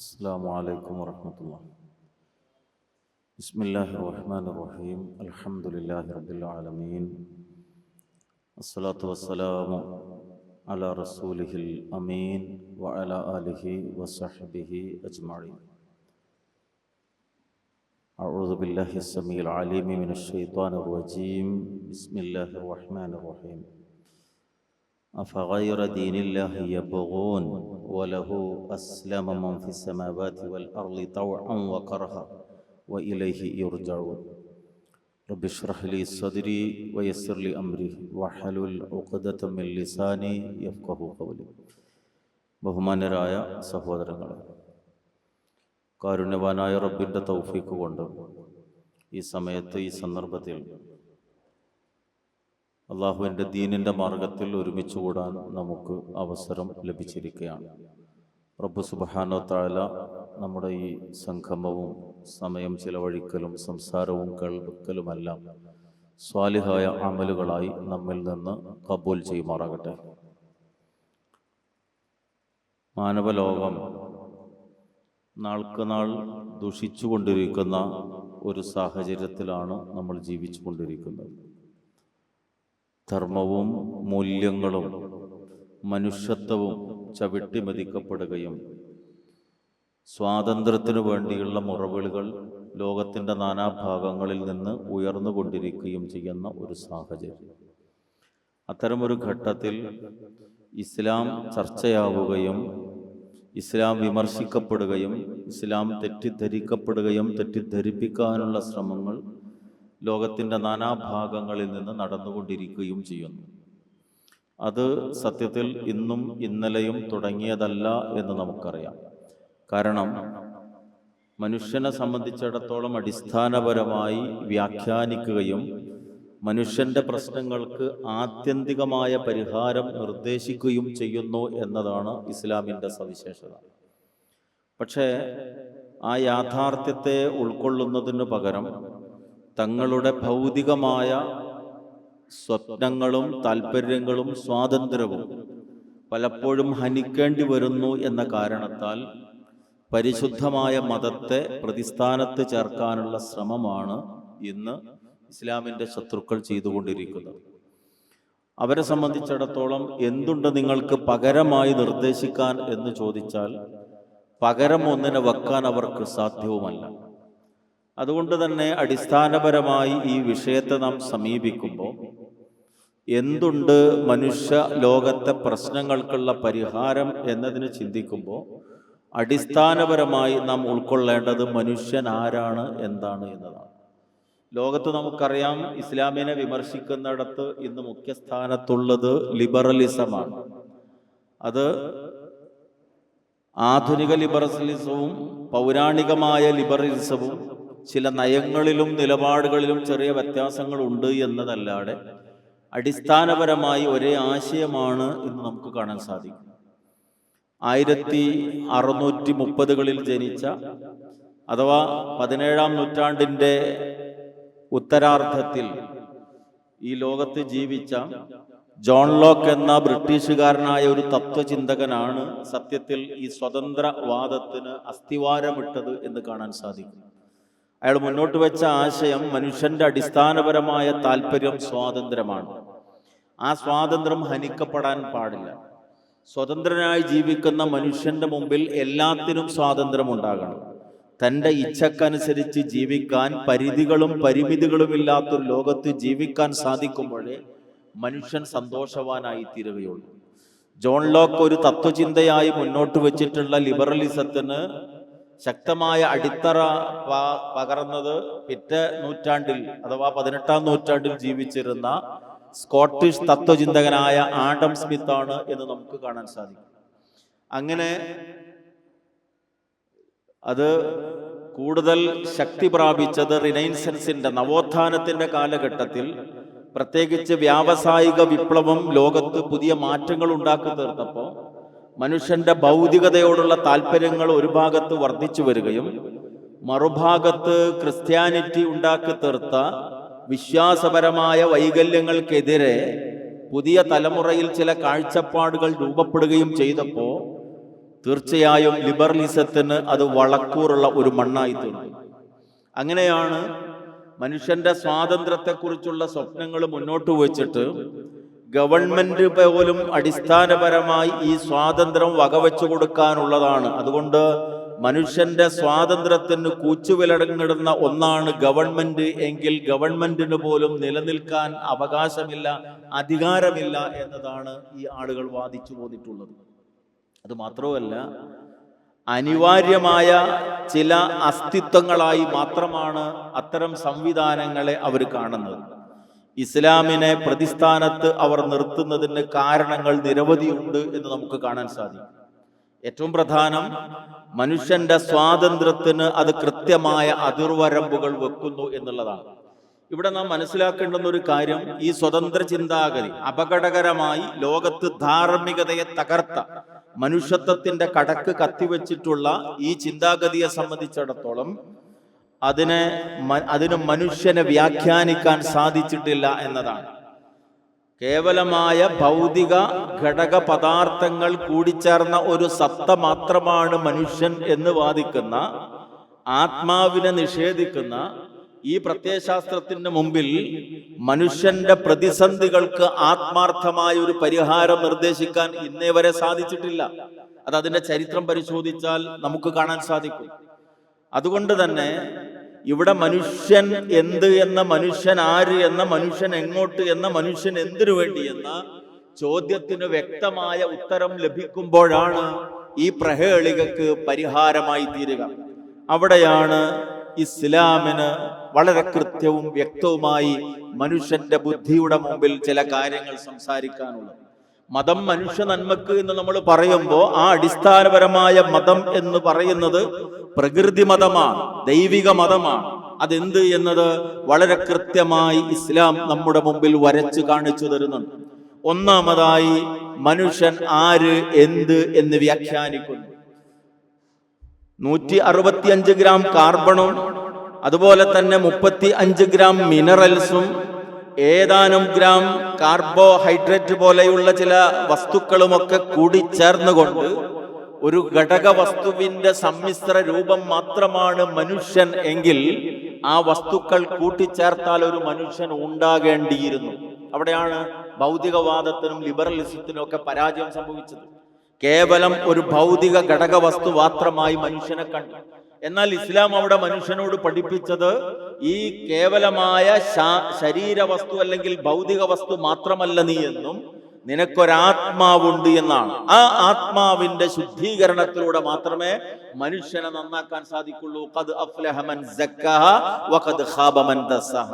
السلام عليكم ورحمة الله. بسم الله الرحمن الرحيم. الحمد لله رب العالمين. الصلاة والسلام على رسوله الأمين وعلى آله وصحبه أجمعين. أعوذ بالله السميع العليم من الشيطان الرجيم. بسم الله الرحمن الرحيم. أفغير دين الله يبغون وله أسلم من في السماوات والأرض طوعا وكرها وإليه يرجعون. رب اشرح لي صدري ويسر لي أمري واحلل عقدة من لساني يفقهوا قولي. ബഹുമാന്യരായ സഹോദരങ്ങളെ, കാരുണ്യവാനായ റബ്ബിൻ്റെ തൗഫീഖ് കൊണ്ട് ഈ സമയത്ത് ഈ സന്ദർഭത്തിൽ അള്ളാഹുവിൻ്റെ ദീനിൻ്റെ മാർഗത്തിൽ ഒരുമിച്ച് കൂടാൻ നമുക്ക് അവസരം ലഭിച്ചിരിക്കുകയാണ്. റബ്ബ് സുബ്ഹാനഹു വ തആല നമ്മുടെ ഈ സംഗമവും സമയം ചിലവഴിക്കലും സംസാരവും കേൾക്കലുമെല്ലാം സ്വാലിഹായ അമലുകളായി നമ്മിൽ നിന്ന് ഖബൂൽ ചെയ്യുമാറാകട്ടെ. മാനവലോകം നാൾക്ക് നാൾ ദുഷിച്ചുകൊണ്ടിരിക്കുന്ന ഒരു സാഹചര്യത്തിലാണ് നമ്മൾ ജീവിച്ചു കൊണ്ടിരിക്കുന്നത്. ധർമ്മവും മൂല്യങ്ങളും മനുഷ്യത്വവും ചവിട്ടിമെതിക്കപ്പെടുകയും സ്വാതന്ത്ര്യത്തിനു വേണ്ടിയുള്ള മുറവിളികൾ ലോകത്തിൻ്റെ നാനാഭാഗങ്ങളിൽ നിന്ന് ഉയർന്നുകൊണ്ടിരിക്കുകയും ചെയ്യുന്ന ഒരു സാഹചര്യം. അത്തരമൊരു ഘട്ടത്തിൽ ഇസ്ലാം ചർച്ചയാവുകയും ഇസ്ലാം വിമർശിക്കപ്പെടുകയും ഇസ്ലാം തെറ്റിദ്ധരിക്കപ്പെടുകയും തെറ്റിദ്ധരിപ്പിക്കാനുള്ള ശ്രമങ്ങൾ ലോകത്തിൻ്റെ നാനാഭാഗങ്ങളിൽ നിന്ന് നടന്നുകൊണ്ടിരിക്കുകയും ചെയ്യുന്നു. അത് സത്യത്തിൽ ഇന്നും ഇന്നലെയും തുടങ്ങിയതല്ല എന്ന് നമുക്കറിയാം. കാരണം മനുഷ്യനെ സംബന്ധിച്ചിടത്തോളം അടിസ്ഥാനപരമായി വ്യാഖ്യാനിക്കുകയും മനുഷ്യൻ്റെ പ്രശ്നങ്ങൾക്ക് ആത്യന്തികമായ പരിഹാരം നിർദ്ദേശിക്കുകയും ചെയ്യുന്നു എന്നതാണ് ഇസ്ലാമിൻ്റെ സവിശേഷത. പക്ഷേ ആ യാഥാർത്ഥ്യത്തെ ഉൾക്കൊള്ളുന്നതിന് പകരം തങ്ങളുടെ ഭൗതികമായ സ്വപ്നങ്ങളും താല്പര്യങ്ങളും സ്വാതന്ത്ര്യവും പലപ്പോഴും ഹനിക്കേണ്ടി വരുന്നു എന്ന കാരണത്താൽ പരിശുദ്ധമായ മതത്തെ പ്രതിസ്ഥാനത്ത് ചേർക്കാനുള്ള ശ്രമമാണ് ഇന്ന് ഇസ്ലാമിൻ്റെ ശത്രുക്കൾ ചെയ്തുകൊണ്ടിരിക്കുന്നത്. അവരെ സംബന്ധിച്ചിടത്തോളം എന്തുണ്ട് നിങ്ങൾക്ക് പകരമായി നിർദ്ദേശിക്കാൻ എന്ന് ചോദിച്ചാൽ പകരം ഒന്നിനെ വെക്കാൻ അവർക്ക് സാധ്യവുമല്ല. അതുകൊണ്ട് തന്നെ അടിസ്ഥാനപരമായി ഈ വിഷയത്തെ നാം സമീപിക്കുമ്പോൾ എന്തുണ്ട് മനുഷ്യ ലോകത്തെ പ്രശ്നങ്ങൾക്കുള്ള പരിഹാരം എന്നതിന് ചിന്തിക്കുമ്പോൾ അടിസ്ഥാനപരമായി നാം ഉൾക്കൊള്ളേണ്ടത് മനുഷ്യൻ ആരാണ്, എന്താണ് എന്നതാണ്. ലോകത്ത് നമുക്കറിയാം, ഇസ്ലാമിനെ വിമർശിക്കുന്നിടത്ത് ഇന്ന് മുഖ്യസ്ഥാനത്തുള്ളത് ലിബറലിസമാണ്. അത് ആധുനിക ലിബറലിസവും പൗരാണികമായ ലിബറലിസവും ചില നയങ്ങളിലും നിലപാടുകളിലും ചെറിയ വ്യത്യാസങ്ങളുണ്ട് എന്നതല്ലാതെ അടിസ്ഥാനപരമായി ഒരേ ആശയമാണ് ഇന്ന് നമുക്ക് കാണാൻ സാധിക്കും. 1630കളിൽ ജനിച്ച അഥവാ 17-ാം നൂറ്റാണ്ടിൻ്റെ ഉത്തരാർദ്ധത്തിൽ ഈ ലോകത്ത് ജീവിച്ച ജോൺ ലോക്ക് എന്ന ബ്രിട്ടീഷുകാരനായ ഒരു തത്വചിന്തകനാണ് സത്യത്തിൽ ഈ സ്വതന്ത്രവാദത്തിന് അസ്ഥിവാരമിട്ടത് എന്ന് കാണാൻ സാധിക്കും. അയാൾ മുന്നോട്ട് വെച്ച ആശയം മനുഷ്യന്റെ അടിസ്ഥാനപരമായ താല്പര്യം സ്വാതന്ത്ര്യമാണ്. ആ സ്വാതന്ത്ര്യം ഹനിക്കപ്പെടാൻ പാടില്ല. സ്വതന്ത്രനായി ജീവിക്കുന്ന മനുഷ്യന്റെ മുമ്പിൽ എല്ലാത്തിനും സ്വാതന്ത്ര്യം ഉണ്ടാകണം. തൻ്റെ ഇച്ഛക്കനുസരിച്ച് ജീവിക്കാൻ പരിധികളും പരിമിതികളും ഇല്ലാത്തൊരു ലോകത്ത് ജീവിക്കാൻ സാധിക്കുമ്പോഴേ മനുഷ്യൻ സന്തോഷവാനായി തീരുകയുള്ളൂ. ജോൺ ലോക്ക് ഒരു തത്വചിന്തയായി മുന്നോട്ട് വെച്ചിട്ടുള്ള ലിബറലിസത്തിന് ശക്തമായ അടിത്തറ പകർന്നത് പിറ്റേ നൂറ്റാണ്ടിൽ അഥവാ 18-ാം നൂറ്റാണ്ടിൽ ജീവിച്ചിരുന്ന സ്കോട്ടിഷ് തത്വചിന്തകനായ ആഡം സ്മിത്ത് ആണ് എന്ന് നമുക്ക് കാണാൻ സാധിക്കും. അങ്ങനെ അത് കൂടുതൽ ശക്തി പ്രാപിച്ചത് റിനൈസൻസിന്റെ നവോത്ഥാനത്തിന്റെ കാലഘട്ടത്തിൽ, പ്രത്യേകിച്ച് വ്യാവസായിക വിപ്ലവം ലോകത്ത് പുതിയ മാറ്റങ്ങൾ ഉണ്ടാക്കി തീർത്തപ്പോൾ മനുഷ്യന്റെ ഭൗതികതയോടുള്ള താല്പര്യങ്ങൾ ഒരു ഭാഗത്ത് വർദ്ധിച്ചു വരികയും മറുഭാഗത്ത് ക്രിസ്ത്യാനിറ്റി ഉണ്ടാക്കി തീർത്ത വിശ്വാസപരമായ വൈകല്യങ്ങൾക്കെതിരെ പുതിയ തലമുറയിൽ ചില കാഴ്ചപ്പാടുകൾ രൂപപ്പെടുകയും ചെയ്തപ്പോൾ തീർച്ചയായും ലിബറലിസത്തിന് അത് വളക്കൂറുള്ള ഒരു മണ്ണായി തീർന്നു. അങ്ങനെയാണ് മനുഷ്യന്റെ സ്വാതന്ത്ര്യത്തെക്കുറിച്ചുള്ള സ്വപ്നങ്ങൾ മുന്നോട്ട് വെച്ചിട്ട് ഗവൺമെന്റ് പോലും അടിസ്ഥാനപരമായി ഈ സ്വാതന്ത്ര്യം വകവെച്ചു കൊടുക്കാനുള്ളതാണ്. അതുകൊണ്ട് മനുഷ്യന്റെ സ്വാതന്ത്ര്യത്തിന് കൂച്ചുവിലടങ്ങിടുന്ന ഒന്നാണ് ഗവൺമെന്റ് എങ്കിൽ ഗവൺമെന്റിന് പോലും നിലനിൽക്കാൻ അവകാശമില്ല, അധികാരമില്ല എന്നതാണ് ഈ ആളുകൾ വാദിച്ചു പോന്നിട്ടുള്ളത്. അത് മാത്രമല്ല, അനിവാര്യമായ ചില അസ്തിത്വങ്ങളായി മാത്രമാണ് അത്തരം സംവിധാനങ്ങളെ അവർ കാണുന്നത്. ഇസ്ലാമിനെ പ്രതിസ്ഥാനത്ത് അവർ നിർത്തുന്നതിന് കാരണങ്ങൾ നിരവധിയുണ്ട് എന്ന് നമുക്ക് കാണാൻ സാധിക്കും. ഏറ്റവും പ്രധാനം, മനുഷ്യന്റെ സ്വാതന്ത്ര്യത്തിന് അത് കൃത്യമായ അതിർവരമ്പുകൾ വെക്കുന്നു എന്നുള്ളതാണ്. ഇവിടെ നാം മനസ്സിലാക്കേണ്ടുന്ന ഒരു കാര്യം, ഈ സ്വതന്ത്ര ചിന്താഗതി അപകടകരമായി ലോകത്ത് ധാർമ്മികതയെ തകർത്ത, മനുഷ്യത്വത്തിന്റെ കടക്ക് കത്തിവെച്ചിട്ടുള്ള ഈ ചിന്താഗതിയെ സംബന്ധിച്ചിടത്തോളം അതിന് മനുഷ്യനെ വ്യാഖ്യാനിക്കാൻ സാധിച്ചിട്ടില്ല എന്നതാണ്. കേവലമായ ഭൗതിക ഘടക പദാർത്ഥങ്ങൾ കൂടിച്ചേർന്ന ഒരു സത്ത മാത്രമാണ് മനുഷ്യൻ എന്ന് വാദിക്കുന്ന, ആത്മാവിനെ നിഷേധിക്കുന്ന ഈ പ്രത്യയശാസ്ത്രത്തിന് മുമ്പിൽ മനുഷ്യന്റെ പ്രതിസന്ധികൾക്ക് ആത്മാർത്ഥമായ ഒരു പരിഹാരം നിർദ്ദേശിക്കാൻ ഇന്നേ വരെ സാധിച്ചിട്ടില്ല. അത് അതിന്റെ ചരിത്രം പരിശോധിച്ചാൽ നമുക്ക് കാണാൻ സാധിക്കും. അതുകൊണ്ട് തന്നെ ഇവിടെ മനുഷ്യൻ എന്ത് എന്ന, മനുഷ്യൻ ആര് എന്ന, മനുഷ്യൻ എങ്ങോട്ട് എന്ന, മനുഷ്യൻ എന്തിനു വേണ്ടി എന്ന ചോദ്യത്തിന് വ്യക്തമായ ഉത്തരം ലഭിക്കുമ്പോഴാണ് ഈ പ്രഹേളികക്ക് പരിഹാരമായി തീരുക. അവിടെയാണ് ഇസ്ലാമിന് വളരെ കൃത്യവും വ്യക്തവുമായി മനുഷ്യന്റെ ബുദ്ധിയുടെ മുമ്പിൽ ചില കാര്യങ്ങൾ സംസാരിക്കാനുള്ളത്. മതം മനുഷ്യ നന്മക്ക് എന്ന് നമ്മൾ പറയുമ്പോൾ ആ അടിസ്ഥാനപരമായ മതം എന്ന് പറയുന്നത് പ്രകൃതി മതമാണ്, ദൈവിക മതമാണ്. അതെന്ത് എന്നത് വളരെ കൃത്യമായി ഇസ്ലാം നമ്മുടെ മുമ്പിൽ വരച്ച് കാണിച്ചു തരുന്നുണ്ട്. ഒന്നാമതായി, മനുഷ്യൻ ആര്, എന്ത് എന്ന് വ്യാഖ്യാനിക്കുന്നു. 165 ഗ്രാം കാർബണും അതുപോലെ തന്നെ 35 ഗ്രാം മിനറൽസും ഏതാനും ഗ്രാം കാർബോഹൈഡ്രേറ്റ് പോലെയുള്ള ചില വസ്തുക്കളുമൊക്കെ കൂടി ചേർന്നുകൊണ്ട് ഒരു ഘടക വസ്തുവിന്റെ സമ്മിശ്ര രൂപം മാത്രമാണ് മനുഷ്യൻ എങ്കിൽ ആ വസ്തുക്കൾ കൂട്ടിച്ചേർത്താൽ ഒരു മനുഷ്യൻ ഉണ്ടാകേണ്ടിയിരുന്നു. അവിടെയാണ് ഭൗതികവാദത്തിനും ലിബറലിസത്തിനും ഒക്കെ പരാജയം സംഭവിച്ചത്. കേവലം ഒരു ഭൗതിക ഘടക വസ്തു മാത്രമായി മനുഷ്യനെ കണ്ടു. എന്നാൽ ഇസ്ലാം അവിടെ മനുഷ്യനോട് പഠിപ്പിച്ചത് ഈ കേവലമായ ശരീരവസ്തു അല്ലെങ്കിൽ ഭൗതിക വസ്തു മാത്രമല്ല നീ എന്നും, നിനക്കൊരാത്മാവുണ്ട് എന്നാണ്. ആ ആത്മാവിന്റെ ശുദ്ധീകരണത്തിലൂടെ മാത്രമേ മനുഷ്യനെ നന്നാക്കാൻ സാധിക്കുള്ളൂ. ഖദ് അഫ്ലഹ മൻ സക്കഹ വഖദ് ഖാബ മൻ ദസ്സഹ.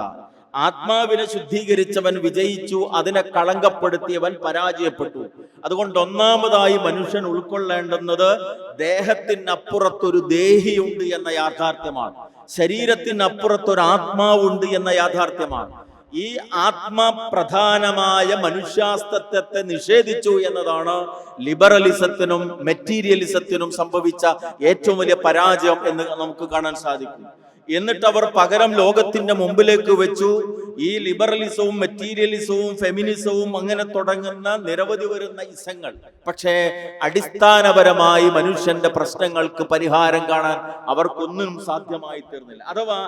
ആത്മാവിനെ ശുദ്ധീകരിച്ചവൻ വിജയിച്ചു, അതിനെ കളങ്കപ്പെടുത്തിയവൻ പരാജയപ്പെട്ടു. അതുകൊണ്ട് ഒന്നാമതായി മനുഷ്യൻ ഉൾക്കൊള്ളേണ്ടുന്നത് ദേഹത്തിനപ്പുറത്തൊരു ദേഹിയുണ്ട് എന്ന യാഥാർത്ഥ്യമാണ്. ശരീരത്തിനപ്പുറത്തൊരു ആത്മാവുണ്ട് എന്ന യാഥാർത്ഥ്യമാണ്. ഈ ആത്മപ്രധാനമായ മനുഷ്യാസ്തിത്വത്തെ നിഷേധിച്ചു എന്നതാണ് ലിബറലിസത്തിനും മെറ്റീരിയലിസത്തിനും സംഭവിച്ച ഏറ്റവും വലിയ പരാജയം എന്ന് നമുക്ക് കാണാൻ സാധിക്കും. എന്നിട്ട് അവർ പകരം ലോകത്തിന്റെ മുമ്പിലേക്ക് വെച്ചു ഈ ലിബറലിസവും മെറ്റീരിയലിസവും ഫെമിനിസവും അങ്ങനെ തുടങ്ങുന്ന നിരവധി വരുന്ന ഇസങ്ങൾ. പക്ഷേ അടിസ്ഥാനപരമായി മനുഷ്യന്റെ പ്രശ്നങ്ങൾക്ക് പരിഹാരം കാണാൻ അവർക്കൊന്നും സാധ്യമായി തീർന്നില്ല. അഥവാ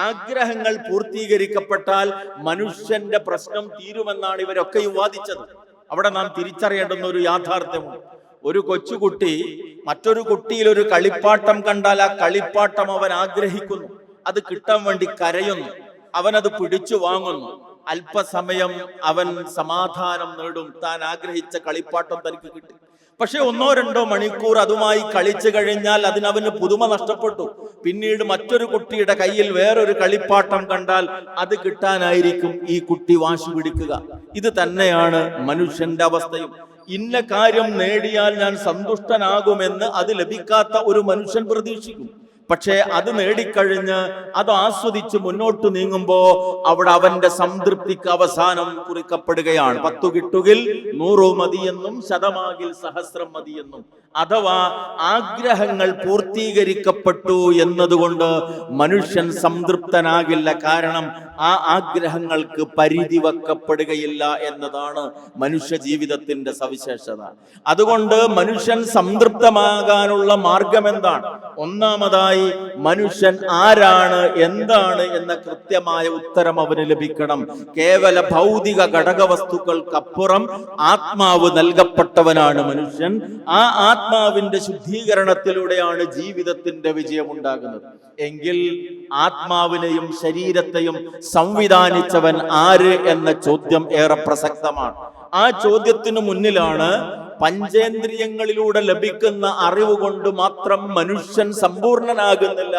ആഗ്രഹങ്ങൾ പൂർത്തീകരിക്കപ്പെട്ടാൽ മനുഷ്യന്റെ പ്രശ്നം തീരുമെന്നാണ് ഇവരൊക്കെയും വാദിച്ചത്. അവിടെ നാം തിരിച്ചറിയേണ്ടുന്ന ഒരു യാഥാർത്ഥ്യമുണ്ട്. ഒരു കൊച്ചുകുട്ടി മറ്റൊരു കുട്ടിയിൽ ഒരു കളിപ്പാട്ടം കണ്ടാൽ ആ കളിപ്പാട്ടം അവൻ ആഗ്രഹിക്കുന്നു, അത് കിട്ടാൻ വേണ്ടി കരയുന്നു, അവനത് പിടിച്ചു വാങ്ങുന്നു. അല്പസമയം അവൻ സമാധാനം നേടും, താൻ ആഗ്രഹിച്ച കളിപ്പാട്ടം തനിക്ക് കിട്ടി. പക്ഷെ 1-2 മണിക്കൂർ അതുമായി കളിച്ചു കഴിഞ്ഞാൽ അതിനവന് പുതുമ നഷ്ടപ്പെട്ടു. പിന്നീട് മറ്റൊരു കുട്ടിയുടെ കയ്യിൽ വേറൊരു കളിപ്പാട്ടം കണ്ടാൽ അത് കിട്ടാനായിരിക്കും ഈ കുട്ടി വാശി പിടിക്കുക. ഇത് തന്നെയാണ് മനുഷ്യന്റെ അവസ്ഥയും. ഇന്ന കാര്യം നേടിയാൽ ഞാൻ സന്തുഷ്ടനാകുമെന്ന് അത് ലഭിക്കാത്ത ഒരു മനുഷ്യൻ പ്രതീക്ഷിക്കും. പക്ഷേ അത് നേടിക്കഴിഞ്ഞ് അത് ആസ്വദിച്ച് മുന്നോട്ട് നീങ്ങുമ്പോ അവിടെ അവന്റെ സംതൃപ്തിക്ക് അവസാനം കുറിക്കപ്പെടുകയാണ്. 10 കിട്ടുകിൽ 100 മതിയെന്നും ശതമാകിൽ സഹസ്രം മതിയെന്നും. അഥവാ ആഗ്രഹങ്ങൾ പൂർത്തീകരിക്കപ്പെട്ടു എന്നതുകൊണ്ട് മനുഷ്യൻ സംതൃപ്തനാകില്ല. കാരണം ആ ആഗ്രഹങ്ങൾക്ക് പരിധി വെക്കപ്പെടുകയില്ല എന്നതാണ് മനുഷ്യ ജീവിതത്തിന്റെ സവിശേഷത. അതുകൊണ്ട് മനുഷ്യൻ സംതൃപ്തമാകാനുള്ള മാർഗം എന്താണ്? ഒന്നാമതായി മനുഷ്യൻ ആരാണ്, എന്താണ് എന്ന കൃത്യമായ ഉത്തരം അവന് ലഭിക്കണം. കേവല ഭൗതിക ഘടകവസ്തുക്കൾക്കപ്പുറം ആത്മാവ് നൽകപ്പെട്ടവനാണ് മനുഷ്യൻ. ആ ആത്മാവിന്റെ ശുദ്ധീകരണത്തിലൂടെയാണ് ജീവിതത്തിന്റെ വിജയമുണ്ടാകുന്നത്. എങ്കിൽ ആത്മാവിനെയും ശരീരത്തെയും സംവിധാനിച്ചവൻ ആര് എന്ന ചോദ്യം ഏറെ പ്രസക്തമാണ്. ആ ചോദ്യത്തിനു മുന്നിലാണ് പഞ്ചേന്ദ്രിയങ്ങളിലൂടെ ലഭിക്കുന്ന അറിവ് കൊണ്ട് മാത്രം മനുഷ്യൻ സമ്പൂർണനാകുന്നില്ല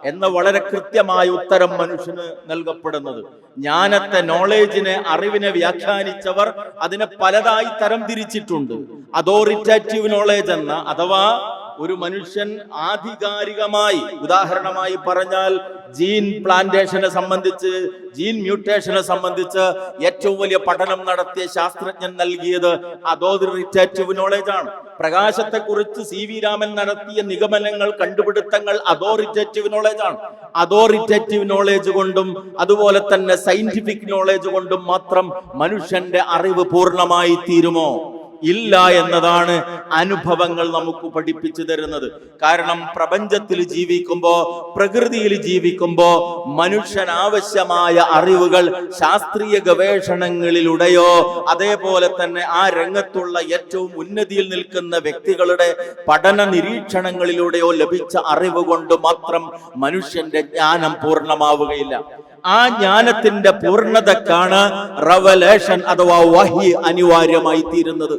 എന്ന വളരെ കൃത്യമായ ഉത്തരം മനുഷ്യന് നൽകപ്പെടുന്നത്. ജ്ഞാനത്തെ, നോളേജിനെ, അറിവിനെ വ്യാഖ്യാനിച്ചവർ അതിനെ പലതായി തരം തിരിച്ചിട്ടുണ്ട്. അതോറിറ്റേറ്റീവ് നോളേജ് എന്ന, അഥവാ ഒരു മനുഷ്യൻ ആധികാരികമായി, ഉദാഹരണമായി പറഞ്ഞാൽ ജീൻ പ്ലാന്റേഷനെ സംബന്ധിച്ച്, ജീൻ മ്യൂട്ടേഷനെ സംബന്ധിച്ച് ഏറ്റവും വലിയ പഠനം നടത്തിയ ശാസ്ത്രജ്ഞൻ നൽകിയത് അതോറിറ്റേറ്റീവ് നോളേജ് ആണ്. പ്രകാശത്തെക്കുറിച്ച് CV രാമൻ നടത്തിയ നിഗമനങ്ങൾ, കണ്ടുപിടുത്തങ്ങൾ അതോറിറ്റേറ്റീവ് നോളേജ് ആണ്. അതോറിറ്റേറ്റീവ് നോളേജ് കൊണ്ടും അതുപോലെ തന്നെ സയന്റിഫിക് നോളേജ് കൊണ്ടും മാത്രം മനുഷ്യന്റെ അറിവ് പൂർണ്ണമായി തീരുമോ? ഇല്ല എന്നതാണ് അനുഭവങ്ങൾ നമുക്ക് പഠിപ്പിച്ചു തരുന്നത്. കാരണം പ്രപഞ്ചത്തിൽ ജീവിക്കുമ്പോ, പ്രകൃതിയിൽ ജീവിക്കുമ്പോ മനുഷ്യൻ ആവശ്യമായ അറിവുകൾ ശാസ്ത്രീയ ഗവേഷണങ്ങളിലൂടെയോ അതേപോലെ തന്നെ ആ രംഗത്തുള്ള ഏറ്റവും ഉന്നതിയിൽ നിൽക്കുന്ന വ്യക്തികളുടെ പഠന നിരീക്ഷണങ്ങളിലൂടെയോ ലഭിച്ച അറിവ് കൊണ്ട് മാത്രം മനുഷ്യന്റെ ജ്ഞാനം പൂർണ്ണമാവുകയില്ല. ആ ജ്ഞാനത്തിന്റെ പൂർണ്ണതക്കാണ് റവലേഷൻ അഥവാ വഹി അനിവാര്യമായി തീരുന്നത്.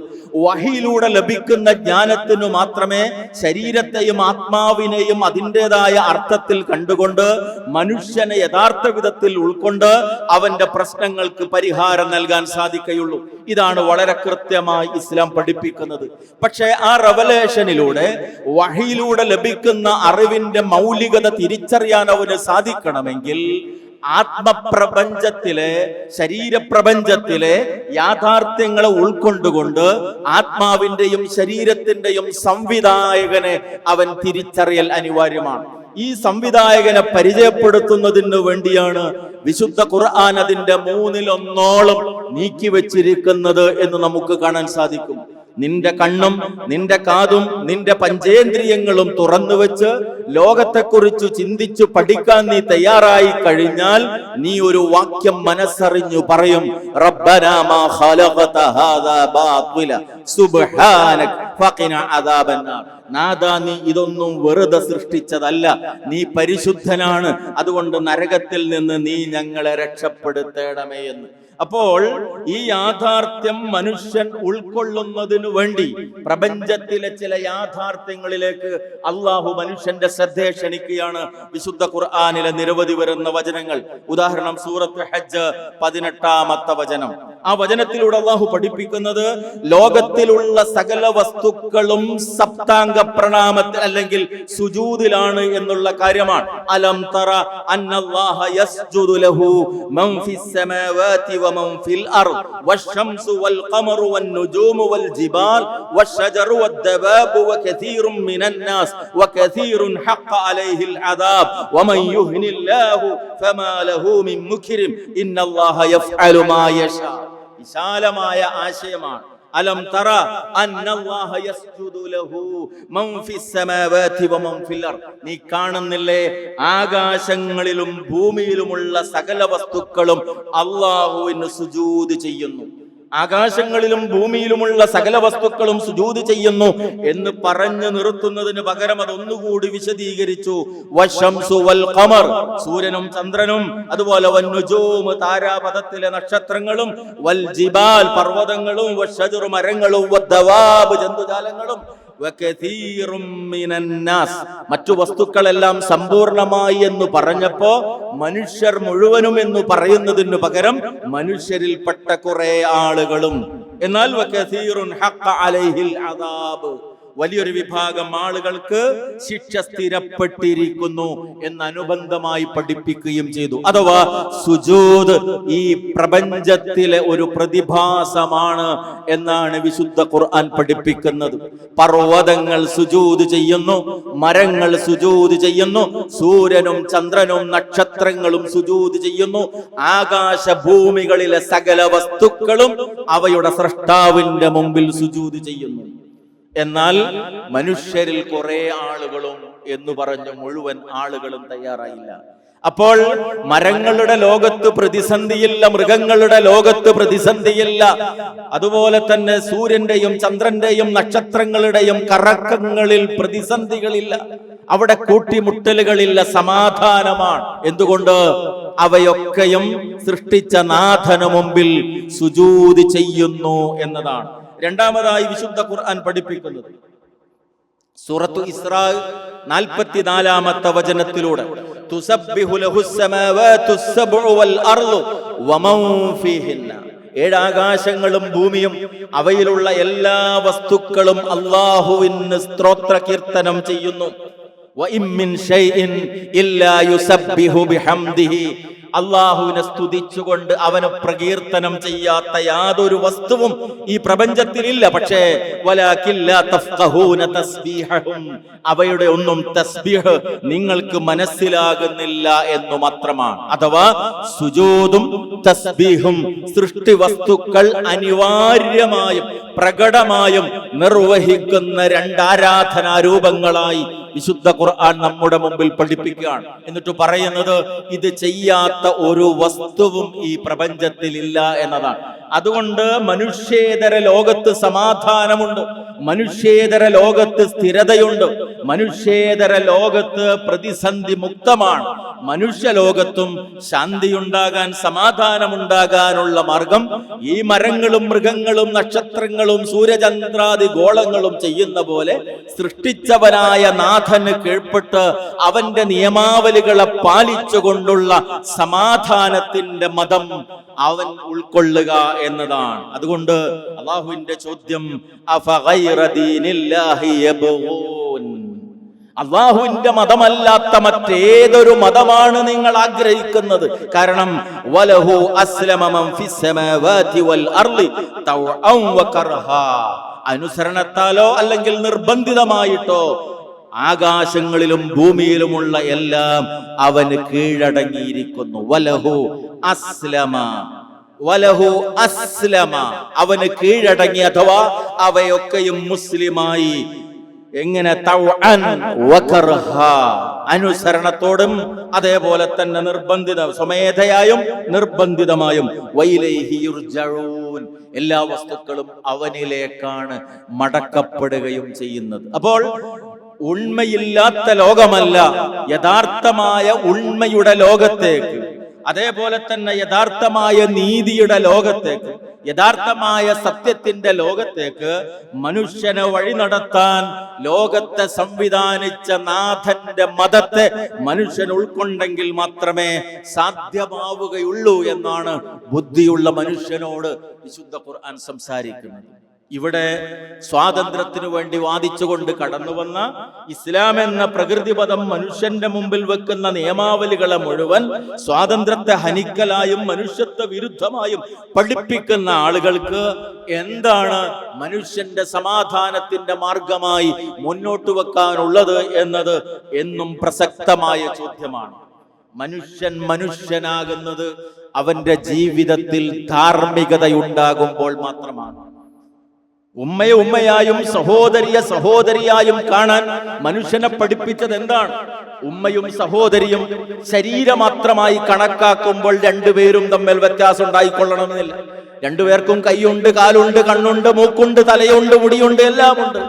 വഹിയിലൂടെ ലഭിക്കുന്ന ജ്ഞാനത്തിനു മാത്രമേ ശരീരത്തെയും ആത്മാവിനെയും അതിൻ്റെതായ അർത്ഥത്തിൽ കണ്ടുകൊണ്ട് മനുഷ്യനെ യഥാർത്ഥ വിധത്തിൽ ഉൾക്കൊണ്ട് അവന്റെ പ്രശ്നങ്ങൾക്ക് പരിഹാരം നൽകാൻ സാധിക്കുകയുള്ളൂ. ഇതാണ് വളരെ കൃത്യമായി ഇസ്ലാം പഠിപ്പിക്കുന്നത്. പക്ഷേ ആ റവലേഷനിലൂടെ, വഹിയിലൂടെ ലഭിക്കുന്ന അറിവിന്റെ മൗലികത തിരിച്ചറിയാൻ അവന് സാധിക്കണമെങ്കിൽ ആത്മപ്രപഞ്ചത്തിലെ, ശരീരപ്രപഞ്ചത്തിലെ യാഥാർത്ഥ്യങ്ങളെ ഉൾക്കൊണ്ടുകൊണ്ട് ആത്മാവിന്റെയും ശരീരത്തിന്റെയും സംവിധായകനെ അവൻ തിരിച്ചറിയൽ അനിവാര്യമാണ്. ഈ സംവിധായകനെ പരിചയപ്പെടുത്തുന്നതിന് വേണ്ടിയാണ് വിശുദ്ധ ഖുർആൻ അതിന്റെ 1/3 നീക്കിവെച്ചിരിക്കുന്നത് എന്ന് നമുക്ക് കാണാൻ സാധിക്കും. നിന്റെ കണ്ണും നിന്റെ കാതും നിന്റെ പഞ്ചേന്ദ്രിയങ്ങളും തുറന്നു വെച്ച് ലോകത്തെക്കുറിച്ച് ചിന്തിച്ചു പഠിക്കാൻ നീ തയ്യാറായി കഴിഞ്ഞാൽ നീ ഒരു വാക്യം മനസ്സറിഞ്ഞു പറയും, റബ്ബനാ മാ ഖലഖത ഹാദാ ബാതില സുബ്ഹാനക ഫഖിനാ അദാബന്നാർ. നാഥാ, നീ ഇതൊന്നും വെറുതെ സൃഷ്ടിച്ചതല്ല, നീ പരിശുദ്ധനാണ്, അതുകൊണ്ട് നരകത്തിൽ നിന്ന് നീ ഞങ്ങളെ രക്ഷപ്പെടുത്തേണമേ എന്ന്. അപ്പോൾ ഈ യാഥാർത്ഥ്യം മനുഷ്യൻ ഉൾക്കൊള്ളുന്നതിനു വേണ്ടി പ്രപഞ്ചത്തിലെ ചില യാഥാർത്ഥ്യങ്ങളിലേക്ക് അള്ളാഹു മനുഷ്യന്റെ ശ്രദ്ധയെ ക്ഷണിക്കുകയാണ്. വിശുദ്ധ ഖുർആനിലെ നിരവധി വരുന്ന വചനങ്ങൾ, ഉദാഹരണം സൂറത്ത് ഹജ്ജ് 18-ാമത്തെ വചനം. ആ വചനത്തിലൂടെ അള്ളാഹു പഠിപ്പിക്കുന്നത് ലോകത്തിലുള്ള സകല വസ്തുക്കളും സപ്താംഗ പ്രണാമത്തിൽ അല്ലെങ്കിൽ സുജൂദിലാണ് എന്നുള്ള കാര്യമാണ്. അലം തറ അന്നല്ലാഹ യസ്ജുദു ലഹു മൻ ഫിസ് സമാവാതി വമൻ ഫിൽ അർദ് വശംസു വൽ ഖമറു വൻ നുജൂമു വൽ ജിബാൽ വശജറു വദ്ദബാബു വകസീറുൻ മിനൻ നാസ് വകസീറുൻ ഹഖ അലൈഹിൽ അദാബ് വമൻ യുഹ്നില്ലാഹു ഫമാ ലഹു മിൻ മുക്രിം ഇന്നല്ലാഹ യഫ്അലു മാ യശാ. വിശാലമായ ആശയമാണ്. അലം തറ അന്നല്ലാഹ യസ്ജുദു ലഹു മൻ ഫിസ് സമാവാതി വമൻ ഫിൽ അർദ്. നീ കാണുന്നില്ലേ, ആകാശങ്ങളിലും ഭൂമിയിലുമുള്ള സകല വസ്തുക്കളും അല്ലാഹുവിന് സുജൂദ് ചെയ്യുന്നു. ആകാശങ്ങളിലും ഭൂമിയിലുമുള്ള സകല വസ്തുക്കളും സുജൂദ് ചെയ്യുന്നു എന്ന് പറഞ്ഞു നിർത്തുന്നതിന് പകരം അതൊന്നുകൂടി വിശദീകരിച്ചു. വശംസു വൽ ഖമർ, സൂര്യനും ചന്ദ്രനും, അതുപോലെ വന്നുജൂം, താരാപഥത്തിലെ നക്ഷത്രങ്ങളും, വൽ ജിബാൽ, പർവ്വതങ്ങളും, വശജറു, മരങ്ങളും, വദ്ദവാബ്, ജന്തുജാലങ്ങളും, മറ്റു വസ്തുക്കളെല്ലാം സമ്പൂർണമായി എന്ന് പറഞ്ഞപ്പോ മനുഷ്യർ മുഴുവനും എന്ന് പറയുന്നതിന് പകരം മനുഷ്യരിൽപ്പെട്ട കുറെ ആളുകളും. എന്നാൽ വലിയൊരു വിഭാഗം ആളുകൾക്ക് ശിക്ഷ സ്ഥിരപ്പെട്ടിരിക്കുന്നു എന്ന് അനുബന്ധമായി പഠിപ്പിക്കുകയും ചെയ്തു. അഥവാ സുജൂദ് ഈ പ്രപഞ്ചത്തിലെ ഒരു പ്രതിഭാസമാണ് എന്നാണ് വിശുദ്ധ ഖുർആൻ പഠിപ്പിക്കുന്നത്. പർവ്വതങ്ങൾ സുജൂദ് ചെയ്യുന്നു, മരങ്ങൾ സുജൂദ് ചെയ്യുന്നു, സൂര്യനും ചന്ദ്രനും നക്ഷത്രങ്ങളും സുജൂദ് ചെയ്യുന്നു, ആകാശ ഭൂമികളിലെ സകല വസ്തുക്കളും അവയുടെ സ്രഷ്ടാവിന്റെ മുമ്പിൽ സുജൂദ് ചെയ്യുന്നു. എന്നാൽ മനുഷ്യരിൽ കുറെ ആളുകളും എന്ന് പറഞ്ഞു മുഴുവൻ ആളുകളും തയ്യാറായില്ല. അപ്പോൾ മരങ്ങളുടെ ലോകത്ത് പ്രതിസന്ധിയില്ല, മൃഗങ്ങളുടെ ലോകത്ത് പ്രതിസന്ധിയില്ല, അതുപോലെ തന്നെ സൂര്യന്റെയും ചന്ദ്രന്റെയും നക്ഷത്രങ്ങളുടെയും കറക്കങ്ങളിൽ പ്രതിസന്ധികളില്ല, അവിടെ കൂട്ടിമുട്ടലുകളില്ല, സമാധാനമാണ്. എന്തുകൊണ്ട്? അവയൊക്കെയും സൃഷ്ടിച്ച നാഥന് മുമ്പിൽ സുജൂദ് ചെയ്യുന്നു എന്നതാണ്. രണ്ടാമതായി വിശുദ്ധ ഖുർആൻ പഠിപ്പിക്കുന്നത് സൂറത്തു ഇസ്രാ 44-ാമത്തെ വചനത്തിലൂടെ തുസബ്ബിഹു ലഹുസ് സമാവാതുസ് സബ്ഉ വൽ അർളു വമൻ ഫീഹിന്ന, 7 ആകാശങ്ങളും ഭൂമിയും അവയിലുള്ള എല്ലാ വസ്തുക്കളും അല്ലാഹുവിന് സ്തോത്ര കീർത്തനം ചെയ്യുന്നു. വഇൻ മിൻ ഷൈഇൻ ഇല്ലാ യുസബ്ബിഹു ബിഹംദിഹി, അള്ളാഹുവിനെ സ്തുതിച്ചുകൊണ്ട് അവന് പ്രകീർത്തനം ചെയ്യാത്ത യാതൊരു വസ്തുവും ഈ പ്രപഞ്ചത്തിലില്ല. പക്ഷേ അവയുടെ ഒന്നും തസ്ബീഹ് നിങ്ങൾക്ക് മനസ്സിലാകുന്നില്ല എന്നു മാത്രമാണ്. അഥവാ സുജൂദും തസ്ബീഹും സൃഷ്ടി വസ്തുക്കൾ അനിവാര്യമായും പ്രകടമായും നിർവഹിക്കുന്ന 2 ആരാധനാ രൂപങ്ങളായി വിശുദ്ധ ഖുർആൻ നമ്മുടെ മുമ്പിൽ പഠിപ്പിക്കുകയാണ്. എന്നിട്ട് പറയുന്നത് ഇത് ചെയ്യാത്ത ഒരു വസ്തുവും ഈ പ്രപഞ്ചത്തിൽ ഇല്ല എന്നതാണ്. അതുകൊണ്ട് മനുഷ്യേതര ലോകത്ത് സമാധാനമുണ്ട്, മനുഷ്യേതര ലോകത്ത് സ്ഥിരതയുണ്ട്, മനുഷ്യേതര ലോകത്ത് പ്രതിസന്ധി മുക്തമാണ്. മനുഷ്യ ലോകത്തും ശാന്തിയുണ്ടാകാൻ, സമാധാനമുണ്ടാകാനുള്ള മാർഗം ഈ മരങ്ങളും മൃഗങ്ങളും നക്ഷത്രങ്ങളും സൂര്യചന്ദ്രാദി ഗോളങ്ങളും ചെയ്യുന്ന പോലെ സൃഷ്ടിച്ചവനായ നാഥന് കീഴ്പ്പെട്ട് അവന്റെ നിയമാവലികളെ പാലിച്ചുകൊണ്ടുള്ള സമാധാനത്തിന്റെ മതം അവൻ ഉൾക്കൊള്ളുക എന്നതാണ്. അതുകൊണ്ട് അല്ലാഹുവിന്റെ ചോദ്യം അഫഗൈറ ദീനില്ലാഹി യബ്ഗൂൻ, അല്ലാഹുവിന്റെ മതമല്ലാത്ത മറ്റേതൊരു മതമാണ് നിങ്ങൾ ആഗ്രഹിക്കുന്നത്? കാരണം വലഹു അസ്ലമ മൻ ഫിസ് സമാവാതി വൽ അർളി തൗഅൻ വകർഹാ, അനുസരണത്താലോ അല്ലെങ്കിൽ നിർബന്ധിതമായിട്ടോ ആകാശങ്ങളിലും ഭൂമിയിലുമുള്ള എല്ലാം അവന് കീഴടങ്ങിയിരിക്കുന്നു. വലഹു അസ്ലമ, വലഹു അസ്ലമ, അവന് കീഴടങ്ങി, അഥവാ അവയൊക്കെയും മുസ്ലിമായി. എങ്ങനെ? തൗഅൻ വകർഹ, അനുസരണത്തോടും അതേപോലെ തന്നെ നിർബന്ധിത സ്വമേധയായും നിർബന്ധിതമായും. വൈലൈഹി യുർജഊൻ, എല്ലാ വസ്തുക്കളും അവനിലേക്കാണ് മടക്കപ്പെടുകയും ചെയ്യുന്നത്. അപ്പോൾ ഉണ്മയില്ലാത്ത ലോകമല്ല, യഥാർത്ഥമായ ഉണ്മയുടെ ലോകത്തേക്ക്, അതേപോലെ തന്നെ യഥാർത്ഥമായ നീതിയുടെ ലോകത്തേക്ക്, യഥാർത്ഥമായ സത്യത്തിന്റെ ലോകത്തേക്ക് മനുഷ്യനെ വഴി നടത്താൻ ലോകത്തെ സംവിധാനിച്ച നാഥന്റെ മതത്തെ മനുഷ്യൻ ഉൾക്കൊണ്ടെങ്കിൽ മാത്രമേ സാധ്യമാവുകയുള്ളൂ എന്നാണ് ബുദ്ധിയുള്ള മനുഷ്യനോട് വിശുദ്ധ ഖുർആൻ സംസാരിക്കുന്നത്. ഇവിടെ സ്വാതന്ത്ര്യത്തിനു വേണ്ടി വാദിച്ചുകൊണ്ട് കടന്നു വന്ന ഇസ്ലാം എന്ന പ്രകൃതിപദം മനുഷ്യന്റെ മുമ്പിൽ വെക്കുന്ന നിയമാവലികളെ മുഴുവൻ സ്വാതന്ത്ര്യത്തെ ഹനിക്കലായും മനുഷ്യത്വ വിരുദ്ധമായും പഠിപ്പിക്കുന്ന ആളുകൾക്ക് എന്താണ് മനുഷ്യന്റെ സമാധാനത്തിന്റെ മാർഗമായി മുന്നോട്ട് വെക്കാനുള്ളത് എന്നത് എന്നും പ്രസക്തമായ ചോദ്യമാണ്. മനുഷ്യൻ മനുഷ്യനാകുന്നത് അവന്റെ ജീവിതത്തിൽ ധാർമ്മികതയുണ്ടാകുമ്പോൾ മാത്രമാണ്. ഉമ്മയെ ഉമ്മയായും സഹോദരിയെ സഹോദരിയായും കാണാൻ മനുഷ്യനെ പഠിപ്പിച്ചത് എന്താണ്? ഉമ്മയും സഹോദരിയും ശരീരമാത്രമായി കണക്കാക്കുമ്പോൾ രണ്ടുപേരും തമ്മിൽ വ്യത്യാസം ഉണ്ടായിക്കൊള്ളണമെന്നില്ല. രണ്ടുപേർക്കും കൈയുണ്ട്, കാലുണ്ട്, കണ്ണുണ്ട്, മൂക്കുണ്ട്, തലയുണ്ട്, മുടിയുണ്ട്, എല്ലാമുണ്ട്.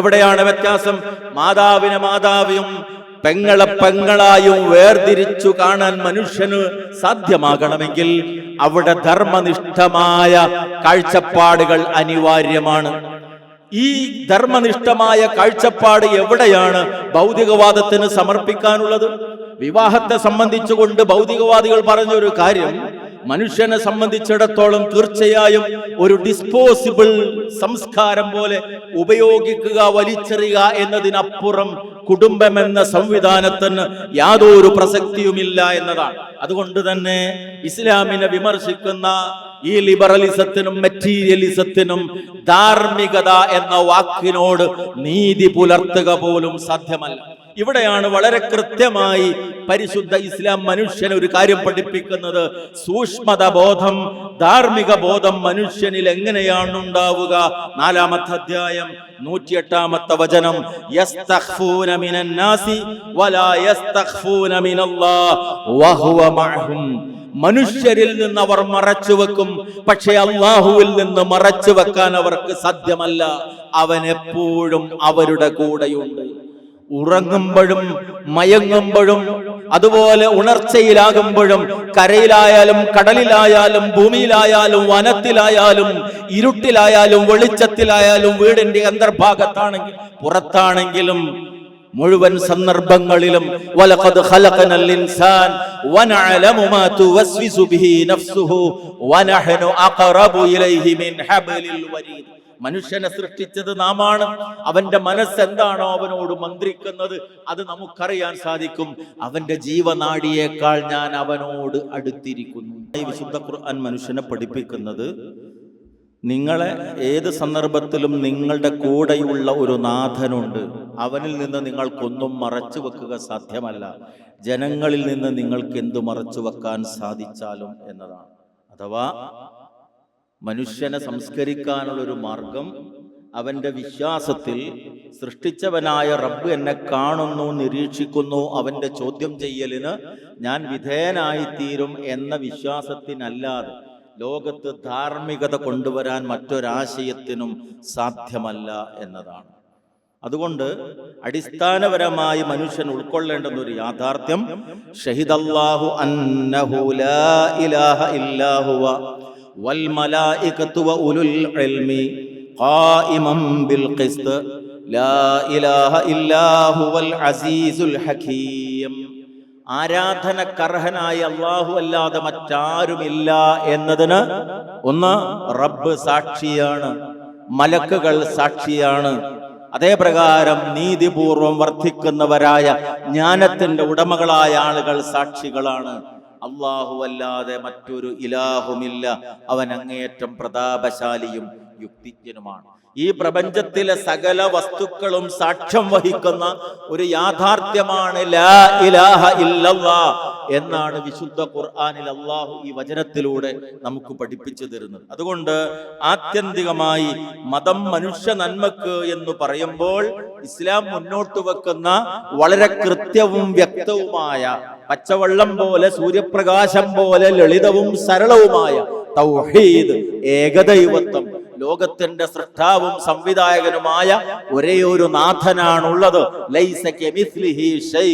എവിടെയാണ് വ്യത്യാസം? മാതാവിനെ മാതാവും പെങ്ങളെ പെങ്ങളായും വേർതിരിച്ചു കാണാൻ മനുഷ്യന് സാധ്യമാകണമെങ്കിൽ അവിടെ ധർമ്മനിഷ്ഠമായ കാഴ്ചപ്പാടുകൾ അനിവാര്യമാണ്. ഈ ധർമ്മനിഷ്ഠമായ കാഴ്ചപ്പാട് എവിടെയാണ് ഭൗതികവാദത്തിന് സമർപ്പിക്കാനുള്ളത്? വിവാഹത്തെ സംബന്ധിച്ചുകൊണ്ട് ഭൗതികവാദികൾ പറഞ്ഞൊരു കാര്യം, മനുഷ്യനെ സംബന്ധിച്ചിടത്തോളം തീർച്ചയായും ഒരു ഡിസ്പോസിബിൾ സംസ്കാരം പോലെ ഉപയോഗിക്കുക, വലിച്ചെറിയുക എന്നതിനപ്പുറം കുടുംബം എന്ന സംവിധാനത്തിന് യാതൊരു പ്രസക്തിയുമില്ല എന്നതാണ്. അതുകൊണ്ട് തന്നെ ഇസ്ലാമിനെ വിമർശിക്കുന്ന ഈ ലിബറലിസത്തിനും മെറ്റീരിയലിസത്തിനും ധാർമ്മികത എന്ന വാക്കിനോട് നീതി പുലർത്തുക പോലും സാധ്യമല്ല. ഇവിടെയാണ് വളരെ കൃത്യമായി പരിശുദ്ധ ഇസ്ലാം മനുഷ്യന് ഒരു കാര്യം പഠിപ്പിക്കുന്നത്. സൂക്ഷ്മത ബോധം, ധാർമ്മിക ബോധം മനുഷ്യനിൽ എങ്ങനെയാണ് ഉണ്ടാവുക? 4-ാമത്തെ അധ്യായം 108-ാമത്തെ വചനം, യസ്തഖ്ഫൂന മിനന്നാസി വലാ യസ്തഖ്ഫൂന മിനല്ലാഹ് വഹുവ മഅഹും. മനുഷ്യരിൽ നിന്ന് അവർ മറച്ചു വെക്കും, പക്ഷെ അല്ലാഹുവിൽ നിന്ന് മറച്ചു വെക്കാൻ അവർക്ക് സാധ്യമല്ല. അവൻ എപ്പോഴും അവരുടെ കൂടെയുണ്ട്. ഉറങ്ങുമ്പോഴും മയങ്ങുമ്പോഴും അതുപോലെ ഉണർച്ചയിലാകുമ്പോഴും കരയിലായാലും കടലിലായാലും ഭൂമിയിലായാലും വനത്തിലായാലും ഇരുട്ടിലായാലും വെളിച്ചത്തിലായാലും വീടിന്റെ അന്തർഭാഗത്താണെങ്കിലും പുറത്താണെങ്കിലും മുഴുവൻ സന്ദർഭങ്ങളിലും വലഖദ് ഖലഖനൽ ഇൻസാൻ വനഅലമു മാ തുവസ്വിസു ബിഹി നഫ്സുഹു വനഹ്നു അഖറബു ഇലൈഹി മിൻ ഹബ്ലിൽ വരീദ്. മനുഷ്യനെ സൃഷ്ടിച്ചത് നാമാണ്. അവന്റെ മനസ്സെന്താണോ അവനോട് മന്ത്രിക്കുന്നത് അത് നമുക്കറിയാൻ സാധിക്കും. അവന്റെ ജീവനാഡിയേക്കാൾ ഞാൻ അവനോട് അടുത്തിരിക്കുന്നു. ഈ വിശുദ്ധ ഖുർആൻ മനുഷ്യനെ പഠിപ്പിക്കുന്നത്, നിങ്ങളെ ഏത് സന്ദർഭത്തിലും നിങ്ങളുടെ കൂടെയുള്ള ഒരു നാഥനുണ്ട്. അവനിൽ നിന്ന് നിങ്ങൾക്കൊന്നും മറച്ചു വെക്കുക സാധ്യമല്ല. ജനങ്ങളിൽ നിന്ന് നിങ്ങൾക്ക് എന്തു മറച്ചു വെക്കാൻ സാധിച്ചാലും എന്നതാണ്. അഥവാ മനുഷ്യനെ സംസ്കരിക്കാനുള്ളൊരു മാർഗം അവന്റെ വിശ്വാസത്തിൽ സൃഷ്ടിച്ചവനായ റബ്ബ് എന്നെ കാണുന്നു, നിരീക്ഷിക്കുന്നു, അവന്റെ ചോദ്യം ചെയ്യലിന് ഞാൻ വിധേയനായിത്തീരും എന്ന വിശ്വാസത്തിനല്ലാതെ ലോകത്ത് ധാർമ്മികത കൊണ്ടുവരാൻ മറ്റൊരാശയത്തിനും സാധ്യമല്ല എന്നതാണ്. അതുകൊണ്ട് അടിസ്ഥാനപരമായി മനുഷ്യൻ ഉൾക്കൊള്ളേണ്ടുന്ന ഒരു യാഥാർത്ഥ്യം, ഷഹിദല്ലാഹു അന്നഹു ലാ ഇലാഹ ഇല്ലാ ഹുവ വൽ മലായികതു വ ഉലുൽ ഇൽമി ഖായിമൻ ബിൽ ഖിസ്ത് ലാ ഇലാഹ ഇല്ലാ ഹുവൽ അസീസുൽ ഹകീം. ആരാധനക്കർഹനായ അല്ലാഹു അല്ലാതെ മറ്റാരുമില്ല എന്നതിന് ഒന്ന് റബ്ബ് സാക്ഷിയാണ്, മലക്കുകൾ സാക്ഷിയാണ്. അതേ പ്രകാരം നീതിപൂർവം വർദ്ധിക്കുന്നവരായ ജ്ഞാനത്തിന്റെ ഉടമകളായ ആളുകൾ സാക്ഷികളാണ്. അല്ലാഹു അല്ലാതെ മറ്റൊരു ഇലാഹുമില്ല. അവൻ അങ്ങേയറ്റം പ്രതാപശാലിയും യുക്തിജ്ഞനുമാണ്. ഈ പ്രപഞ്ചത്തിലെ സകല വസ്തുക്കളും സാക്ഷ്യം വഹിക്കുന്ന ഒരു യാഥാർത്ഥ്യമാണ് ലാ ഇലാഹ ഇല്ലല്ലാഹ് എന്നാണ് വിശുദ്ധ ഖുർആനിൽ അല്ലാഹു ഈ വചനത്തിലൂടെ നമുക്ക് പഠിപ്പിച്ചു തരുന്നത്. അതുകൊണ്ട് ആത്യന്തികമായി മതം മനുഷ്യ നന്മക്ക് എന്ന് പറയുമ്പോൾ ഇസ്ലാം മുന്നോട്ട് വെക്കുന്ന വളരെ കൃത്യവും വ്യക്തവുമായ, പച്ചവെള്ളം പോലെ സൂര്യപ്രകാശം പോലെ ലളിതവും സരളവുമായ തൗഹീദ്, ഏകദൈവത്വം, ലോകത്തിന്റെ സൃഷ്ടാവും സംവിധായകനുമായ ഒരേ ഒരു നാഥനാണുള്ളത്. ലൈസ കമിസ്ലിഹി ഷൈ,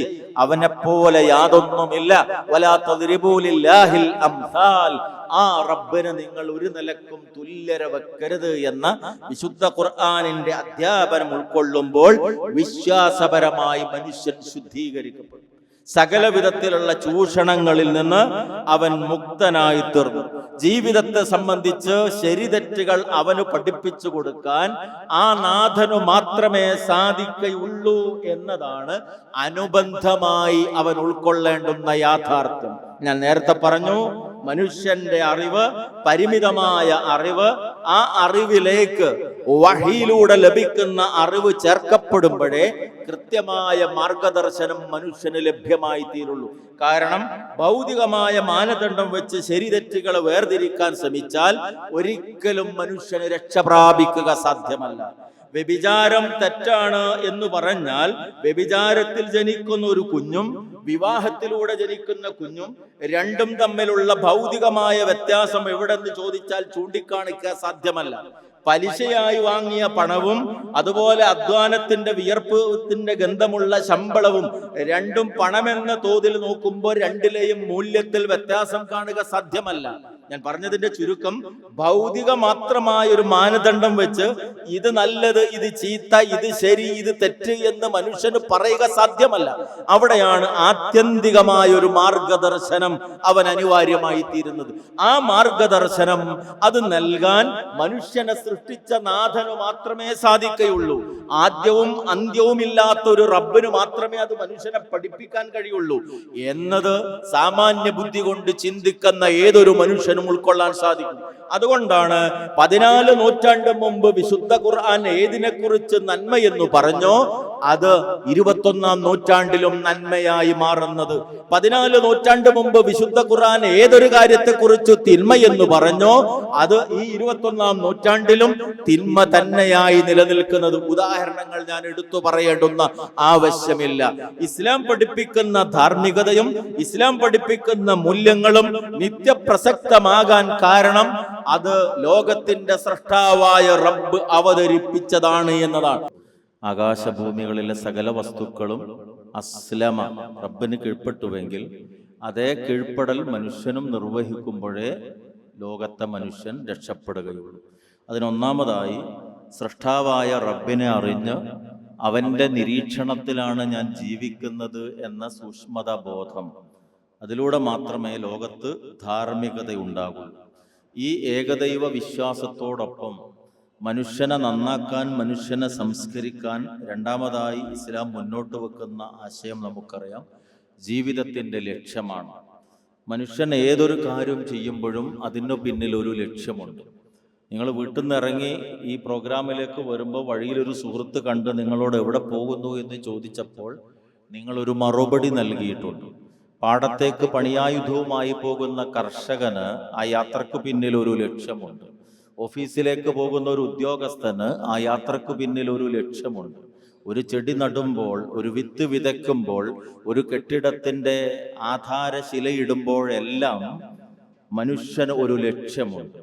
അവനെപ്പോലെ യാതൊന്നുമില്ല. വലാ തദ്രിബൂ ലില്ലാഹിൽ അംസാൽ, ആ റബ്ബിനെ നിങ്ങൾ ഒരു നിലക്കും തുല്യര വെക്കരുത് എന്ന വിശുദ്ധ ഖുർആനിന്റെ അധ്യാപനം ഉൾക്കൊള്ളുമ്പോൾ വിശ്വാസപരമായി മനുഷ്യൻ ശുദ്ധീകരിക്കപ്പെടും. സകല വിധത്തിലുള്ള ചൂഷണങ്ങളിൽ നിന്ന് അവൻ മുക്തനായി തീർന്നു. ജീവിതത്തെ സംബന്ധിച്ച് ശരിതെറ്റുകൾ അവന് പഠിപ്പിച്ചു കൊടുക്കാൻ ആ നാഥനു മാത്രമേ സാധിക്കുകയുള്ളൂ എന്നതാണ് അനുബന്ധമായി അവൻ ഉൾക്കൊള്ളേണ്ടുന്ന യാഥാർത്ഥ്യം. ഞാൻ നേരത്തെ പറഞ്ഞു, മനുഷ്യന്റെ അറിവ് പരിമിതമായ അറിവ്. ആ അറിവിലേക്ക് വഹിയിലൂടെ ലഭിക്കുന്ന അറിവ് ചേർക്കപ്പെടുമ്പോഴേ കൃത്യമായ മാർഗദർശനം മനുഷ്യന് ലഭ്യമായി തീരുള്ളൂ. കാരണം ഭൗതികമായ മാനദണ്ഡം വെച്ച് ശരിതെറ്റുകളെ വേർതിരിക്കാൻ ശ്രമിച്ചാൽ ഒരിക്കലും മനുഷ്യന് രക്ഷ പ്രാപിക്കുക സാധ്യമല്ല. വ്യഭിചാരം തെറ്റാണ് എന്ന് പറഞ്ഞാൽ വ്യഭിചാരത്തിൽ ജനിക്കുന്ന ഒരു കുഞ്ഞും വിവാഹത്തിലൂടെ ജനിക്കുന്ന കുഞ്ഞും രണ്ടും തമ്മിലുള്ള ഭൗതികമായ വ്യത്യാസം എവിടെന്ന് ചോദിച്ചാൽ ചൂണ്ടിക്കാണിക്കാൻ സാധ്യമല്ല. പലിശയായി വാങ്ങിയ പണവും അതുപോലെ അധ്വാനത്തിന്റെ വിയർപ്പത്തിന്റെ ഗന്ധമുള്ള ശമ്പളവും രണ്ടും പണമെന്ന തോതിൽ നോക്കുമ്പോൾ രണ്ടിലെയും മൂല്യത്തിൽ വ്യത്യാസം കാണുക സാധ്യമല്ല. ഞാൻ പറഞ്ഞതിന്റെ ചുരുക്കം, ഭൗതിക മാത്രമായ ഒരു മാനദണ്ഡം വെച്ച് ഇത് നല്ലത്, ഇത് ചീത്ത, ഇത് ശരി, ഇത് തെറ്റ് എന്ന് മനുഷ്യന് പറയുക സാധ്യമല്ല. അവിടെയാണ് ആത്യന്തികമായ ഒരു മാർഗദർശനം അവൻ അനിവാര്യമായി തീരുന്നത്. ആ മാർഗദർശനം അത് നൽകാൻ മനുഷ്യനെ സൃഷ്ടിച്ച നാഥന് മാത്രമേ സാധിക്കുകയുള്ളൂ. ആദ്യവും അന്ത്യവും ഇല്ലാത്ത ഒരു റബ്ബിന് മാത്രമേ അത് മനുഷ്യനെ പഠിപ്പിക്കാൻ കഴിയുള്ളൂ എന്നത് സാമാന്യ ബുദ്ധി കൊണ്ട് ചിന്തിക്കുന്ന ഏതൊരു മനുഷ്യനും ഉൾക്കൊള്ളാൻ സാധിക്കും. അതുകൊണ്ടാണ് 14 നൂറ്റാണ്ട് മുമ്പ് വിശുദ്ധ ഖുർആൻ ഏതിനെ കുറിച്ച് നന്മയെന്ന് പറഞ്ഞോ അത് 21-ാം നൂറ്റാണ്ടിലും നന്മയായി മാറുന്നത്. 14 നൂറ്റാണ്ട് മുമ്പ് വിശുദ്ധ ഖുർആൻ ഏതൊരു കാര്യത്തെക്കുറിച്ച് തിന്മയെന്ന് പറഞ്ഞോ അത് ഈ 21-ാം നൂറ്റാണ്ടിലും തിന്മ തന്നെയായി നിലനിൽക്കുന്നത്. ഉദാഹരണങ്ങൾ ഞാൻ എടുത്തു പറയേണ്ടുന്ന ആവശ്യമില്ല. ഇസ്ലാം പഠിപ്പിക്കുന്ന ധാർമ്മികതയും ഇസ്ലാം പഠിപ്പിക്കുന്ന മൂല്യങ്ങളും നിത്യപ്രസക്തമാകാൻ കാരണം അത് ലോകത്തിന്റെ സൃഷ്ടാവായ റബ്ബ് അവതരിപ്പിച്ചതാണ് എന്നതാണ്. ആകാശഭൂമികളിലെ സകല വസ്തുക്കളും അസ്ലമ റബ്ബിന് കീഴ്പ്പെട്ടുവെങ്കിൽ അതേ കീഴ്പ്പെടൽ മനുഷ്യനും നിർവഹിക്കുമ്പോഴേ ലോകത്തെ മനുഷ്യൻ രക്ഷപ്പെടുകയുള്ളൂ. അതിനൊന്നാമതായി സൃഷ്ടാവായ റബ്ബിനെ അറിഞ്ഞ് അവന്റെ നിരീക്ഷണത്തിലാണ് ഞാൻ ജീവിക്കുന്നത് എന്ന സൂക്ഷ്മത ബോധം, അതിലൂടെ മാത്രമേ ലോകത്ത് ധാർമ്മികതയുണ്ടാകൂ. ഈ ഏകദൈവ വിശ്വാസത്തോടൊപ്പം മനുഷ്യനെ നന്നാക്കാൻ, മനുഷ്യനെ സംസ്കരിക്കാൻ രണ്ടാമതായി ഇസ്ലാം മുന്നോട്ട് വെക്കുന്ന ആശയം നമുക്കറിയാം, ജീവിതത്തിൻ്റെ ലക്ഷ്യമാണ്. മനുഷ്യൻ ഏതൊരു കാര്യം ചെയ്യുമ്പോഴും അതിനു പിന്നിൽ ഒരു ലക്ഷ്യമുണ്ട്. നിങ്ങൾ വീട്ടിൽ നിന്ന് ഇറങ്ങി ഈ പ്രോഗ്രാമിലേക്ക് വരുമ്പോൾ വഴിയിലൊരു സുഹൃത്ത് കണ്ട് നിങ്ങളോട് എവിടെ പോകുന്നു എന്ന് ചോദിച്ചപ്പോൾ നിങ്ങളൊരു മറുപടി നൽകിയിട്ടുണ്ട്. പാടത്തേക്ക് പണിയായുധവുമായി പോകുന്ന കർഷകന് ആ യാത്രക്ക് പിന്നിൽ ഒരു ലക്ഷ്യമുണ്ട്. ഓഫീസിലേക്ക് പോകുന്ന ഒരു ഉദ്യോഗസ്ഥന് ആ യാത്രക്ക് പിന്നിൽ ഒരു ലക്ഷ്യമുണ്ട്. ഒരു ചെടി നടുമ്പോൾ, ഒരു വിത്ത് വിതയ്ക്കുമ്പോൾ, ഒരു കെട്ടിടത്തിൻ്റെ ആധാരശിലയിടുമ്പോഴെല്ലാം മനുഷ്യന് ഒരു ലക്ഷ്യമുണ്ട്.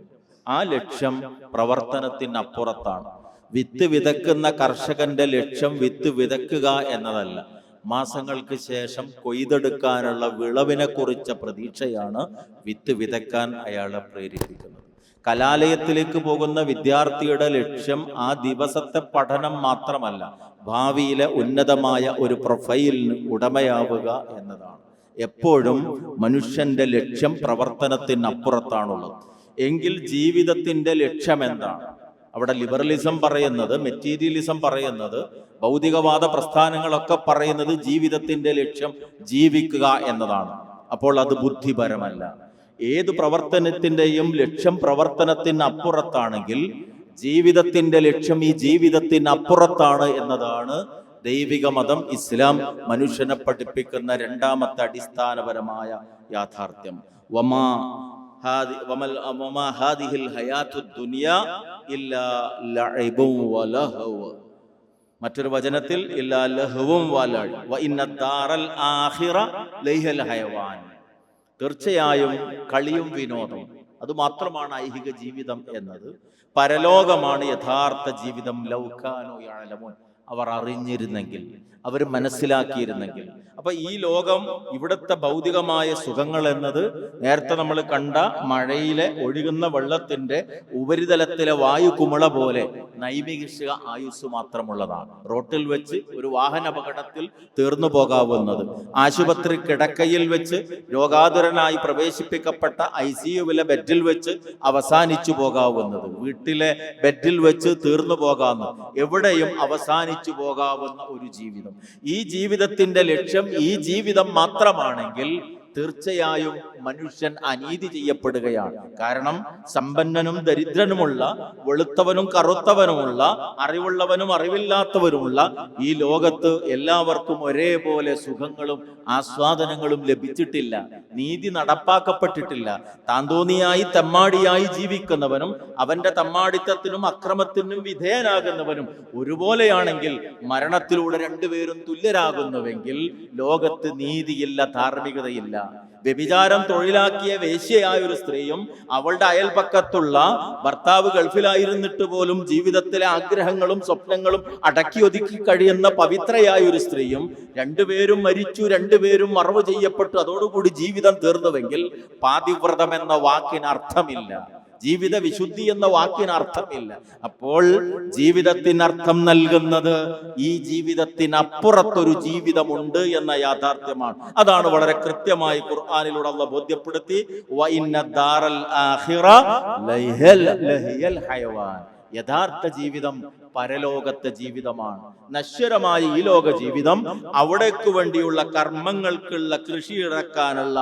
ആ ലക്ഷ്യം പ്രവർത്തനത്തിനപ്പുറത്താണ്. വിത്ത് വിതയ്ക്കുന്ന കർഷകന്റെ ലക്ഷ്യം വിത്ത് വിതയ്ക്കുക എന്നതല്ല, മാസങ്ങൾക്ക് ശേഷം കൊയ്തെടുക്കാനുള്ള വിളവിനെ കുറിച്ച പ്രതീക്ഷയാണ് വിത്ത് വിതയ്ക്കാൻ അയാളെ പ്രേരിപ്പിക്കുന്നത്. കലാലയത്തിലേക്ക് പോകുന്ന വിദ്യാർത്ഥിയുടെ ലക്ഷ്യം ആ ദിവസത്തെ പഠനം മാത്രമല്ല, ഭാവിയിലെ ഉന്നതമായ ഒരു പ്രൊഫൈലിന് ഉടമയാവുക എന്നതാണ്. എപ്പോഴും മനുഷ്യന്റെ ലക്ഷ്യം പ്രവർത്തനത്തിനപ്പുറത്താണുള്ളത്. എങ്കിൽ ജീവിതത്തിന്റെ ലക്ഷ്യം എന്താണ്? അവിടെ ലിബറലിസം പറയുന്നത്, മെറ്റീരിയലിസം പറയുന്നത്, ഭൗതികവാദ പ്രസ്ഥാനങ്ങളൊക്കെ പറയുന്നത് ജീവിതത്തിന്റെ ലക്ഷ്യം ജീവിക്കുക എന്നതാണ്. അപ്പോൾ അത് ബുദ്ധിപരമല്ല. ഏത് പ്രവർത്തനത്തിൻ്റെയും ലക്ഷ്യം പ്രവർത്തനത്തിന് അപ്പുറത്താണെങ്കിൽ ജീവിതത്തിന്റെ ലക്ഷ്യം ഈ ജീവിതത്തിന് അപ്പുറത്താണ് എന്നതാണ് ദൈവിക മതം ഇസ്ലാം മനുഷ്യനെ പഠിപ്പിക്കുന്ന രണ്ടാമത്തെ അടിസ്ഥാനപരമായ യാഥാർത്ഥ്യം. മറ്റൊരു വചനത്തിൽ തീർച്ചയായും കളിയും വിനോദം അതുമാത്രമാണ് ഐഹിക ജീവിതം എന്നത്. പരലോകമാണ് യഥാർത്ഥ ജീവിതം. ലൗകാനോ യഅലമൂൻ, അവർ അറിഞ്ഞിരുന്നെങ്കിൽ, അവർ മനസ്സിലാക്കിയിരുന്നെങ്കിൽ. അപ്പൊ ഈ ലോകം, ഇവിടുത്തെ ഭൗതികമായ സുഖങ്ങൾ എന്നത് നേരത്തെ നമ്മൾ കണ്ട മഴയിലെ ഒഴുകുന്ന വെള്ളത്തിന്റെ ഉപരിതലത്തിലെ വായു കുമിള പോലെ നൈമിഷിക ആയുസ് മാത്രമുള്ളതാണ്. റോട്ടിൽ വെച്ച് ഒരു വാഹന അപകടത്തിൽ തീർന്നു പോകാവുന്നത്, ആശുപത്രി കിടക്കയിൽ വെച്ച് രോഗാതുരനായി പ്രവേശിപ്പിക്കപ്പെട്ട ICUവിലെ ബെഡിൽ വെച്ച് അവസാനിച്ചു പോകാവുന്നത്, വീട്ടിലെ ബെഡിൽ വെച്ച് തീർന്നു പോകാവുന്നത്, എവിടെയും അവസാനിച്ചു പോകാവുന്ന ഒരു ജീവിതം. ഈ ജീവിതത്തിന്റെ ലക്ഷ്യം ഈ ജീവിതം മാത്രമാണെങ്കിൽ തീർച്ചയായും മനുഷ്യൻ അനീതി ചെയ്യപ്പെടുകയാണ്. കാരണം സമ്പന്നനും ദരിദ്രനുമുള്ള, വെളുത്തവനും കറുത്തവനുമുള്ള, അറിവുള്ളവനും അറിവില്ലാത്തവരുമുള്ള ഈ ലോകത്ത് എല്ലാവർക്കും ഒരേപോലെ സുഖങ്ങളും ആസ്വാദനങ്ങളും ലഭിച്ചിട്ടില്ല. നീതി നടപ്പാക്കപ്പെട്ടിട്ടില്ല. താന്തോന്നിയായി തെമ്മാടിയായി ജീവിക്കുന്നവനും അവന്റെ തമ്മാടിത്തത്തിനും അക്രമത്തിനും വിധേയനാകുന്നവനും ഒരുപോലെയാണെങ്കിൽ, മരണത്തിലൂടെ രണ്ടുപേരും തുല്യരാകുന്നുവെങ്കിൽ ലോകത്ത് നീതിയില്ല, ധാർമ്മികതയില്ല. വ്യഭിചാരം തൊഴിലാക്കിയ വേശ്യയായ ഒരു സ്ത്രീയും അവളുടെ അയൽപക്കത്തുള്ള ഭർത്താവ് ഗൾഫിലായിരുന്നിട്ട് പോലും ജീവിതത്തിലെ ആഗ്രഹങ്ങളും സ്വപ്നങ്ങളും അടക്കി ഒതുക്കി കഴിയുന്ന പവിത്രയായ ഒരു സ്ത്രീയും രണ്ടുപേരും മരിച്ചു, രണ്ടുപേരും മറവ് ചെയ്യപ്പെട്ടു, അതോടുകൂടി ജീവിതം തീർന്നുവെങ്കിൽ പാതിവ്രതം എന്ന വാക്കിന് അർത്ഥമില്ല, ജീവിത വിശുദ്ധി എന്ന വാക്കിന് അർത്ഥമില്ല. അപ്പോൾ ജീവിതത്തിനർത്ഥം നൽകുന്നത് ഈ ജീവിതത്തിനപ്പുറത്തൊരു ജീവിതമുണ്ട് എന്ന യാഥാർത്ഥ്യമാണ്. അതാണ് വളരെ കൃത്യമായി ഖുർആനിലൂടെ അല്ലാഹു ബോധ്യപ്പെടുത്തി. വഇന്ന ദാറൽ ആഖിറ ലഹിയൽ ഹയവാൻ. യഥാർത്ഥ ജീവിതം പരലോകത്തെ ജീവിതമാണ്. നശ്വരമായ ഈ ലോക ജീവിതം അവിടേക്ക് വേണ്ടിയുള്ള കർമ്മങ്ങൾക്കുള്ള കൃഷി ഇറക്കാനുള്ള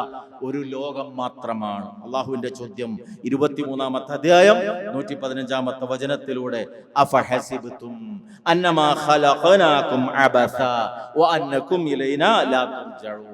ഒരു ലോകം മാത്രമാണ്. അള്ളാഹുവിന്റെ ചോദ്യം 23-ാമത്തെ അധ്യായം 115-ാമത്തെ വചനത്തിലൂടെ അഫഹസിബ്തും അന്നമാ ഖലഖനാകും അബസ വഅന്നകും ഇലൈനാ ലാ തുർജഊൻ.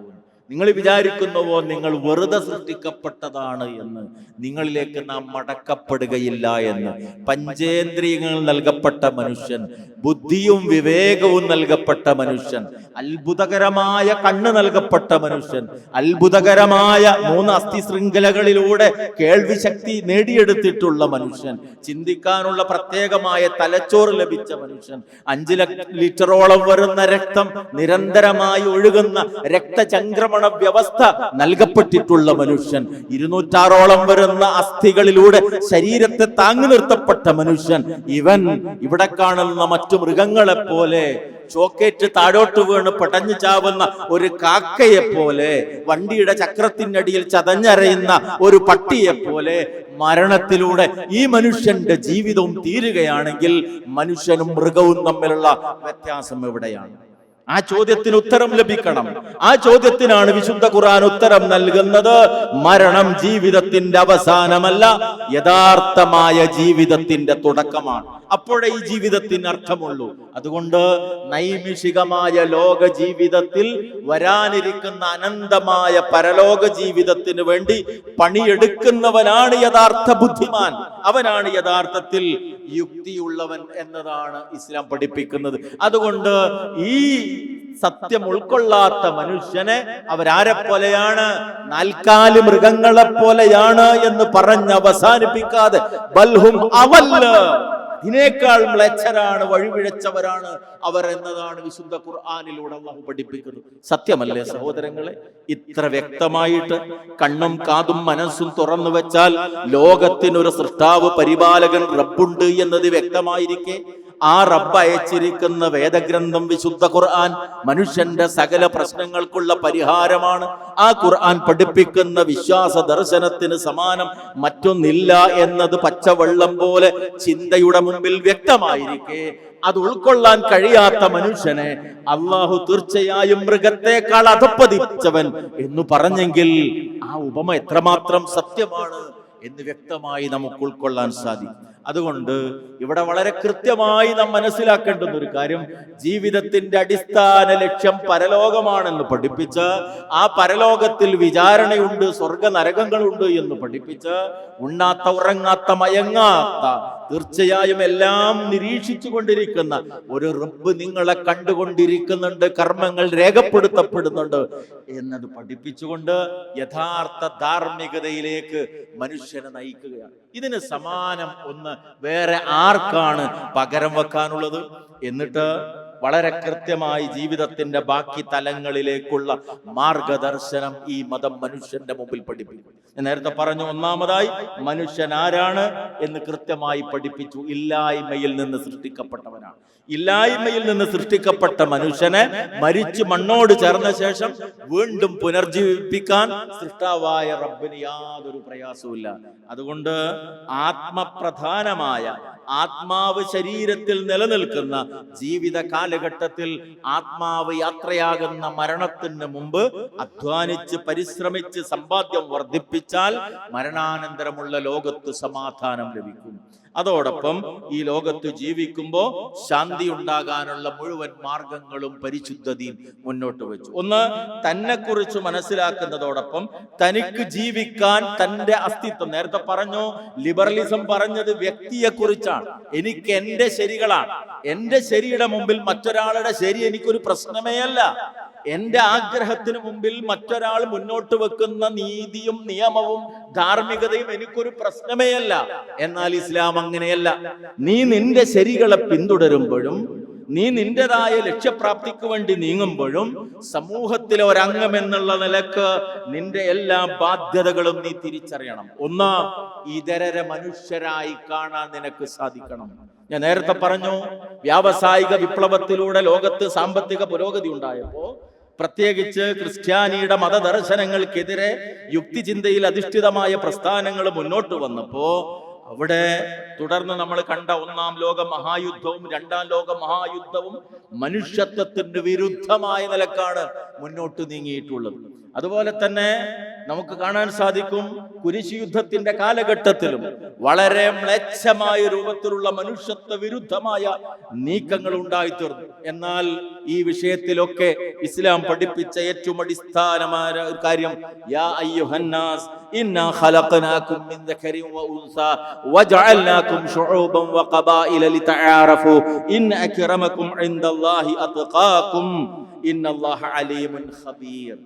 നിങ്ങൾ വിചാരിക്കുന്നുവോ നിങ്ങൾ വെറുതെ സൃഷ്ടിക്കപ്പെട്ടതാണ് എന്ന്, നിങ്ങളിലേക്ക് നാം മടക്കപ്പെടുകയില്ല എന്ന്. പഞ്ചേന്ദ്രിയങ്ങൾ നൽകപ്പെട്ട മനുഷ്യൻ, ബുദ്ധിയും വിവേകവും നൽകപ്പെട്ട മനുഷ്യൻ, അത്ഭുതകരമായ കണ്ണ് നൽകപ്പെട്ട മനുഷ്യൻ, അത്ഭുതകരമായ 3 അസ്ഥി ശൃംഖലകളിലൂടെ കേൾവി ശക്തി നേടിയെടുത്തിട്ടുള്ള മനുഷ്യൻ, ചിന്തിക്കാനുള്ള പ്രത്യേകമായ തലച്ചോറ് ലഭിച്ച മനുഷ്യൻ, 5 ലിറ്ററോളം വരുന്ന രക്തം നിരന്തരമായി ഒഴുകുന്ന രക്തചംക്രമണ വ്യവസ്ഥ നൽകപ്പെട്ടിട്ടുള്ള മനുഷ്യൻ, 206ഓളം വരുന്ന അസ്ഥികളിലൂടെ ശരീരത്തെ താങ്ങി നിർത്തപ്പെട്ട മനുഷ്യൻ, ഇവൻ ഇവിടെ കാണുന്ന മറ്റു മൃഗങ്ങളെ പോലെ ചോക്കേറ്റ് താഴോട്ട് വീണ് പടഞ്ഞു ചാവുന്ന ഒരു കാക്കയെ പോലെ, വണ്ടിയുടെ ചക്രത്തിനടിയിൽ ചതഞ്ഞരയുന്ന ഒരു പട്ടിയെ പോലെ മരണത്തിലൂടെ ഈ മനുഷ്യന്റെ ജീവിതവും തീരുകയാണെങ്കിൽ മനുഷ്യനും മൃഗവും തമ്മിലുള്ള വ്യത്യാസം എവിടെയാണ്? ആ ചോദ്യത്തിന് ഉത്തരം ലഭിക്കണം. ആ ചോദ്യത്തിനാണ് വിശുദ്ധ ഖുർആൻ ഉത്തരം നൽകുന്നത്. മരണം ജീവിതത്തിന്റെ അവസാനമല്ല, യഥാർത്ഥമായ ജീവിതത്തിന്റെ തുടക്കമാണ്. അപ്പോഴേ ഈ ജീവിതത്തിന് അർത്ഥമുള്ളൂ. അതുകൊണ്ട് നൈമിഷികമായ ലോക ജീവിതത്തിൽ വരാനിരിക്കുന്ന അനന്തമായ പരലോക ജീവിതത്തിന് വേണ്ടി പണിയെടുക്കുന്നവനാണ് യഥാർത്ഥ ബുദ്ധിമാൻ, അവനാണ് യഥാർത്ഥത്തിൽ യുക്തിയുള്ളവൻ എന്നതാണ് ഇസ്ലാം പഠിപ്പിക്കുന്നത്. അതുകൊണ്ട് ഈ സത്യം ഉൾക്കൊള്ളാത്ത മനുഷ്യനെ അവരാരെ പോലെയാണ്? 4 മൃഗങ്ങളെ പോലെയാണ് എന്ന് പറഞ്ഞ് അവസാനിപ്പിക്കാതെ ബൽഹും അവല്ല, ഇതിനേക്കാൾ മ്ലേച്ഛരാണ്, വഴിപിഴച്ചവരാണ് അവർ എന്നതാണ് വിശുദ്ധ ഖുർആനിലൂടെ അല്ലാഹു പഠിപ്പിക്കുന്നത്. സത്യമല്ലേ സഹോദരങ്ങളെ? ഇത്ര വ്യക്തമായിട്ട് കണ്ണും കാതും മനസ്സും തുറന്നു വെച്ചാൽ ലോകത്തിനൊരു സൃഷ്ടാവ്, പരിപാലകൻ, റബ്ബുണ്ട് എന്നത് വ്യക്തമായിരിക്കെ ആ റബ്ബ് അയച്ചിരിക്കുന്ന വേദഗ്രന്ഥം വിശുദ്ധ ഖുർആൻ മനുഷ്യന്റെ സകല പ്രശ്നങ്ങൾക്കുള്ള പരിഹാരമാണ്. ആ ഖുർആൻ പഠിപ്പിക്കുന്ന വിശ്വാസ ദർശനത്തിന് സമാനം മറ്റൊന്നില്ല എന്നത് പച്ചവെള്ളം പോലെ ചിന്തയുടെ മുമ്പിൽ വ്യക്തമായിരിക്കെ അത് ഉൾക്കൊള്ളാൻ കഴിയാത്ത മനുഷ്യനെ അള്ളാഹു തീർച്ചയായും മൃഗത്തെക്കാൾ അധപ്പതിച്ചവൻ എന്ന് പറഞ്ഞെങ്കിൽ ആ ഉപമ എത്രമാത്രം സത്യമാണ് എന്ന് വ്യക്തമായി നമുക്ക് ഉൾക്കൊള്ളാൻ സാധിക്കും. അതുകൊണ്ട് ഇവിടെ വളരെ കൃത്യമായി നാം മനസ്സിലാക്കേണ്ടുന്ന ഒരു കാര്യം, ജീവിതത്തിന്റെ അടിസ്ഥാന ലക്ഷ്യം പരലോകമാണെന്ന് പഠിപ്പിച്ച്, ആ പരലോകത്തിൽ വിചാരണയുണ്ട്, സ്വർഗ നരകങ്ങളുണ്ട് എന്ന് പഠിപ്പിച്ച്, ഉണ്ണാത്ത ഉറങ്ങാത്ത മയങ്ങാത്ത തീർച്ചയായും എല്ലാം നിരീക്ഷിച്ചു കൊണ്ടിരിക്കുന്ന ഒരു റബ്ബ് നിങ്ങളെ കണ്ടുകൊണ്ടിരിക്കുന്നുണ്ട്, കർമ്മങ്ങൾ രേഖപ്പെടുത്തപ്പെടുന്നുണ്ട് എന്നത് പഠിപ്പിച്ചുകൊണ്ട് യഥാർത്ഥ ധാർമ്മികതയിലേക്ക് മനുഷ്യനെ നയിക്കുകയാണ്. ഇതിന് സമാനം ഒന്ന് വേറെ ആർക്കാണ് പകരം വെക്കാനുള്ളത്? എന്നിട്ട് വളരെ കൃത്യമായി ജീവിതത്തിന്റെ ബാക്കി തലങ്ങളിലേക്കുള്ള മാർഗദർശനം ഈ മതം മനുഷ്യന്റെ മുമ്പിൽ പഠിപ്പിക്കും. ഞാൻ നേരത്തെ പറഞ്ഞു, ഒന്നാമതായി മനുഷ്യൻ ആരാണ് എന്ന് കൃത്യമായി പഠിപ്പിച്ചു. ഇല്ലായ്മയിൽ നിന്ന് സൃഷ്ടിക്കപ്പെട്ടവനാണ്. ഇല്ലായ്മയിൽ നിന്ന് സൃഷ്ടിക്കപ്പെട്ട മനുഷ്യനെ മരിച്ചു മണ്ണോട് ചേർന്ന ശേഷം വീണ്ടും പുനർജീവിപ്പിക്കാൻ സൃഷ്ടാവായ റബ്ബിന് യാതൊരു പ്രയാസവുമില്ല. അതുകൊണ്ട് ആത്മപ്രധാനമായ, ആത്മാവ് ശരീരത്തിൽ നിലനിൽക്കുന്ന ജീവിത കാലഘട്ടത്തിൽ ആത്മാവ് യാത്രയാകുന്ന മരണത്തിന് മുമ്പ് അധ്വാനിച്ച് പരിശ്രമിച്ച് സമ്പാദ്യം വർദ്ധിപ്പിച്ചാൽ മരണാനന്തരമുള്ള ലോകത്ത് സമാധാനം ലഭിക്കും. അതോടൊപ്പം ഈ ലോകത്ത് ജീവിക്കുമ്പോൾ ശാന്തി ഉണ്ടാകാനുള്ള മുഴുവൻ മാർഗങ്ങളും പരിശുദ്ധതയും മുന്നോട്ട് വെച്ചു. ഒന്ന്, തന്നെ കുറിച്ച് മനസ്സിലാക്കുന്നതോടൊപ്പം തനിക്ക് ജീവിക്കാൻ തന്റെ അസ്തിത്വം, നേരത്തെ പറഞ്ഞു ലിബറലിസം പറഞ്ഞത് വ്യക്തിയെ കുറിച്ചാണ്. എനിക്ക് എന്റെ ശരികളാണ്, എന്റെ ശരിയുടെ മുമ്പിൽ മറ്റൊരാളുടെ ശരി എനിക്കൊരു പ്രശ്നമേ അല്ല. എന്റെ ആഗ്രഹത്തിന് മുമ്പിൽ മറ്റൊരാൾ മുന്നോട്ട് വെക്കുന്ന നീതിയും നിയമവും ധാർമ്മികതയും എനിക്കൊരു പ്രശ്നമേ അല്ല. എന്നാൽ ഇസ്ലാം അങ്ങനെയല്ല. നീ നിന്റെ ശരികളെ പിന്തുടരുമ്പോഴും നീ നിന്റേതായ ലക്ഷ്യപ്രാപ്തിക്ക് വേണ്ടി നീങ്ങുമ്പോഴും സമൂഹത്തിലെ ഒരംഗം എന്നുള്ള നിലക്ക് നിന്റെ എല്ലാ ബാധ്യതകളും നീ തിരിച്ചറിയണം. ഒന്ന്, ഇതരരെ മനുഷ്യരായി കാണാൻ നിനക്ക് സാധിക്കണം. ഞാൻ നേരത്തെ പറഞ്ഞു, വ്യാവസായിക വിപ്ലവത്തിലൂടെ ലോകത്ത് സാമ്പത്തിക പുരോഗതി ഉണ്ടായപ്പോ, പ്രത്യേകിച്ച് ക്രിസ്ത്യാനിയുടെ മതദർശനങ്ങൾക്കെതിരെ യുക്തിചിന്തയിൽ അധിഷ്ഠിതമായ പ്രസ്ഥാനങ്ങൾ മുന്നോട്ട് വന്നപ്പോ അവിടെ തുടർന്ന് നമ്മൾ കണ്ട ഒന്നാം ലോക മഹായുദ്ധവും രണ്ടാം ലോക മഹായുദ്ധവും മനുഷ്യത്വത്തിന് വിരുദ്ധമായ നിലക്കാണ് മുന്നോട്ട് നീങ്ങിയിട്ടുള്ളത്. അതുപോലെ തന്നെ നമുക്ക് കാണാൻ സാധിക്കും, കുരിശ് യുദ്ധത്തിന്റെ കാലഘട്ടത്തിലും വളരെ മ്ലേച്ഛമായ രൂപത്തിലുള്ള മനുഷ്യത്വ വിരുദ്ധമായ നീക്കങ്ങൾ ഉണ്ടായിത്തീർന്നു. എന്നാൽ ഈ വിഷയത്തിലൊക്കെ ഇസ്ലാം പഠിപ്പിച്ച ഏറ്റവും അടിസ്ഥാനമായ ഒരു കാര്യം, യാ അയ്യുഹന്നാസ് ഇന്നാ ഖലഖനാകും മിൻ ദഖരിൻ വ ഉൻസാ വജഅൽനാകും ശുഊബൻ വഖബായില ലിതആറഫു ഇന്ന അക്രമകും ഇൻദല്ലാഹി അത്ഖാകും ഇന്നല്ലാഹ അലീമുൻ ഖബീർ.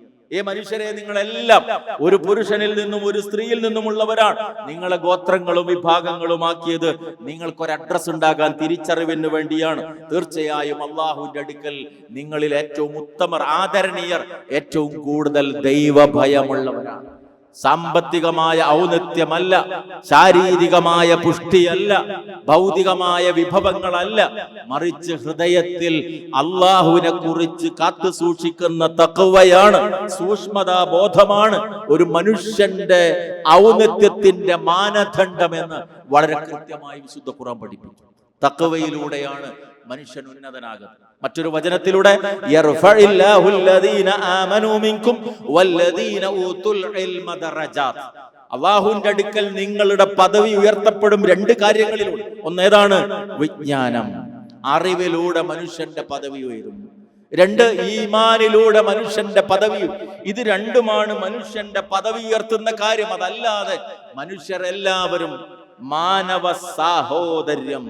മനുഷ്യരെ, നിങ്ങളെല്ലാം ഒരു പുരുഷനിൽ നിന്നും ഒരു സ്ത്രീയിൽ നിന്നുമുള്ളവരാണ്. നിങ്ങളെ ഗോത്രങ്ങളും വിഭാഗങ്ങളുമാക്കിയത് നിങ്ങൾക്കൊരു അഡ്രസ് ഉണ്ടാകാൻ, തിരിച്ചറിവിന് വേണ്ടിയാണ്. തീർച്ചയായും അള്ളാഹുവിന്റെ അടുക്കൽ നിങ്ങളിൽ ഏറ്റവും ഉത്തമർ, ആദരണീയർ, ഏറ്റവും കൂടുതൽ ദൈവഭയമുള്ളവരാണ്. സാമ്പത്തികമായ ഔന്നത്യമല്ല, ശാരീരികമായ പുഷ്ടിയല്ല, ഭൗതികമായ വിഭവങ്ങളല്ല, മറിച്ച് ഹൃദയത്തിൽ അള്ളാഹുവിനെ കുറിച്ച് കാത്തു സൂക്ഷിക്കുന്ന തഖ്വയാണ്, സൂക്ഷ്മതാ ബോധമാണ് ഒരു മനുഷ്യന്റെ ഔന്നത്യത്തിന്റെ മാനദണ്ഡമെന്ന് വളരെ കൃത്യമായി വിശുദ്ധ ഖുർആൻ പഠിപ്പിച്ചു. തഖ്വയിലൂടെയാണ് മനുഷ്യൻ ഉന്നതനാകുന്നത്. മറ്റൊരു വചനത്തിലൂടെ അല്ലാഹുവിന്റെ അടുക്കൽ നിങ്ങളുടെ പദവി ഉയർത്തപ്പെടും രണ്ട് കാര്യങ്ങളിലൂടെ. ഒന്നേതാണ്? വിജ്ഞാനം, അറിവിലൂടെ മനുഷ്യന്റെ പദവി ഉയരുന്നു. രണ്ട്, ഈമാനിലൂടെ മനുഷ്യന്റെ പദവി. ഇത് രണ്ടുമാണ് മനുഷ്യന്റെ പദവി ഉയർത്തുന്ന കാര്യം. അതല്ലാതെ മനുഷ്യരെല്ലാവരും മാനവ സാഹോദര്യം.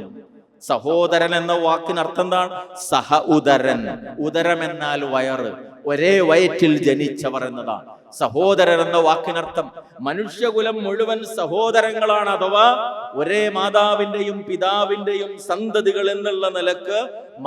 സഹോദരൻ എന്ന വാക്കിനർത്ഥം എന്താണ്? സഹ ഉദരൻ. ഉദരം എന്നാൽ വയറ്, ഒരേ വയറ്റിൽ ജനിച്ചവർ എന്നതാണ്. സഹോദരൻ എന്ന വാക്കിനർത്ഥം മനുഷ്യകുലം മുഴുവൻ സഹോദരങ്ങളാണ്, അഥവാ ഒരേ മാതാവിന്റെയും പിതാവിന്റെയും സന്തതികൾ എന്നുള്ള നിലക്ക്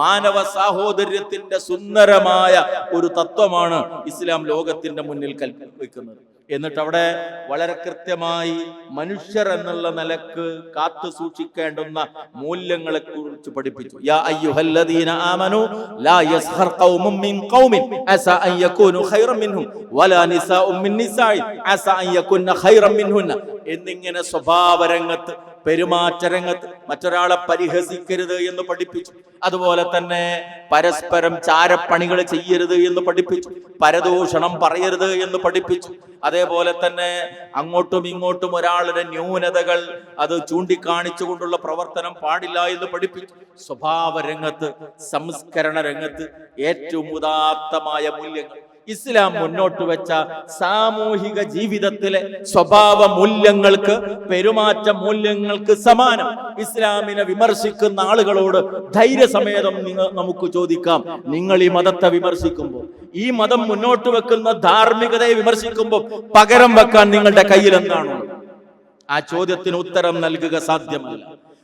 മാനവ സാഹോദര്യത്തിന്റെ സുന്ദരമായ ഒരു തത്വമാണ് ഇസ്ലാം ലോകത്തിന്റെ മുന്നിൽ കൽപ്പിക്കുന്നത്. എന്നിട്ട് അവിടെ വളരെ കൃത്യമായി മനുഷ്യർ എന്നുള്ള നിലക്ക് കാത്തു സൂക്ഷിക്കേണ്ടുന്ന മൂല്യങ്ങളെ കുറിച്ച് പഠിപ്പിച്ചു. യാ അയ്യുഹല്ലദീന ആമനു ലാ യസ്ഖർ ഖൗമും മിൻ ഖൗമിൻ അസാ അൻ യകൂനു ഖൈറൻ മിൻഹും വലാ നിസാഉം മിൻ നിസാഇ അസാ അൻ യകുന്ന ഖൈറൻ മിൻഹുന്ന എന്നിങ്ങനെ സ്വഭാവരംഗത്ത്, പെരുമാറ്റരംഗത്ത് മറ്റൊരാളെ പരിഹസിക്കരുത് എന്ന് പഠിപ്പിച്ചു. അതുപോലെ തന്നെ പരസ്പരം ചാരപ്പണികൾ ചെയ്യരുത് എന്ന് പഠിപ്പിച്ചു. പരദൂഷണം പറയരുത് എന്ന് പഠിപ്പിച്ചു. അതേപോലെ തന്നെ അങ്ങോട്ടും ഇങ്ങോട്ടും ഒരാളുടെ ന്യൂനതകൾ അത് ചൂണ്ടിക്കാണിച്ചുകൊണ്ടുള്ള പ്രവർത്തനം പാടില്ല എന്ന് പഠിപ്പിച്ചു. സ്വഭാവ രംഗത്ത്, സംസ്കരണ രംഗത്ത് ഏറ്റവും ഉദാത്തമായ മൂല്യങ്ങൾ ഇസ്ലാം മുന്നോട്ട് വെച്ച സാമൂഹിക ജീവിതത്തിലെ സ്വഭാവ മൂല്യങ്ങൾക്ക്, പെരുമാറ്റ മൂല്യങ്ങൾക്ക് സമാനം. ഇസ്ലാമിനെ വിമർശിക്കുന്ന ആളുകളോട് ധൈര്യസമേതം നമുക്ക് ചോദിക്കാം, നിങ്ങൾ ഈ മതത്തെ വിമർശിക്കുമ്പോൾ, ഈ മതം മുന്നോട്ട് വെക്കുന്ന ധാർമ്മികതയെ വിമർശിക്കുമ്പോൾ പകരം വെക്കാൻ നിങ്ങളുടെ കയ്യിൽ എന്താണോ? ആ ചോദ്യത്തിന് ഉത്തരം നൽകുക സാധ്യമല്ല.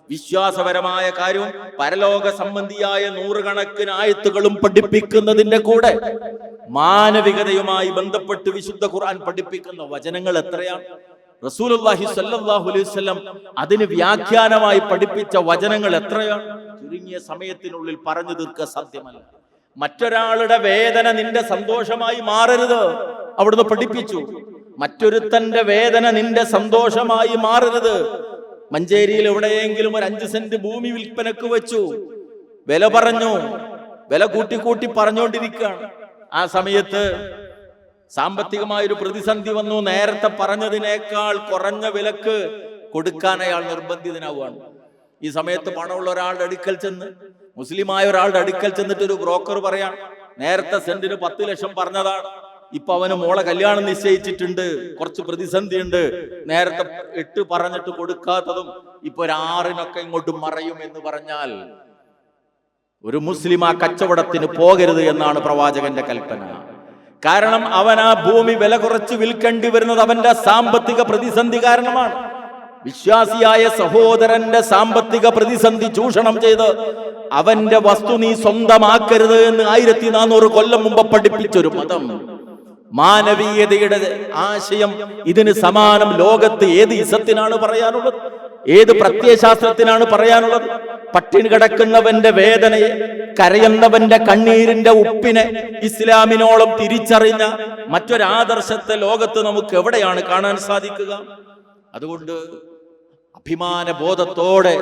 വിശ്വാസപരമായ കാര്യവും പരലോക സംബന്ധിയായ നൂറുകണക്കിന് ആയത്തുകളും പഠിപ്പിക്കുന്നതിന്റെ കൂടെ മാനവികതയുമായി ബന്ധപ്പെട്ട് വിശുദ്ധ ഖുർആൻ പഠിപ്പിക്കുന്ന വചനങ്ങൾ എത്രയാണ്? റസൂലുള്ളാഹി സ്വല്ലല്ലാഹു അലൈഹി വസല്ലം അതിന് വ്യാഖ്യാനമായി പഠിപ്പിച്ച വചനങ്ങൾ എത്രയാണ്? ചുരുങ്ങിയ സമയത്തിനുള്ളിൽ പറഞ്ഞു തീർക്കാൻ സാധ്യമല്ല. മറ്റൊരാളുടെ വേദന നിന്റെ സന്തോഷമായി മാറരുത്, അവിടുന്ന് പഠിപ്പിച്ചു. മറ്റൊരുത്തന്റെ വേദന നിന്റെ സന്തോഷമായി മാറരുത്. മഞ്ചേരിയിൽ എവിടെയെങ്കിലും ഒരു 5 സെന്റ് ഭൂമി വിൽപ്പനക്ക് വെച്ചു, വില പറഞ്ഞു, വില കൂട്ടി പറഞ്ഞുകൊണ്ടിരിക്കുകയാണ്. ആ സമയത്ത് സാമ്പത്തികമായൊരു പ്രതിസന്ധി വന്നു. നേരത്തെ പറഞ്ഞതിനേക്കാൾ കുറഞ്ഞ വിലക്ക് കൊടുക്കാൻ അയാൾ നിർബന്ധിതനാവുകയാണ്. ഈ സമയത്ത് പണമുള്ള ഒരാളുടെ അടുക്കൽ ചെന്ന്, മുസ്ലിമായ ഒരാളുടെ അടുക്കൽ ചെന്നിട്ട് ഒരു ബ്രോക്കർ പറയാൻ, നേരത്തെ സെന്റിന് 10 ലക്ഷം പറഞ്ഞതാണ്, ഇപ്പൊ അവന് മോളെ കല്യാണം നിശ്ചയിച്ചിട്ടുണ്ട്, കുറച്ച് പ്രതിസന്ധി ഉണ്ട്, നേരത്തെ 8 പറഞ്ഞിട്ട് കൊടുക്കാത്തതും ഇപ്പൊ ഒരു 6 ഇങ്ങോട്ട് മറയും എന്ന് പറഞ്ഞാൽ ഒരു മുസ്ലിം ആ കച്ചവടത്തിന് പോകരുത് എന്നാണ് പ്രവാചകന്റെ കൽപ്പന. കാരണം അവൻ ആ ഭൂമി വില കുറച്ച് വിൽക്കേണ്ടി വരുന്നത് അവന്റെ സാമ്പത്തിക പ്രതിസന്ധി കാരണമാണ്. വിശ്വാസിയായ സഹോദരന്റെ സാമ്പത്തിക പ്രതിസന്ധി ചൂഷണം ചെയ്ത് അവന്റെ വസ്തു നീ സ്വന്തമാക്കരുത് എന്ന് 1400 കൊല്ലം മുമ്പ് പഠിപ്പിച്ചൊരു മതം. മാനവീയതയുടെ ആശയം ഇതിന് സമാനം ലോകത്ത് ഏത് ഇസത്തിനാണ് പറയാനുള്ളത്? ഏത് പ്രത്യയശാസ്ത്രത്തിനാണ് പറയാനുള്ളത്? പട്ടിണി കിടക്കുന്നവന്റെ വേദനയെ, കരയുന്നവന്റെ കണ്ണീരിന്റെ ഉപ്പിനെ ഇസ്ലാമിനോളം തിരിച്ചറിഞ്ഞ മറ്റൊരാദർശത്തെ ലോകത്ത് നമുക്ക് എവിടെയാണ് കാണാൻ സാധിക്കുക? അതുകൊണ്ട് അഭിമാന ബോധത്തോടെ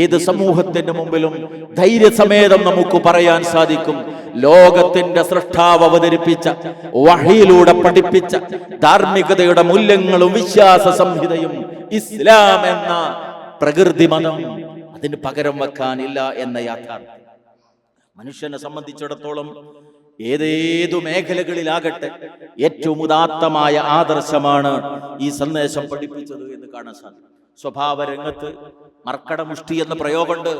ഏത് സമൂഹത്തിന്റെ മുമ്പിലും ധൈര്യസമേതം നമുക്ക് പറയാൻ സാധിക്കും, ലോകത്തിന്റെ സൃഷ്ടാവ് അവതരിപ്പിച്ച, വഹിയിലൂടെ പഠിപ്പിച്ച ധാർമ്മികതയുടെ മൂല്യങ്ങളും വിശ്വാസ സംഹിതയും ഇസ്ലാം എന്ന പ്രകൃതി മതം അതിന് പകരം വെക്കാനില്ല എന്ന യാഥാർത്ഥ്യം മനുഷ്യനെ സംബന്ധിച്ചിടത്തോളം ഏതേതു മേഖലകളിലാകട്ടെ ഏറ്റവും ഉദാത്തമായ ആദർശമാണ് ഈ സന്ദേശം പഠിപ്പിച്ചത് എന്ന് കാണാൻ സാധിക്കും. സ്വഭാവ രംഗത്ത് മർക്കടമുഷ്ടി എന്ന പ്രയോഗമുണ്ട്.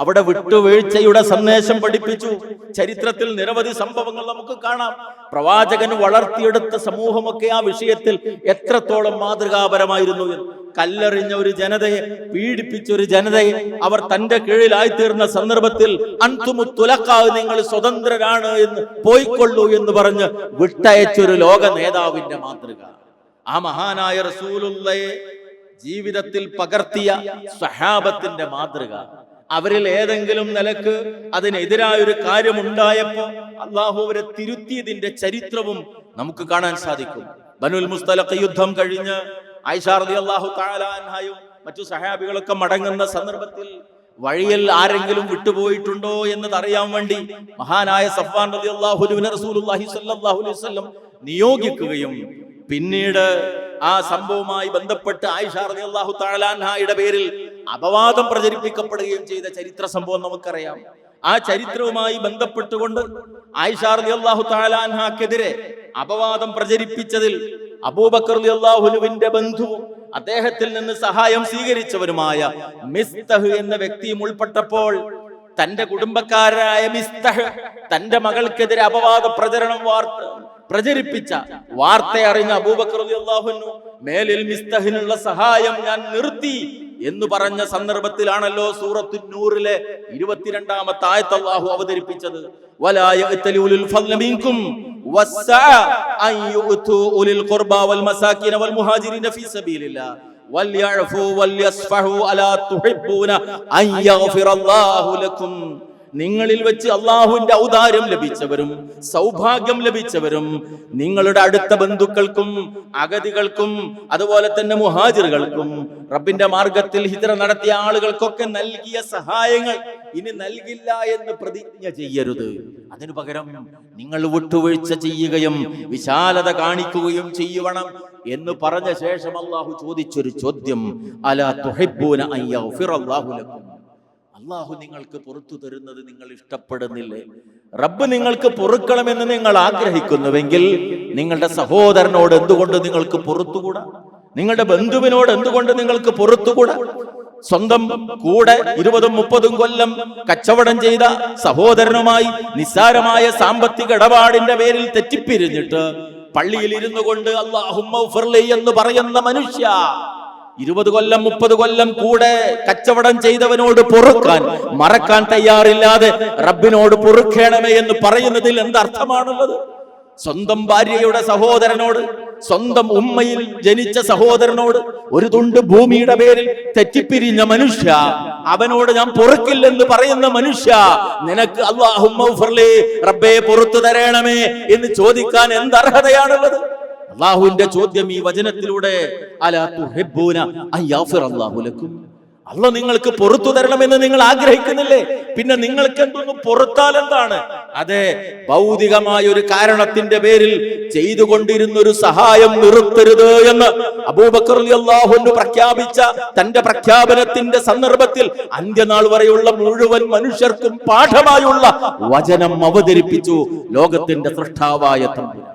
അവിടെ വിട്ടുവീഴ്ചയുടെ സന്ദേശം പഠിപ്പിച്ചു. ചരിത്രത്തിൽ നിരവധി സംഭവങ്ങൾ നമുക്ക് കാണാം. പ്രവാചകൻ വളർത്തിയെടുത്ത സമൂഹമൊക്കെ ആ വിഷയത്തിൽ എത്രത്തോളം മാതൃകാപരമായിരുന്നു എന്ന്. കല്ലെറിഞ്ഞ ഒരു ജനതയെ, പീഡിപ്പിച്ച ഒരു ജനതയെ അവർ തന്റെ കീഴിലായിത്തീർന്ന സന്ദർഭത്തിൽ അൻതുമുത്തുലക്കാവ്, നിങ്ങൾ സ്വതന്ത്രരാണ് എന്ന് പോയിക്കൊള്ളൂ എന്ന് പറഞ്ഞ് വിട്ടയച്ചൊരു ലോക നേതാവിന്റെ മാതൃക. ആ മഹാനായ റസൂലുള്ളാഹിയെ ജീവിതത്തിൽ പകർത്തിയ സ്വഹാബത്തിന്റെ മാതൃക. അവരിൽ ഏതെങ്കിലും നിലക്ക് അതിനെതിരായൊരു കാര്യമുണ്ടായപ്പോ അള്ളാഹു അവരെ തിരുത്തിയതിന്റെ ചരിത്രവും നമുക്ക് കാണാൻ സാധിക്കും. ബനുൽ മുസ്തലഖ് യുദ്ധം കഴിഞ്ഞ് ആയിഷ റളിയല്ലാഹു തആല അൻഹയും മറ്റു സഹാബികളൊക്കെ മടങ്ങുന്ന സന്ദർഭത്തിൽ വഴിയിൽ ആരെങ്കിലും വിട്ടുപോയിട്ടുണ്ടോ എന്നതറിയാൻ വേണ്ടി മഹാനായ സഫ്വാൻ റളിയല്ലാഹു അൻഹു റസൂലുള്ളാഹി സ്വല്ലല്ലാഹു അലൈഹി വസല്ലം നിയോഗിക്കുകയും പിന്നീട് ആ സംഭവവുമായി ബന്ധപ്പെട്ട് ആയിഷ റളിയല്ലാഹു തആല അൻഹയുടെ പേരിൽ അപവാദം പ്രചരിപ്പിക്കപ്പെടുകയും ചെയ്ത ചരിത്ര സംഭവം നമുക്കറിയാം. ആ ചരിത്രവുമായി ബന്ധപ്പെട്ടുകൊണ്ട് ആയിഷ റളിയല്ലാഹു തആല അൻഹക്കെതിരെ അപവാദം പ്രചരിപ്പിച്ചതിൽ അബൂബക്കർ റളിയല്ലാഹു അൻഹുവിന്റെ ബന്ധുവും അദ്ദേഹത്തിൽ നിന്ന് സഹായം സ്വീകരിച്ചവരുമായ മിസ്തഹ് എന്ന വ്യക്തിയും ഉൾപ്പെട്ടപ്പോൾ തന്റെ കുടുംബക്കാരായ മിസ്തഹ് തന്റെ മകൾക്കെതിരെ അപവാദ പ്രചരിപ്പിച്ച വാർത്ത അറിഞ്ഞ അബൂബക്കർ റളിയല്ലാഹു അൻഹു മേലിൽ മിസ്തഹിനുള്ള സഹായം ഞാൻ നിർത്തി എന്ന് പറഞ്ഞ സന്ദർഭത്തിലാണല്ലോ സൂറത്തുൻ നൂറിലെ 22-ാമത്തെ ആയത്ത് അല്ലാഹു അവതരിപ്പിച്ചത്. വലാ യഅ്തലി ഉലുൽ ഫദ്ല മിൻകും വസ്സഅ അൻ യുഅ്തു ഉലിൽ ഖുർബാ വൽ മസാകിന വൽ മുഹാജിരീന ഫീ സബീലില്ലാഹ് വൽയഅഫു വൽയസ്ഫഹു അലാ തുഹിബ്ബൂന അൻ യഗ്ഫിറല്ലാഹു ലക്കും. നിങ്ങളിൽ വെച്ച് അള്ളാഹുവിന്റെ ഔദാര്യം ലഭിച്ചവരും സൗഭാഗ്യം ലഭിച്ചവരും നിങ്ങളുടെ അടുത്ത ബന്ധുക്കൾക്കും അഗതികൾക്കും അതുപോലെ തന്നെ മുഹാജിറുകൾക്കും റബ്ബിന്റെ മാർഗത്തിൽ ഹിജ്റ നടത്തിയ ആളുകൾക്കൊക്കെ നൽകിയ സഹായങ്ങൾ ഇനി നൽകില്ല എന്ന് പ്രതിജ്ഞ ചെയ്യരുത്. അതിനു പകരം നിങ്ങൾ വിട്ടുവീഴ്ച ചെയ്യുകയും വിശാലത കാണിക്കുകയും ചെയ്യണം എന്ന് പറഞ്ഞ ശേഷം അള്ളാഹു ചോദിച്ചൊരു ചോദ്യം, അലാ തുഹിബ്ബൂന അൻ യഗ്ഫിറല്ലാഹു ലക്കും. അള്ളാഹു നിങ്ങൾക്ക് പുറത്തു തരുന്നത് നിങ്ങൾ ഇഷ്ടപ്പെടുന്നില്ലേ? റബ്ബ് നിങ്ങൾക്ക് പൊറുക്കണമെന്ന് നിങ്ങൾ ആഗ്രഹിക്കുന്നുവെങ്കിൽ നിങ്ങളുടെ സഹോദരനോട് എന്തുകൊണ്ട് നിങ്ങൾക്ക് പുറത്തുകൂടാ? നിങ്ങളുടെ ബന്ധുവിനോട് എന്തുകൊണ്ട് നിങ്ങൾക്ക് പുറത്തുകൂടാ? സ്വന്തം കൂടെ 20-30 കൊല്ലം കച്ചവടം ചെയ്ത സഹോദരനുമായി നിസ്സാരമായ സാമ്പത്തിക ഇടപാടിന്റെ പേരിൽ തെറ്റിപ്പിരിഞ്ഞിട്ട് പള്ളിയിൽ ഇരുന്നു കൊണ്ട് അല്ലാഹുമ്മ ഗ്ഫിർലി എന്ന് പറയുന്ന മനുഷ്യ 20 കൊല്ലം 30 കൊല്ലം കൂടെ കച്ചവടം ചെയ്തവനോട് പൊറുക്കാൻ മറക്കാൻ തയ്യാറില്ലാതെ റബ്ബിനോട് പൊറുക്കണമേ എന്ന് പറയുന്നതിൽ എന്തർത്ഥമാണുള്ളത്? സ്വന്തം ഭാര്യയുടെ സഹോദരനോട്, സ്വന്തം ഉമ്മയിൽ ജനിച്ച സഹോദരനോട് ഒരു തുണ്ട് ഭൂമിയുടെ പേരിൽ തെറ്റിപ്പിരിഞ്ഞ മനുഷ്യ, അവനോട് ഞാൻ പൊറുക്കില്ലെന്ന് പറയുന്ന മനുഷ്യ, നിനക്ക് അല്ലാഹുമ്മ ഗ്ഫിർലി റബ്ബേ പുറത്തു തരണമേ എന്ന് ചോദിക്കാൻ എന്തർഹതയാണുള്ളത്? അല്ലാഹുവിന്റെ ചോദ്യം ഈ വചനത്തിലൂടെ, അലാ തുഹിബ്ബൂന അൻ യഗ്ഫിറല്ലാഹു ലക്കും. അല്ലാഹു നിങ്ങൾക്ക് പുറത്തു തരണമെന്ന് നിങ്ങൾ ആഗ്രഹിക്കുന്നില്ലേ? പിന്നെ നിങ്ങൾക്ക് എന്തൊന്നും പുറത്താൽ എന്താണ്? അതെ, ഭൗതികമായ ഒരു കാരണത്തിന്റെ പേരിൽ ചെയ്തുകൊണ്ടിരുന്ന ഒരു സഹായം നിർത്തരുത് എന്ന് അബൂബക്കർ റളിയല്ലാഹു അൻഹു പ്രഖ്യാപിച്ച തന്റെ പ്രഖ്യാപനത്തിന്റെ സന്ദർഭത്തിൽ അന്ത്യനാൾ വരെയുള്ള മുഴുവൻ മനുഷ്യർക്കും പാഠമായുള്ള വചനം അവതരിപ്പിച്ചു ലോകത്തിന്റെ സൃഷ്ടാവായ തമ്പുരാൻ.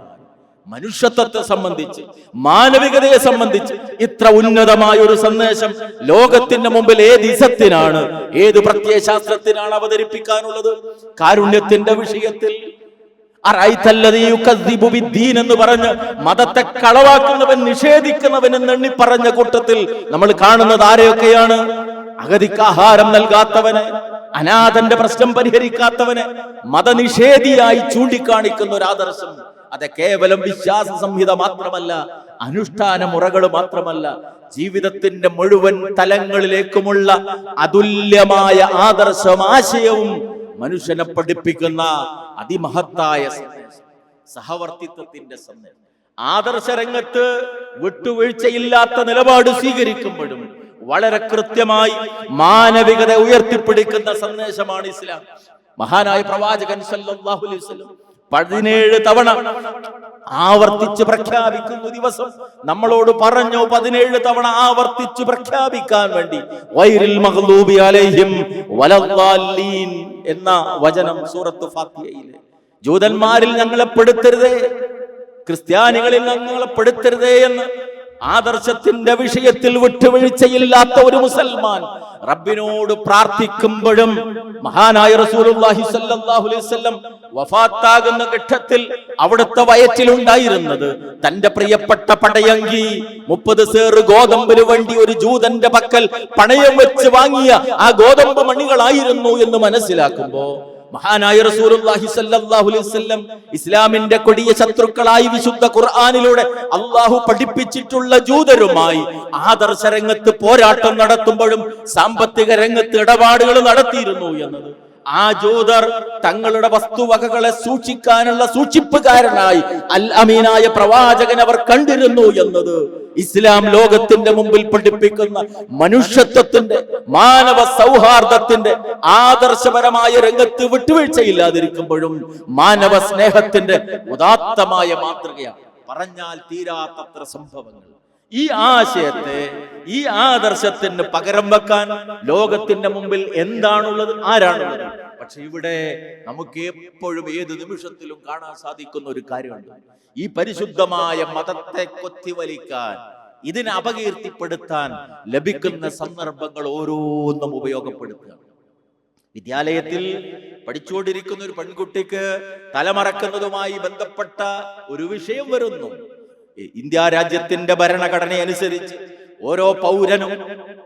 മനുഷ്യത്വത്തെ സംബന്ധിച്ച്, മാനവികതയെ സംബന്ധിച്ച് ഇത്ര ഉന്നതമായ ഒരു സന്ദേശം ലോകത്തിന്റെ മുമ്പിൽ ഏത് ഇസത്തിനാണ്, ഏത് പ്രത്യയശാസ്ത്രത്തിനാണ് അവതരിപ്പിക്കാനുള്ളത്? കാരുണ്യത്തിന്റെ വിഷയത്തിൽ എന്ന് പറഞ്ഞ് മതത്തെ കളവാക്കുന്നവൻ, നിഷേധിക്കുന്നവൻ എന്നെണ്ണി പറഞ്ഞ കൂട്ടത്തിൽ നമ്മൾ കാണുന്നത് ആരെയൊക്കെയാണ്? അഗതിക്ക് ആഹാരം നൽകാത്തവനെ, അനാഥന്റെ പ്രശ്നം പരിഹരിക്കാത്തവനെ മതനിഷേധിയായി ചൂണ്ടിക്കാണിക്കുന്ന ഒരു ആദർശം. അത് കേവലം വിശ്വാസ സംഹിത മാത്രമല്ല, അനുഷ്ഠാന മുറകൾ മാത്രമല്ല, ജീവിതത്തിന്റെ മുഴുവൻ തലങ്ങളിലേക്കുമുള്ള അതുല്യമായ ആദർശം, ആശയവും മനുഷ്യനെ പഠിപ്പിക്കുന്ന അതിമഹത്തായ സഹവർത്തിത്വത്തിന്റെ സന്ദേശം. ആദർശ രംഗത്ത് വിട്ടുവീഴ്ചയില്ലാത്ത നിലപാട് സ്വീകരിക്കുമ്പോഴും വളരെ കൃത്യമായി മാനവികത ഉയർത്തിപ്പിടിക്കുന്ന സന്ദേശമാണ് ഇസ്ലാം. മഹാനായ പ്രവാചകൻ സല്ലല്ലാഹു അലൈഹി വസല്ലം 17 തവണ ആവർത്തിച്ച് പ്രഖ്യാപിക്കുന്ന ദിവസം നമ്മളോട് പറഞ്ഞു, 17 തവണ ആവർത്തിച്ച് പ്രഖ്യാപിക്കാൻ വേണ്ടി വൈരിൽ മഗ്ലൂബി അലൈഹിം വലദ്ദാലീൻ എന്ന വചനം സൂറത്ത് ഫാത്തിഹയിലെ. ജൂതന്മാരിൽ ഞങ്ങളെ പെടുത്തരുതേ, ക്രിസ്ത്യാനികളിൽ ഞങ്ങളെ പെടുത്തരുതേ എന്ന് ആദർശത്തിന്റെ വിഷയത്തിൽ വിട്ടുവീഴ്ചയില്ലാത്ത ഒരു മുസൽമാൻ റബ്ബിനോട് പ്രാർത്ഥിക്കുമ്പോഴും മഹാനായ റസൂലുള്ളാഹി സ്വല്ലല്ലാഹു അലൈഹി വസല്ലം വഫാത്താകുന്ന ഘട്ടത്തിൽ അവിടുത്തെ വയറ്റിലുണ്ടായിരുന്നത് തന്റെ പ്രിയപ്പെട്ട പടയങ്കി 30 സേർ ഗോതമ്പിന് വേണ്ടി ഒരു ജൂതന്റെ പക്കൽ പണയം വെച്ച് വാങ്ങിയ ആ ഗോതമ്പ് മണികളായിരുന്നു എന്ന് മനസ്സിലാക്കുമ്പോ മഹാനായ റസൂലുള്ളാഹി സ്വല്ലല്ലാഹു അലൈഹി വസല്ലം ഇസ്ലാമിന്റെ കൊടിയ ശത്രുക്കളായി വിശുദ്ധ ഖുർആനിലൂടെ അല്ലാഹു പഠിപ്പിച്ചിട്ടുള്ള ജൂതരുമായി ആദർശ രംഗത്ത് പോരാട്ടം നടത്തുമ്പോഴും സാമ്പത്തിക രംഗത്ത് ഇടപാടുകൾ നടത്തിയിരുന്നു എന്നത്, ആ ജൂതർ തങ്ങളുടെ വസ്തുവകകളെ സൂക്ഷിക്കാനുള്ള സൂക്ഷിപ്പുകാരനായി അൽ അമീനായ പ്രവാചകൻ അവർ കണ്ടിരുന്നു എന്നത് ഇസ്ലാം ലോകത്തിന്റെ മുമ്പിൽ പഠിപ്പിക്കുന്ന മനുഷ്യത്വത്തിന്റെ, മാനവ സൗഹാർദ്ദത്തിന്റെ, ആദർശപരമായ രംഗത്ത് വിട്ടുവീഴ്ചയില്ലാതിരിക്കുമ്പോഴും മാനവ സ്നേഹത്തിന്റെ ഉദാത്തമായ മാതൃകയാണ്. പറഞ്ഞാൽ തീരാത്തത്ര സംഭവങ്ങൾ. ഈ ആശയത്തെ, ഈ ആദർശത്തിന് പകരം വെക്കാൻ ലോകത്തിന്റെ മുമ്പിൽ എന്താണുള്ളത്, ആരാണുള്ളത്? പക്ഷെ ഇവിടെ നമുക്ക് എപ്പോഴും ഏത് നിമിഷത്തിലും കാണാൻ സാധിക്കുന്ന ഒരു കാര്യമുണ്ട്. ഈ പരിശുദ്ധമായ മതത്തെ കൊത്തിവലിക്കാൻ, ഇതിനെ അപകീർത്തിപ്പെടുത്താൻ ലഭിക്കുന്ന സന്ദർഭങ്ങൾ ഓരോന്നും ഉപയോഗപ്പെടുത്തുക. വിദ്യാലയത്തിൽ പഠിച്ചുകൊണ്ടിരിക്കുന്ന ഒരു പെൺകുട്ടിക്ക് തലമറക്കുന്നതുമായി ബന്ധപ്പെട്ട ഒരു വിഷയം വരുന്നു. ഇന്ത്യ രാജ്യത്തിന്റെ ഭരണഘടന അനുസരിച്ച് ഓരോ പൗരനും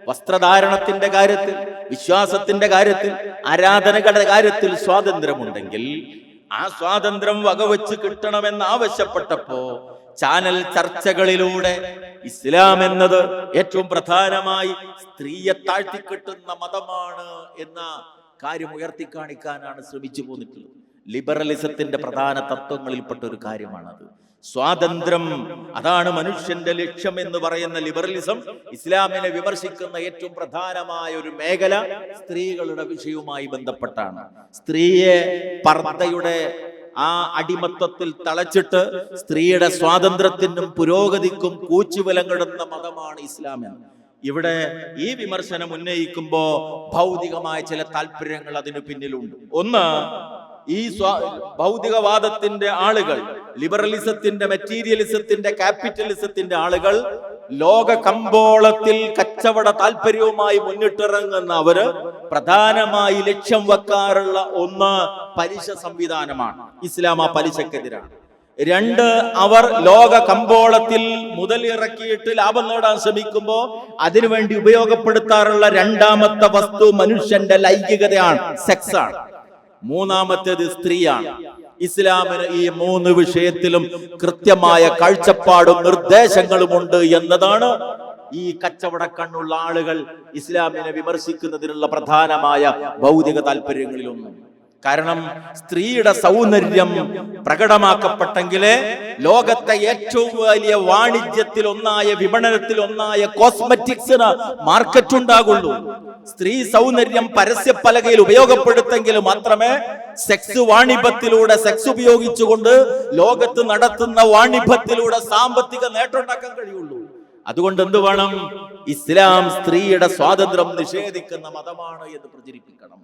വസ്ത്രധാരണത്തിന്റെ കാര്യത്തിൽ, വിശ്വാസത്തിന്റെ കാര്യത്തിൽ, ആരാധനകളുടെ കാര്യത്തിൽ സ്വാതന്ത്ര്യമുണ്ടെങ്കിൽ ആ സ്വാതന്ത്ര്യം വകവെച്ച് കിട്ടണമെന്ന് ആവശ്യപ്പെട്ടപ്പോ ചാനൽ ചർച്ചകളിലൂടെ ഇസ്ലാം എന്നത് ഏറ്റവും പ്രധാനമായി സ്ത്രീയെ താഴ്ത്തിക്കെട്ടുന്ന മതമാണ് എന്ന കാര്യം ഉയർത്തിക്കാണിക്കാനാണ് ശ്രമിച്ചു പോന്നിട്ടുള്ളത്. ലിബറലിസത്തിന്റെ പ്രധാന തത്വങ്ങളിൽപ്പെട്ട ഒരു കാര്യമാണത്. സ്വാതന്ത്ര്യം, അതാണ് മനുഷ്യന്റെ ലക്ഷ്യം എന്ന് പറയുന്ന ലിബറലിസം ഇസ്ലാമിനെ വിമർശിക്കുന്ന ഏറ്റവും പ്രധാനമായ ഒരു മേഖല സ്ത്രീകളുടെ വിഷയവുമായി ബന്ധപ്പെട്ടാണ്. സ്ത്രീയെ പർദ്ദയുടെ ആ അടിമത്തത്തിൽ തളച്ചിട്ട് സ്ത്രീയുടെ സ്വാതന്ത്ര്യത്തിനും പുരോഗതിക്കും കൂച്ചുവിലങ്ങിടുന്ന മതമാണ് ഇസ്ലാം എന്ന്. ഇവിടെ ഈ വിമർശനം ഉന്നയിക്കുമ്പോ ഭൗതികമായ ചില താല്പര്യങ്ങൾ അതിനു പിന്നിലുണ്ട്. ഒന്ന്, ഈ ഭൗതികവാദത്തിന്റെ ആളുകൾ, ലിബറലിസത്തിന്റെ, മെറ്റീരിയലിസത്തിന്റെ, ക്യാപിറ്റലിസത്തിന്റെ ആളുകൾ ലോക കമ്പോളത്തിൽ കച്ചവട താല്പര്യവുമായി മുന്നിട്ടിറങ്ങുന്ന അവര് പ്രധാനമായി ലക്ഷ്യം വെക്കാറുള്ള ഒന്ന് പലിശ സംവിധാനമാണ്. ഇസ്ലാം ആ പലിശക്കെതിരാണ്. 2, അവർ ലോക കമ്പോളത്തിൽ മുതൽ ഇറക്കിയിട്ട് ലാഭം നേടാൻ ശ്രമിക്കുമ്പോൾ അതിനുവേണ്ടി ഉപയോഗപ്പെടുത്താറുള്ള രണ്ടാമത്തെ വസ്തു മനുഷ്യന്റെ ലൈംഗികതയാണ്, സെക്സ് ആണ്. മൂന്നാമത്തേത് സ്ത്രീയാണ്. ഇസ്ലാമിന് ഈ 3 വിഷയത്തിലും കൃത്യമായ കാഴ്ചപ്പാടും നിർദ്ദേശങ്ങളുമുണ്ട് എന്നതാണ് ഈ കച്ചവട കണ്ണുള്ള ആളുകൾ ഇസ്ലാമിനെ വിമർശിക്കുന്നതിനുള്ള പ്രധാനമായ ഭൗതിക താല്പര്യങ്ങളിലൊന്നും. കാരണം സ്ത്രീയുടെ സൗന്ദര്യം പ്രകടമാക്കപ്പെട്ടെങ്കിലേ ലോകത്തെ ഏറ്റവും വലിയ വാണിജ്യത്തിൽ ഒന്നായ, വിപണനത്തിൽ ഒന്നായ കോസ്മെറ്റിക്സിന് മാർക്കറ്റ് ഉണ്ടാകുള്ളൂ. സ്ത്രീ സൗന്ദര്യം പരസ്യപ്പലകയിൽ ഉപയോഗപ്പെടുത്തെങ്കിൽ മാത്രമേ സെക്സ് വാണിഭത്തിലൂടെ, സെക്സ് ഉപയോഗിച്ചുകൊണ്ട് ലോകത്ത് നടത്തുന്ന വാണിഭത്തിലൂടെ സാമ്പത്തിക നേട്ടം ഉണ്ടാക്കാൻ കഴിയുള്ളൂ. അതുകൊണ്ട് എന്ത് വേണം? ഇസ്ലാം സ്ത്രീയുടെ സ്വാതന്ത്ര്യം നിഷേധിക്കുന്ന മതമാണ് എന്ന് പ്രചരിപ്പിക്കണം.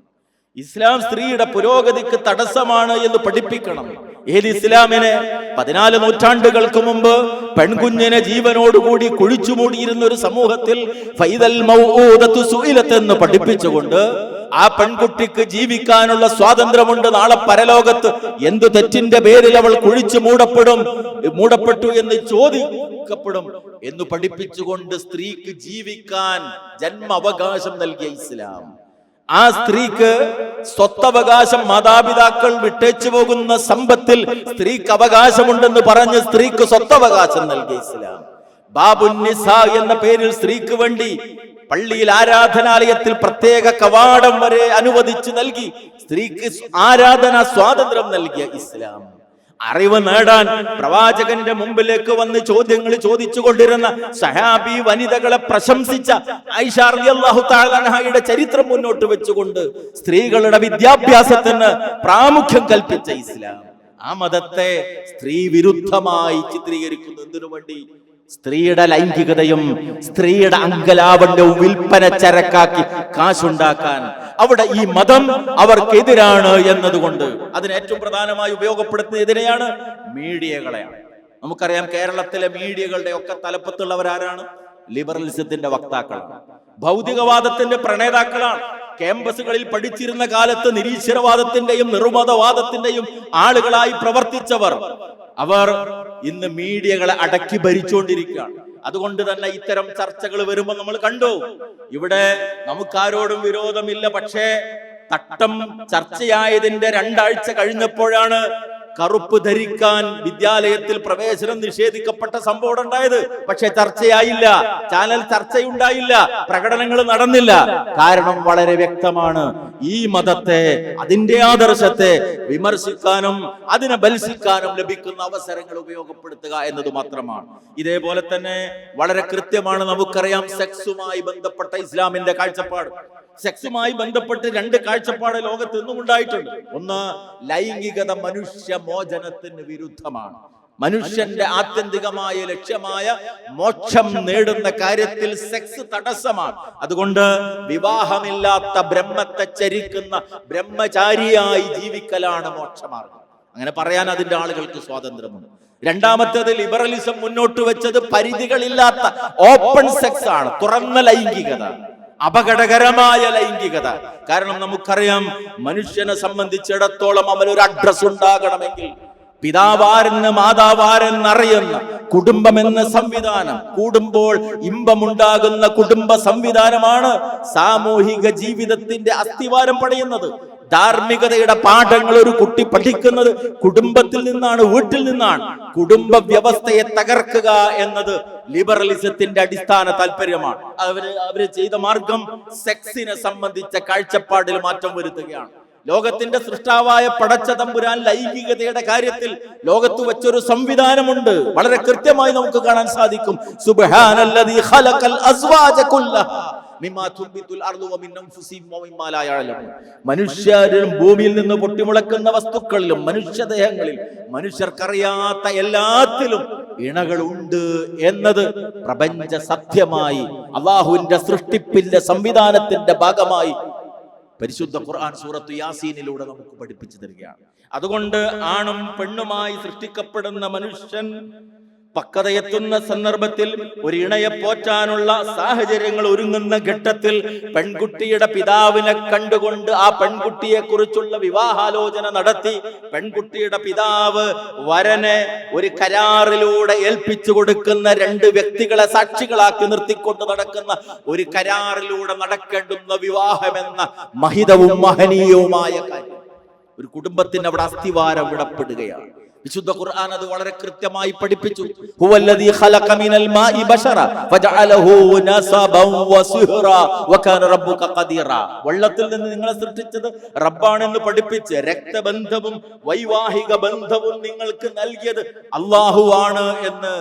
ഇസ്ലാം സ്ത്രീയുടെ പുരോഗതിക്ക് തടസ്സമാണ് എന്ന് പഠിപ്പിക്കണം. ഏത് ഇസ്ലാമിനെ 14 നൂറ്റാണ്ടുകൾക്ക് മുമ്പ് പെൺകുഞ്ഞിനെ ജീവനോടുകൂടി കുഴിച്ചു മൂടിയിരുന്ന ഒരു സമൂഹത്തിൽ ഫൈദൽ മൗഊദതു സുഇലത്ത് എന്ന് പഠിപ്പിച്ചുകൊണ്ട് ആ പെൺകുട്ടിക്ക് ജീവിക്കാനുള്ള സ്വാതന്ത്ര്യമുണ്ട്, നാളെ പരലോകത്ത് എന്തു തെറ്റിന്റെ പേരിൽ അവൾ കുഴിച്ചു മൂടപ്പെട്ടു എന്ന് ചോദിക്കപ്പെടും എന്ന് പഠിപ്പിച്ചുകൊണ്ട് സ്ത്രീക്ക് ജീവിക്കാൻ ജന്മ അവകാശം നൽകിയ ഇസ്ലാം, ആ സ്ത്രീക്ക് സ്വത്തവകാശം, മാതാപിതാക്കൾ വിട്ടേച്ചു പോകുന്ന സമ്പത്തിൽ സ്ത്രീക്ക് അവകാശമുണ്ടെന്ന് പറഞ്ഞ് സ്ത്രീക്ക് സ്വത്തവകാശം നൽകിയ ഇസ്ലാം, ബാബുന്നിസാ എന്ന പേരിൽ സ്ത്രീക്ക് വേണ്ടി പള്ളിയിൽ ആരാധനാലയത്തിൽ പ്രത്യേക കവാടം വരെ അനുവദിച്ചു നൽകി സ്ത്രീക്ക് ആരാധനാ സ്വാതന്ത്ര്യം നൽകിയ ഇസ്ലാം, അറിവ് നേടാൻ പ്രവാചകന്റെ മുമ്പിലേക്ക് വന്ന് ചോദ്യങ്ങൾ ചോദിച്ചു കൊണ്ടിരുന്ന സഹാബി വനിതകളെ പ്രശംസിച്ച ആയിഷ റളിയല്ലാഹു തആല അൻഹയുടെ ചരിത്രം മുന്നോട്ട് വെച്ചുകൊണ്ട് സ്ത്രീകളുടെ വിദ്യാഭ്യാസത്തിന് പ്രാമുഖ്യം കൽപ്പിച്ച ഇസ്ലാം ആ മതത്തെ സ്ത്രീ വിരുദ്ധമായി ചിത്രീകരിക്കുന്നു. എന്തിനു വേണ്ടി? സ്ത്രീയുടെ ലൈംഗികതയും സ്ത്രീയുടെ അങ്കലാവണ്യവും വിൽപ്പന ചരക്കാക്കി കാശുണ്ടാക്കാൻ. അവിടെ ഈ മതം അവർക്കെതിരാണ് എന്നതുകൊണ്ട് അതിന് ഏറ്റവും പ്രധാനമായി ഉപയോഗപ്പെടുത്തുന്ന എതിരെയാണ് മീഡിയകളെയാണ്. നമുക്കറിയാം കേരളത്തിലെ മീഡിയകളുടെ ഒക്കെ തലപ്പത്തുള്ളവരാരാണ്? ലിബറലിസത്തിന്റെ വക്താക്കളാണ്, ഭൗതികവാദത്തിന്റെ പ്രണേതാക്കളാണ്. ക്യാമ്പസുകളിൽ പഠിച്ചിരുന്ന കാലത്ത് നിരീശ്വരവാദത്തിന്റെയും നിർമ്മതവാദത്തിന്റെയും ആളുകളായി പ്രവർത്തിച്ചവർ അവർ ഇന്ന് മീഡിയകളെ അടക്കി ഭരിച്ചുകൊണ്ടിരിക്കുകയാണ്. അതുകൊണ്ട് തന്നെ ഇത്തരം ചർച്ചകൾ വരുമ്പോൾ നമ്മൾ കണ്ടു, ഇവിടെ നമുക്കാരോടും വിരോധമില്ല, പക്ഷേ തട്ടം ചർച്ചയായതിന്റെ 2 ആഴ്ച കഴിഞ്ഞപ്പോഴാണ് കറുപ്പ് ധരിക്കാൻ വിദ്യാലയത്തിൽ പ്രവേശനം നിഷേധിക്കപ്പെട്ട സംഭവം ഉണ്ടായത്. പക്ഷെ ചർച്ചയായില്ല, ചാനൽ ചർച്ചയുണ്ടായില്ല, പ്രകടനങ്ങൾ നടന്നില്ല. കാരണം വളരെ വ്യക്തമാണ്, ഈ മതത്തെ, അതിന്റെ ആദർശത്തെ വിമർശിക്കാനും അതിനെ ബൽസിക്കാനും ലഭിക്കുന്ന അവസരങ്ങൾ ഉപയോഗപ്പെടുത്തുക എന്നത് മാത്രമാണ്. ഇതേപോലെ തന്നെ വളരെ കൃത്യമാണ്, നമുക്കറിയാം സെക്സുമായി ബന്ധപ്പെട്ട ഇസ്ലാമിന്റെ കാഴ്ചപ്പാട്. സെക്സുമായി ബന്ധപ്പെട്ട് 2 കാഴ്ചപ്പാട് ലോകത്ത് ഇന്നും ഉണ്ടായിട്ടുണ്ട്. ഒന്ന്, ലൈംഗികത മനുഷ്യ മോചനത്തിന് വിരുദ്ധമാണ്. മനുഷ്യന്റെ ആത്യന്തികമായ ലക്ഷ്യമായ മോക്ഷം നേടുന്ന കാര്യത്തിൽ സെക്സ് തടസ്സമാണ്. അതുകൊണ്ട് വിവാഹമില്ലാത്ത ബ്രഹ്മത്തെ ചരിക്കുന്ന ബ്രഹ്മചാരിയായി ജീവിക്കലാണ് മോക്ഷമാർഗം. അങ്ങനെ പറയാൻ അതിന്റെ ആളുകൾക്ക് സ്വാതന്ത്ര്യമുണ്ട്. രണ്ടാമത്തേത്, ലിബറലിസം മുന്നോട്ട് വെച്ചത് പരിധികളില്ലാത്ത ഓപ്പൺ സെക്സ് ആണ്, തുറന്ന ലൈംഗികത, അപകടകരമായ ലൈംഗികത. കാരണം നമുക്കറിയാം, മനുഷ്യനെ സംബന്ധിച്ചിടത്തോളം അവനൊരു അഡ്രസ് ഉണ്ടാകണമെങ്കിൽ പിതാവാരെന്ന് മാതാവാരെന്നറിയുന്ന കുടുംബം എന്ന സംവിധാനം, കൂടുമ്പോൾ ഇമ്പമുണ്ടാകുന്ന കുടുംബ സംവിധാനമാണ് സാമൂഹിക ജീവിതത്തിന്റെ അസ്ഥിവാരം പണിയുന്നത്. ധാർമ്മികതയുടെ പാഠങ്ങൾ ഒരു കുട്ടി പഠിക്കുന്നത് കുടുംബത്തിൽ നിന്നാണ്, വീട്ടിൽ നിന്നാണ്. കുടുംബ വ്യവസ്ഥയെ തകർക്കുക എന്നത് ലിബറലിസത്തിന്റെ അടിസ്ഥാന താല്പര്യമാണ്. അവര് ചെയ്ത മാർഗം സെക്സിനെ സംബന്ധിച്ച കാഴ്ചപ്പാടിൽ മാറ്റം വരുത്തുകയാണ്. ലോകത്തിന്റെ സൃഷ്ടാവായ പടച്ച തമ്പുരാൻ ലൈംഗികതയുടെ കാര്യത്തിൽ ലോകത്ത് വെച്ചൊരു സംവിധാനമുണ്ട്. വളരെ കൃത്യമായി നമുക്ക് കാണാൻ സാധിക്കും. സുബ്ഹാനല്ലദീ ഖലഖൽ അസ്വാജ കുല്ലഹാ മിമ്മാ തുൻബിതുൽ അർളു വമിൻ അൻഫുസിഹിം വമിമ്മാ ലാ യഅലമൂൻ. മനുഷ്യരും ഭൂമിയിൽ നിന്ന് പൊട്ടിമുളക്കുന്ന വസ്തുക്കളിലും മനുഷ്യദേഹങ്ങളിൽ മനുഷ്യർക്കറിയാത്ത എല്ലാത്തിലും ഇണകളുണ്ട് എന്നത് പ്രപഞ്ച സത്യമായി അല്ലാഹുവിന്റെ സൃഷ്ടിപ്പിന്റെ സംവിധാനത്തിന്റെ ഭാഗമായി പരിശുദ്ധ ഖുർആൻ സൂറത്ത് യാസീനിലൂടെ നമുക്ക് പഠിപ്പിച്ചു തരികയാണ്. അതുകൊണ്ട് ആണും പെണ്ണുമായി സൃഷ്ടിക്കപ്പെടുന്ന മനുഷ്യൻ പക്വതയെത്തുന്ന സന്ദർഭത്തിൽ ഒരു ഇണയെ പോറ്റാനുള്ള സാഹചര്യങ്ങൾ ഒരുങ്ങുന്ന ഘട്ടത്തിൽ പെൺകുട്ടിയുടെ പിതാവിനെ കണ്ടുകൊണ്ട് ആ പെൺകുട്ടിയെ കുറിച്ചുള്ള വിവാഹാലോചന നടത്തി പെൺകുട്ടിയുടെ പിതാവ് വരനെ ഒരു കരാറിലൂടെ ഏൽപ്പിച്ചു കൊടുക്കുന്ന 2 വ്യക്തികളെ സാക്ഷികളാക്കി നിർത്തിക്കൊണ്ട് നടക്കുന്ന ഒരു കരാറിലൂടെ നടക്കേണ്ടുന്ന വിവാഹമെന്ന മഹിതവും മഹനീയവുമായ കാര്യം ഒരു കുടുംബത്തിന് അവിടെ അസ്ഥിവാരം വിടപ്പെടുകയാണ്. വിശുദ്ധ ഖുർആൻ അത് വളരെ കൃത്യമായി പഠിപ്പിച്ചു. ഹുവല്ലദീ ഖലഖ മിനൽ മാഇ ബശറ ഫജഅലഹു നസബൻ വസിഹ്റാ വകാന റബ്ബുക ഖദീറാ. വെള്ളത്തിൽ നിന്ന് നിങ്ങളെ സൃഷ്ടിച്ചത് റബ്ബാണെന്ന് പഠിപ്പിച്ച് രക്തബന്ധവും വൈവാഹിക ബന്ധവും നിങ്ങൾക്ക് നൽകിയത് അല്ലാഹുവാണ് എന്ന്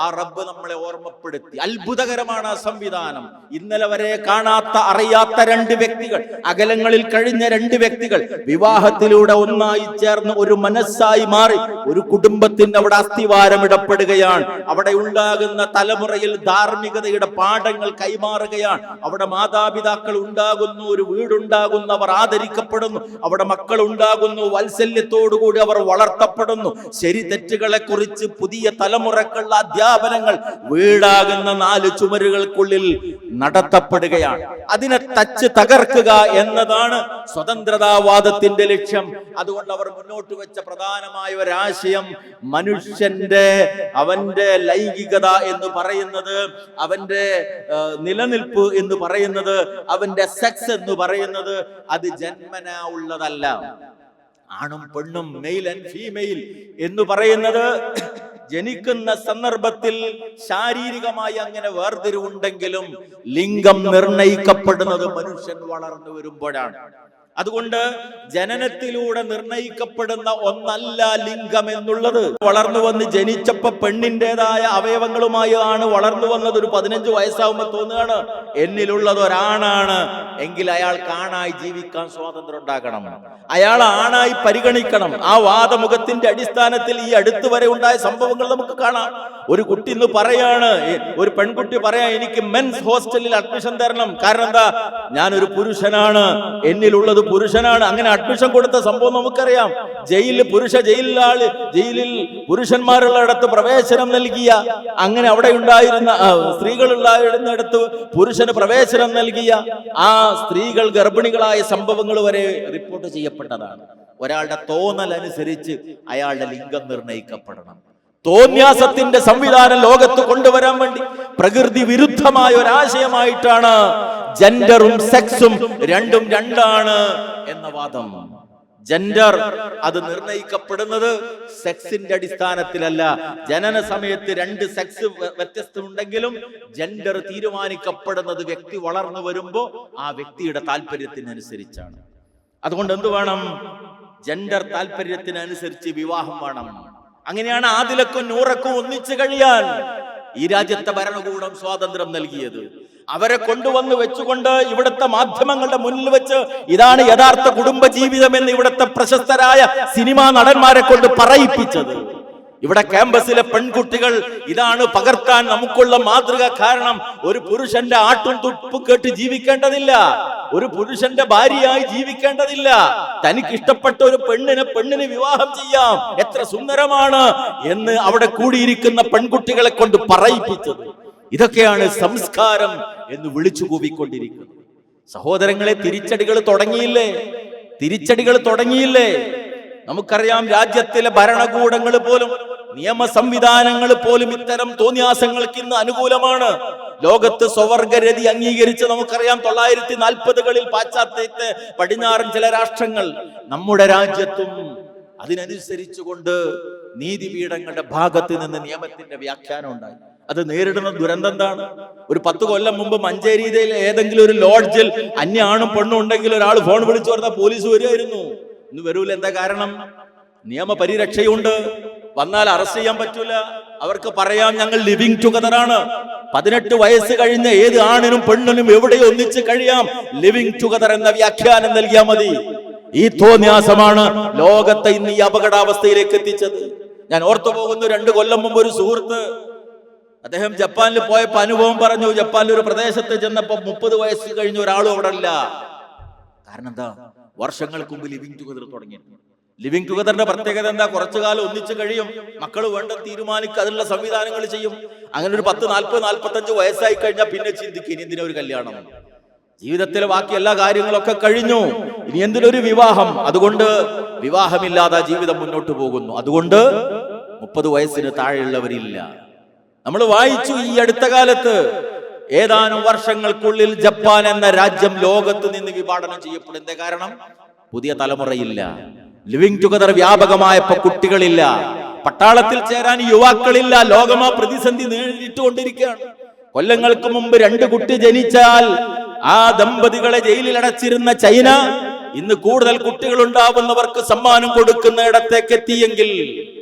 ആ റബ്ബ് നമ്മളെ ഓർമ്മപ്പെടുത്തി. അത്ഭുതകരമാണ് ആ സംവിധാനം. ഇന്നലെ വരെ കാണാത്ത അറിയാത്ത രണ്ട് വ്യക്തികൾ, അകലങ്ങളിൽ കഴിഞ്ഞ രണ്ട് വ്യക്തികൾ വിവാഹത്തിലൂടെ ഒന്നായി ചേർന്ന് ഒരു മനസ്സായി മാറി ഒരു കുടുംബത്തിന് അവിടെ അസ്ഥിവാരം ഇടപ്പെടുകയാണ്. അവിടെ ഉണ്ടാകുന്ന തലമുറയിൽ ധാർമ്മികതയുടെ പാഠങ്ങൾ കൈമാറുകയാണ്. അവിടെ മാതാപിതാക്കൾ ഉണ്ടാകുന്നു, ഒരു വീടുണ്ടാകുന്നു, അവർ ആദരിക്കപ്പെടുന്നു. അവിടെ മക്കൾ ഉണ്ടാകുന്നു, വാത്സല്യത്തോടുകൂടി അവർ വളർത്തപ്പെടുന്നു. ശരി തെറ്റുകളെ കുറിച്ച് പുതിയ തലമുറക്കുള്ള അധ്യാപനങ്ങൾ വീടാകുന്ന 4 ചുമരുകൾക്കുള്ളിൽ നടത്തപ്പെടുകയാണ്. അതിനെ തകർക്കുക എന്നതാണ് സ്വതന്ത്രതാവാദത്തിന്റെ ലക്ഷ്യം. അതുകൊണ്ട് അവർ മുന്നോട്ട് വെച്ച പ്രധാനമായ ഒരാശയം മനുഷ്യന്റെ അവന്റെ ലൈംഗികത എന്ന് പറയുന്നത്, അവന്റെ നിലനിൽപ്പ് എന്ന് പറയുന്നത്, അവന്റെ സെക്സ് എന്ന് പറയുന്നത് അത് ജന്മനാ ഉള്ളതല്ല. ആണും പെണ്ണും, മെയിൽ ആൻഡ് ഫീമെയിൽ എന്ന് പറയുന്നത് ജനിക്കുന്ന സന്ദർഭത്തിൽ ശാരീരികമായി അങ്ങനെ വേർതിരിവുണ്ടെങ്കിലും ലിംഗം നിർണയിക്കപ്പെടുന്നത് മനുഷ്യൻ വളർന്നു വരുമ്പോഴാണ്. അതുകൊണ്ട് ജനനത്തിലൂടെ നിർണയിക്കപ്പെടുന്ന ഒന്നല്ല ലിംഗം എന്നുള്ളത്. വളർന്നു വന്ന് ജനിച്ചപ്പോ പെണ്ണിൻ്റെതായ അവയവങ്ങളുമായി ആണ് വളർന്നു വന്നത്. ഒരു 15 വയസ്സാകുമ്പോൾ തോന്നുകയാണ് എന്നിലുള്ളത് ഒരാണാണ് എങ്കിൽ അയാൾക്ക് ആണായി ജീവിക്കാൻ സ്വാതന്ത്ര്യം ഉണ്ടാകണം, അയാൾ ആണായി പരിഗണിക്കണം. ആ വാദമുഖത്തിന്റെ അടിസ്ഥാനത്തിൽ ഈ അടുത്ത് വരെ ഉണ്ടായ സംഭവങ്ങൾ നമുക്ക് കാണാം. ഒരു കുട്ടി ഇന്ന് പറയാണ്, ഒരു പെൺകുട്ടി പറയാ, എനിക്ക് മെൻസ് ഹോസ്റ്റലിൽ അഡ്മിഷൻ തരണം. കാരണം എന്താ? ഞാനൊരു പുരുഷനാണ്, എന്നിലുള്ളത് പുരുഷനാണ്. അങ്ങനെ അഡ്മിഷൻ കൊടുത്ത സംഭവം നമുക്കറിയാം. ജയിലിൽ ജയിലിൽ പുരുഷന്മാരുള്ളിടത്ത് പ്രവേശനം നൽകിയ, അങ്ങനെ അവിടെ ഉണ്ടായിരുന്ന സ്ത്രീകളുണ്ടായിരുന്നിടത്ത് പുരുഷന് പ്രവേശനം നൽകിയ ആ സ്ത്രീകൾ ഗർഭിണികളായ സംഭവങ്ങൾ വരെ റിപ്പോർട്ട് ചെയ്യപ്പെട്ടതാണ്. ഒരാളുടെ തോന്നൽ അനുസരിച്ച് അയാളുടെ ലിംഗം നിർണയിക്കപ്പെടണം. തോന്യാസത്തിന്റെ സംവിധാനം ലോകത്ത് കൊണ്ടുവരാൻ വേണ്ടി പ്രകൃതി വിരുദ്ധമായ ഒരാശയമായിട്ടാണ് ജെൻഡറും സെക്സും രണ്ടും രണ്ടാണ് എന്ന വാദം. ജെൻഡർ അത് നിർണയിക്കപ്പെടുന്നത് സെക്സിന്റെ അടിസ്ഥാനത്തിലല്ല. ജനന സമയത്ത് 2 സെക്സ് വ്യത്യസ്തമുണ്ടെങ്കിലും ജെൻഡർ തീരുമാനിക്കപ്പെടുന്നത് വ്യക്തി വളർന്നു വരുമ്പോ ആ വ്യക്തിയുടെ താല്പര്യത്തിനനുസരിച്ചാണ്. അതുകൊണ്ട് എന്ത് വേണം? ജെൻഡർ താല്പര്യത്തിനനുസരിച്ച് വിവാഹം വേണം. അങ്ങനെയാണ് ആദിലക്കും നൂറക്കും ഒന്നിച്ചു കഴിയാൻ ഈ രാജ്യത്തെ ഭരണകൂടം സ്വാതന്ത്ര്യം നൽകിയത്. അവരെ കൊണ്ടുവന്ന് വെച്ചുകൊണ്ട് ഇവിടുത്തെ മാധ്യമങ്ങളുടെ മുന്നിൽ വെച്ച് ഇതാണ് യഥാർത്ഥ കുടുംബ ജീവിതം എന്ന് ഇവിടുത്തെ പ്രശസ്തരായ സിനിമാ നടന്മാരെ കൊണ്ട് പറയിപ്പിച്ചത്. ഇവിടെ ക്യാമ്പസിലെ പെൺകുട്ടികൾ ഇതാണ് പകർത്താൻ നമുക്കുള്ള മാതൃക. കാരണം ഒരു പുരുഷന്റെ ആട്ടും തുപ്പും കേട്ട് ജീവിക്കേണ്ടതില്ല, ഒരു പുരുഷന്റെ ഭാര്യയായി ജീവിക്കേണ്ടതില്ല. തനിക്ക് ഇഷ്ടപ്പെട്ട ഒരു പെണ്ണിനെ വിവാഹം ചെയ്യാം, എത്ര സുന്ദരമാണ് എന്ന് അവിടെ കൂടിയിരിക്കുന്ന പെൺകുട്ടികളെ കൊണ്ട് പറയിപ്പിച്ചത്. ഇതൊക്കെയാണ് സംസ്കാരം എന്ന് വിളിച്ചു കൂവിക്കൊണ്ടിരിക്കുന്നത്. സഹോദരങ്ങളെ, തിരിച്ചടികൾ തുടങ്ങിയില്ലേ? നമുക്കറിയാം, രാജ്യത്തിലെ ഭരണകൂടങ്ങൾ പോലും നിയമ സംവിധാനങ്ങൾ പോലും ഇത്തരം തോന്നിയാസങ്ങൾക്ക് ഇന്ന് അനുകൂലമാണ്. ലോകത്ത് സ്വവർഗരതി അംഗീകരിച്ച് നമുക്കറിയാം 1940കളിൽ പാശ്ചാത്യത്തെ പടിഞ്ഞാറൻ ചില രാഷ്ട്രങ്ങൾ. നമ്മുടെ രാജ്യത്തും അതിനനുസരിച്ചുകൊണ്ട് നീതിപീഠങ്ങളുടെ ഭാഗത്ത് നിന്ന് നിയമത്തിന്റെ വ്യാഖ്യാനം ഉണ്ടായി. അത് നേരിടുന്ന ദുരന്തം എന്താണ്? ഒരു 10 കൊല്ലം മുമ്പ് മഞ്ചേരിയിലെ ഏതെങ്കിലും ഒരു ലോഡ്ജിൽ അന്യ ആണും പെണ്ണും ഉണ്ടെങ്കിൽ ഒരാൾ ഫോൺ വിളിച്ചു പറഞ്ഞാൽ പോലീസ് വരുമായിരുന്നു. ഇന്ന് വരൂല. എന്താ കാരണം? നിയമപരിരക്ഷയുണ്ട്. വന്നാൽ അറസ്റ്റ് ചെയ്യാൻ പറ്റൂല. അവർക്ക് പറയാം ഞങ്ങൾ ലിവിങ് ടുഗദറാണ്. 18 വയസ്സ് കഴിഞ്ഞ ഏത് ആണിനും പെണ്ണിനും എവിടെ ഒന്നിച്ച് കഴിയാം. ലിവിങ് ടുഗദർ എന്ന വ്യാഖ്യാനം നൽകിയാൽ മതി. ഈ തോന്യാസമാണ് ലോകത്തെ ഇന്ന് ഈ അപകടാവസ്ഥയിലേക്ക് എത്തിച്ചത്. ഞാൻ ഓർത്തു പോകുന്നു, 2 കൊല്ലം മുമ്പ് ഒരു സുഹൃത്ത്, അദ്ദേഹം ജപ്പാനിൽ പോയപ്പോ അനുഭവം പറഞ്ഞു. ജപ്പാനിൽ ഒരു പ്രദേശത്ത് ചെന്നപ്പോ 30 വയസ്സ് കഴിഞ്ഞ ഒരാളും അവിടെ ഇല്ല. കാരണം എന്താ? വർഷങ്ങൾക്ക് മുമ്പ് ലിവിങ് ടുഗദർ തുടങ്ങിയിട്ടുണ്ട്. ലിവിങ് ടുഗദറിന്റെ പ്രത്യേകത എന്താ? കുറച്ചു കാലം ഒന്നിച്ച് കഴിയും, മക്കൾ വേണ്ട തീരുമാനിക്കുക, അതിനുള്ള സംവിധാനങ്ങൾ ചെയ്യും. അങ്ങനെ ഒരു 10, 40, 45 വയസ്സായി കഴിഞ്ഞാൽ പിന്നെ ചിന്തിക്കും ഇനി എന്തിനാ ഒരു കല്യാണം? ജീവിതത്തിലെ ബാക്കി എല്ലാ കാര്യങ്ങളൊക്കെ കഴിഞ്ഞു, ഇനി എന്തിനൊരു വിവാഹം? അതുകൊണ്ട് വിവാഹമില്ലാതെ ജീവിതം മുന്നോട്ട് പോകുന്നു. അതുകൊണ്ട് 30 വയസ്സിന് താഴെയുള്ളവരില്ല. നമ്മൾ വായിച്ചു ഈ അടുത്ത കാലത്ത് ഏതാനും വർഷങ്ങൾക്കുള്ളിൽ ജപ്പാൻ എന്ന രാജ്യം ലോകത്ത് നിന്ന് വിഭാടനം ചെയ്യപ്പെടുന്ന കാരണം പുതിയ തലമുറയില്ല. ലിവിങ് ടുഗദർ വ്യാപകമായപ്പോ കുട്ടികളില്ല, പട്ടാളത്തിൽ ചേരാൻ യുവാക്കളില്ല. ലോകമാ പ്രതിസന്ധി നേരിട്ടുകൊണ്ടിരിക്കുകയാണ്. കൊല്ലങ്ങൾക്ക് മുമ്പ് 2 കുട്ടി ജനിച്ചാൽ ആ ദമ്പതികളെ ജയിലിൽ അടച്ചിരുന്ന ചൈന ഇന്ന് കൂടുതൽ കുട്ടികൾ ഉണ്ടാവുന്നവർക്ക് സമ്മാനം കൊടുക്കുന്ന ഇടത്തേക്ക് എത്തിയെങ്കിൽ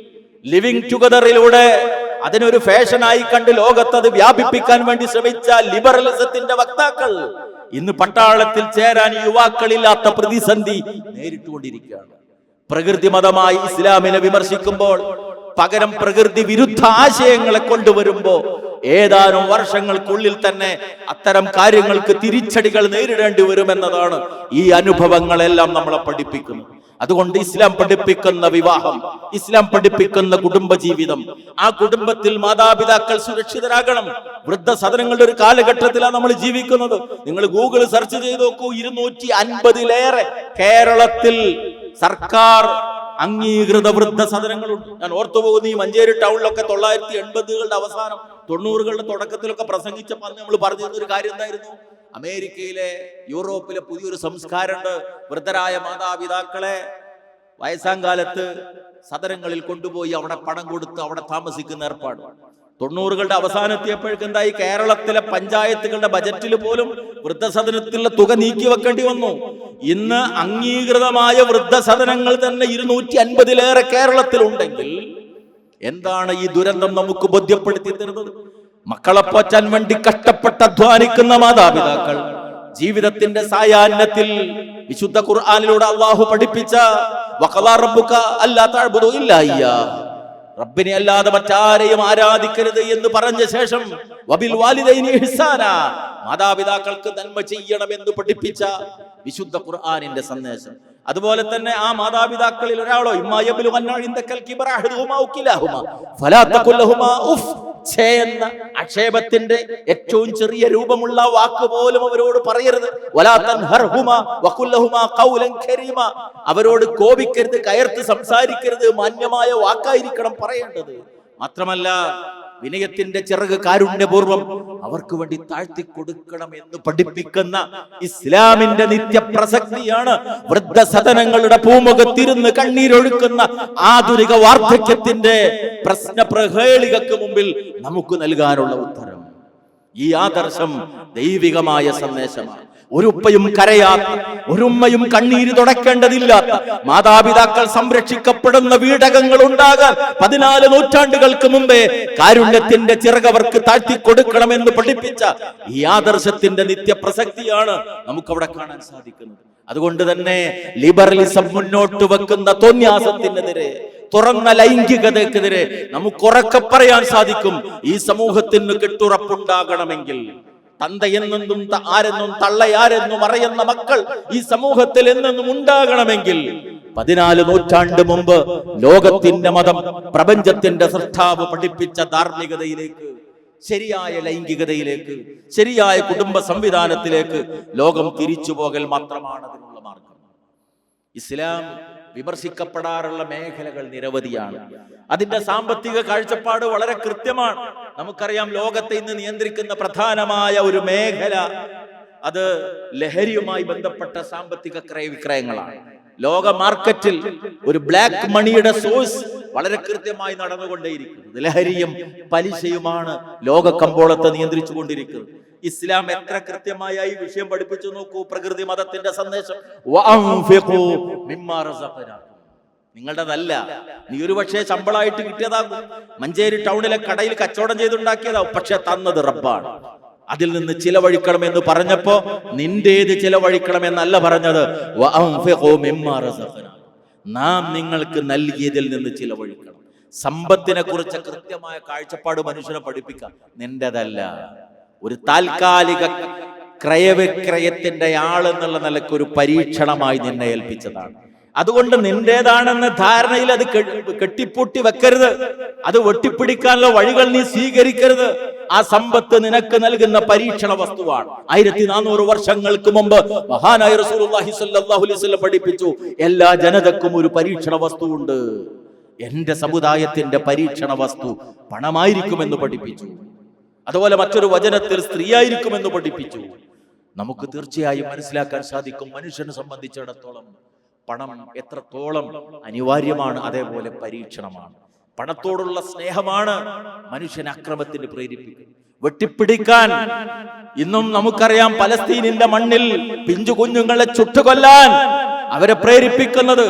ലിവിങ് ടുഗദറിലൂടെ അതിനൊരു ഫാഷനായി കണ്ട് ലോകത്ത് അത് വ്യാപിപ്പിക്കാൻ വേണ്ടി ശ്രമിച്ച ലിബറലിസത്തിന്റെ വക്താക്കൾ ഇന്ന് പട്ടാളത്തിൽ ചേരാൻ യുവാക്കളില്ലാത്ത പ്രതിസന്ധി നേരിട്ടുകൊണ്ടിരിക്കുകയാണ്. പ്രകൃതി മതമായി ഇസ്ലാമിനെ വിമർശിക്കുമ്പോൾ പകരം പ്രകൃതി വിരുദ്ധ ആശയങ്ങളെ കൊണ്ടുവരുമ്പോ ഏതാനും വർഷങ്ങൾക്കുള്ളിൽ തന്നെ അത്തരം കാര്യങ്ങൾക്ക് തിരിച്ചടികൾ നേരിടേണ്ടി വരുമെന്നതാണ് ഈ അനുഭവങ്ങളെല്ലാം നമ്മളെ പഠിപ്പിക്കുന്നത്. അതുകൊണ്ട് ഇസ്ലാം പഠിപ്പിക്കുന്ന വിവാഹം, ഇസ്ലാം പഠിപ്പിക്കുന്ന കുടുംബജീവിതം, ആ കുടുംബത്തിൽ മാതാപിതാക്കൾ സുരക്ഷിതരാകണം. വൃദ്ധസദനങ്ങളുടെ ഒരു കാലഘട്ടത്തിലാണ് നമ്മൾ ജീവിക്കുന്നത്. നിങ്ങൾ ഗൂഗിൾ സെർച്ച് ചെയ്ത് നോക്കൂ, 250-ലേറെ കേരളത്തിൽ സർക്കാർ അംഗീകൃത വൃദ്ധസദനങ്ങളുണ്ട്. ഞാൻ ഓർത്തുപോകുന്ന ഈ മഞ്ചേരി ടൗണിലൊക്കെ 1980-കളുടെ അവസാനം 90-കളുടെ തുടക്കത്തിലൊക്കെ പ്രസംഗിച്ചപ്പോൾ അന്ന് നമ്മൾ പറഞ്ഞിരുന്ന ഒരു കാര്യം എന്തായിരുന്നു? അമേരിക്കയിലെ, യൂറോപ്പിലെ പുതിയൊരു സംസ്കാരമുണ്ട്. വൃദ്ധരായ മാതാപിതാക്കളെ വയസ്സാങ്കാലത്ത് സദനങ്ങളിൽ കൊണ്ടുപോയി അവിടെ പണം കൊടുത്ത് അവിടെ താമസിക്കുന്ന ഏർപ്പാട്. 90-കളുടെ അവസാനത്തിയപ്പോഴേക്ക് എന്തായി? കേരളത്തിലെ പഞ്ചായത്തുകളുടെ ബജറ്റിൽ പോലും വൃദ്ധസദനത്തിലുള്ള തുക നീക്കി വെക്കേണ്ടി വന്നു. ഇന്ന് അംഗീകൃതമായ വൃദ്ധസദനങ്ങൾ തന്നെ 250-ലേറെ കേരളത്തിലുണ്ടെങ്കിൽ എന്താണ് ഈ ദുരന്തം നമുക്ക് ബോധ്യപ്പെടുത്തി തരുന്നത്? മക്കളെ പോറ്റാൻ വേണ്ടി കഷ്ടപ്പെട്ട് അധ്വാനിക്കുന്ന മാതാപിതാക്കൾ ജീവിതത്തിന്റെ സായാഹ്നത്തിൽ വിശുദ്ധ ഖുർആനിലൂടെ അള്ളാഹു പഠിപ്പിച്ച വഖദാ റബ്ബുക അല്ലാ തഅ്ബുദു ഇല്ലാ ഇയ്യാഹ്, റബ്ബിനെ അല്ലാതെ മറ്റാരെയും ആരാധിക്കരുത് എന്ന് പറഞ്ഞ ശേഷം വബിൽ വാലിദൈനി ഇഹ്സാനാ, മാതാപിതാക്കൾക്ക് നന്മ ചെയ്യണമെന്ന് പഠിപ്പിച്ച വിശുദ്ധ ഖുർആനിന്റെ സന്ദേശം. അതുപോലെ തന്നെ ആ മാതാപിതാക്കളിൽ ഒരാളോ എന്ന ആക്ഷേപത്തിന്റെ ഏറ്റവും ചെറിയ രൂപമുള്ള വാക്ക് പോലും അവരോട് പറയരുത്. അവരോട് കോപിക്കരുത്, കയർത്ത് സംസാരിക്കരുത്, മാന്യമായ വാക്കായിരിക്കണം പറയേണ്ടത്. മാത്രമല്ല വിനയത്തിന്റെ ചിറക് കാരുണ്യപൂർവ്വം അവർക്ക് വേണ്ടി താഴ്ത്തി കൊടുക്കണം എന്ന് പഠിപ്പിക്കുന്ന ഇസ്ലാമിന്റെ നിത്യപ്രസക്തിയാണ് വൃദ്ധസദനങ്ങളുടെ പൂമുഖത്തിരുന്ന് കണ്ണീരൊഴുക്കുന്ന ആധുനിക വാർദ്ധക്യത്തിന്റെ പ്രശ്ന പ്രഹേളികൾക്ക് മുമ്പിൽ നമുക്ക് നൽകാനുള്ള ഉത്തരം. ഈ ആദർശം ദൈവികമായ സന്ദേശമാണ്. ഒരു ഉപ്പയും കരയാത്ത, ഒരു ഉമ്മയും കണ്ണീര് തുടക്കേണ്ടതില്ലാത്ത, മാതാപിതാക്കൾ സംരക്ഷിക്കപ്പെടുന്ന വീടകങ്ങൾ ഉണ്ടാകാൻ 14 നൂറ്റാണ്ടുകൾക്ക് മുമ്പേ കാരുണ്യത്തിന്റെ ചിറകവർക്ക് താഴ്ത്തി കൊടുക്കണമെന്ന് പഠിപ്പിച്ച ഈ ആദർശത്തിന്റെ നിത്യപ്രസക്തിയാണ് നമുക്കവിടെ കാണാൻ സാധിക്കുന്നത്. അതുകൊണ്ട് തന്നെ ലിബറലിസം മുന്നോട്ട് വെക്കുന്ന തോന്യാസത്തിനെതിരെ, തുറന്ന ലൈംഗികതയ്ക്കെതിരെ നമുക്കുറക്കെ പറയാൻ സാധിക്കും, ഈ സമൂഹത്തിന് കെട്ടുറപ്പുണ്ടാകണമെങ്കിൽ, തന്തയെന്നും ആരെന്നും തള്ളയാരെന്നും അറിയുന്ന മക്കൾ ഈ സമൂഹത്തിൽ എന്നെന്നും ഉണ്ടാകണമെങ്കിൽ 14 നൂറ്റാണ്ട് മുമ്പ് ലോകത്തിന്റെ മതം, പ്രപഞ്ചത്തിന്റെ സൃഷ്ടാവ് പഠിപ്പിച്ച ധാർമ്മികതയിലേക്ക്, ശരിയായ ലൈംഗികതയിലേക്ക്, ശരിയായ കുടുംബ സംവിധാനത്തിലേക്ക് ലോകം തിരിച്ചു പോകൽ മാത്രമാണ് അതിനുള്ള മാർഗം. ഇസ്ലാം വിമർശിക്കപ്പെടാറുള്ള മേഖലകൾ നിരവധിയാണ്. അതിന്റെ സാമ്പത്തിക കാഴ്ചപ്പാട് വളരെ കൃത്യമാണ്. നമുക്കറിയാം, ലോകത്തെ ഇന്ന് നിയന്ത്രിക്കുന്ന പ്രധാനമായ ഒരു മേഖല അത് ലഹരിയുമായി ബന്ധപ്പെട്ട സാമ്പത്തിക ക്രയവിക്രയങ്ങളാണ്. ലോക മാർക്കറ്റിൽ ഒരു ബ്ലാക്ക് മണിയുടെ സോഴ്സ് വളരെ കൃത്യമായി നടന്നുകൊണ്ടേയിരിക്കുന്നത് ലഹരിയും പലിശയുമാണ് ലോക കമ്പോളത്തെ നിയന്ത്രിച്ചു കൊണ്ടിരിക്കുന്നത്. ഇസ്ലാം എത്ര കൃത്യമായി ഈ വിഷയം പഠിപ്പിച്ചു നോക്കൂ. പ്രകൃതി മതത്തിന്റെ സന്ദേശം, നിങ്ങളുടെതല്ല, നീ ഒരു പക്ഷേ ശമ്പളമായിട്ട് കിട്ടിയതാകും, മഞ്ചേരി ടൗണിലെ കടയിൽ കച്ചവടം ചെയ്തുണ്ടാക്കിയതാവും, പക്ഷെ തന്നത് റബ്ബാണ്. അതിൽ നിന്ന് ചിലവഴിക്കണം എന്ന് പറഞ്ഞപ്പോ നിന്റേത് ചിലവഴിക്കണമെന്നല്ല പറഞ്ഞത്, നാം നിങ്ങൾക്ക് നൽകിയതിൽ നിന്ന് ചിലവഴിക്കണം. സമ്പത്തിനെ കുറിച്ച കൃത്യമായ കാഴ്ചപ്പാട് മനുഷ്യനെ പഠിപ്പിക്കാം. നിന്റേതല്ല, ഒരു താൽക്കാലിക ക്രയവിക്രയത്തിന്റെ ആളെന്നുള്ള നിലയ്ക്ക് ഒരു പരീക്ഷണമായി നിന്നെ ഏൽപ്പിച്ചതാണ്. അതുകൊണ്ട് നിന്റേതാണെന്ന ധാരണയിൽ അത് കെട്ടിപ്പൂട്ടി വെക്കരുത്. അത് വെട്ടിപ്പിടിക്കാനുള്ള വഴികൾ നീ സ്വീകരിക്കരുത്. ആ സമ്പത്ത് നിനക്ക് നൽകുന്ന പരീക്ഷണ വസ്തുവാണ്. 1400 വർഷങ്ങൾക്ക് മുമ്പ് മഹാനായ റസൂലുള്ളാഹി സ്വല്ലല്ലാഹു അലൈഹി വസല്ലം പഠിപ്പിച്ചു, എല്ലാ ജനതക്കും ഒരു പരീക്ഷണ വസ്തുവുണ്ട്. എന്റെ സമുദായത്തിന്റെ പരീക്ഷണ വസ്തു പണമായിരിക്കുമെന്ന് പഠിപ്പിച്ചു. അതുപോലെ മറ്റൊരു വചനത്തിൽ സ്ത്രീയായിരിക്കുമെന്ന് പഠിപ്പിച്ചു. നമുക്ക് തീർച്ചയായും മനസ്സിലാക്കാൻ സാധിക്കും, മനുഷ്യനെ സംബന്ധിച്ചിടത്തോളം പണം എത്രത്തോളം അനിവാര്യമാണ്, അതേപോലെ പരീക്ഷണമാണ്. പണത്തോടുള്ള സ്നേഹമാണ് മനുഷ്യനെ അക്രമത്തിന് പ്രേരിപ്പിക്കുന്നത്, വെട്ടിപ്പിടിക്കാൻ. ഇന്നും നമുക്കറിയാം, പലസ്തീനിന്റെ മണ്ണിൽ പിഞ്ചു കുഞ്ഞുങ്ങളെ ചുട്ടുകൊല്ലാൻ അവരെ പ്രേരിപ്പിക്കുന്നത്,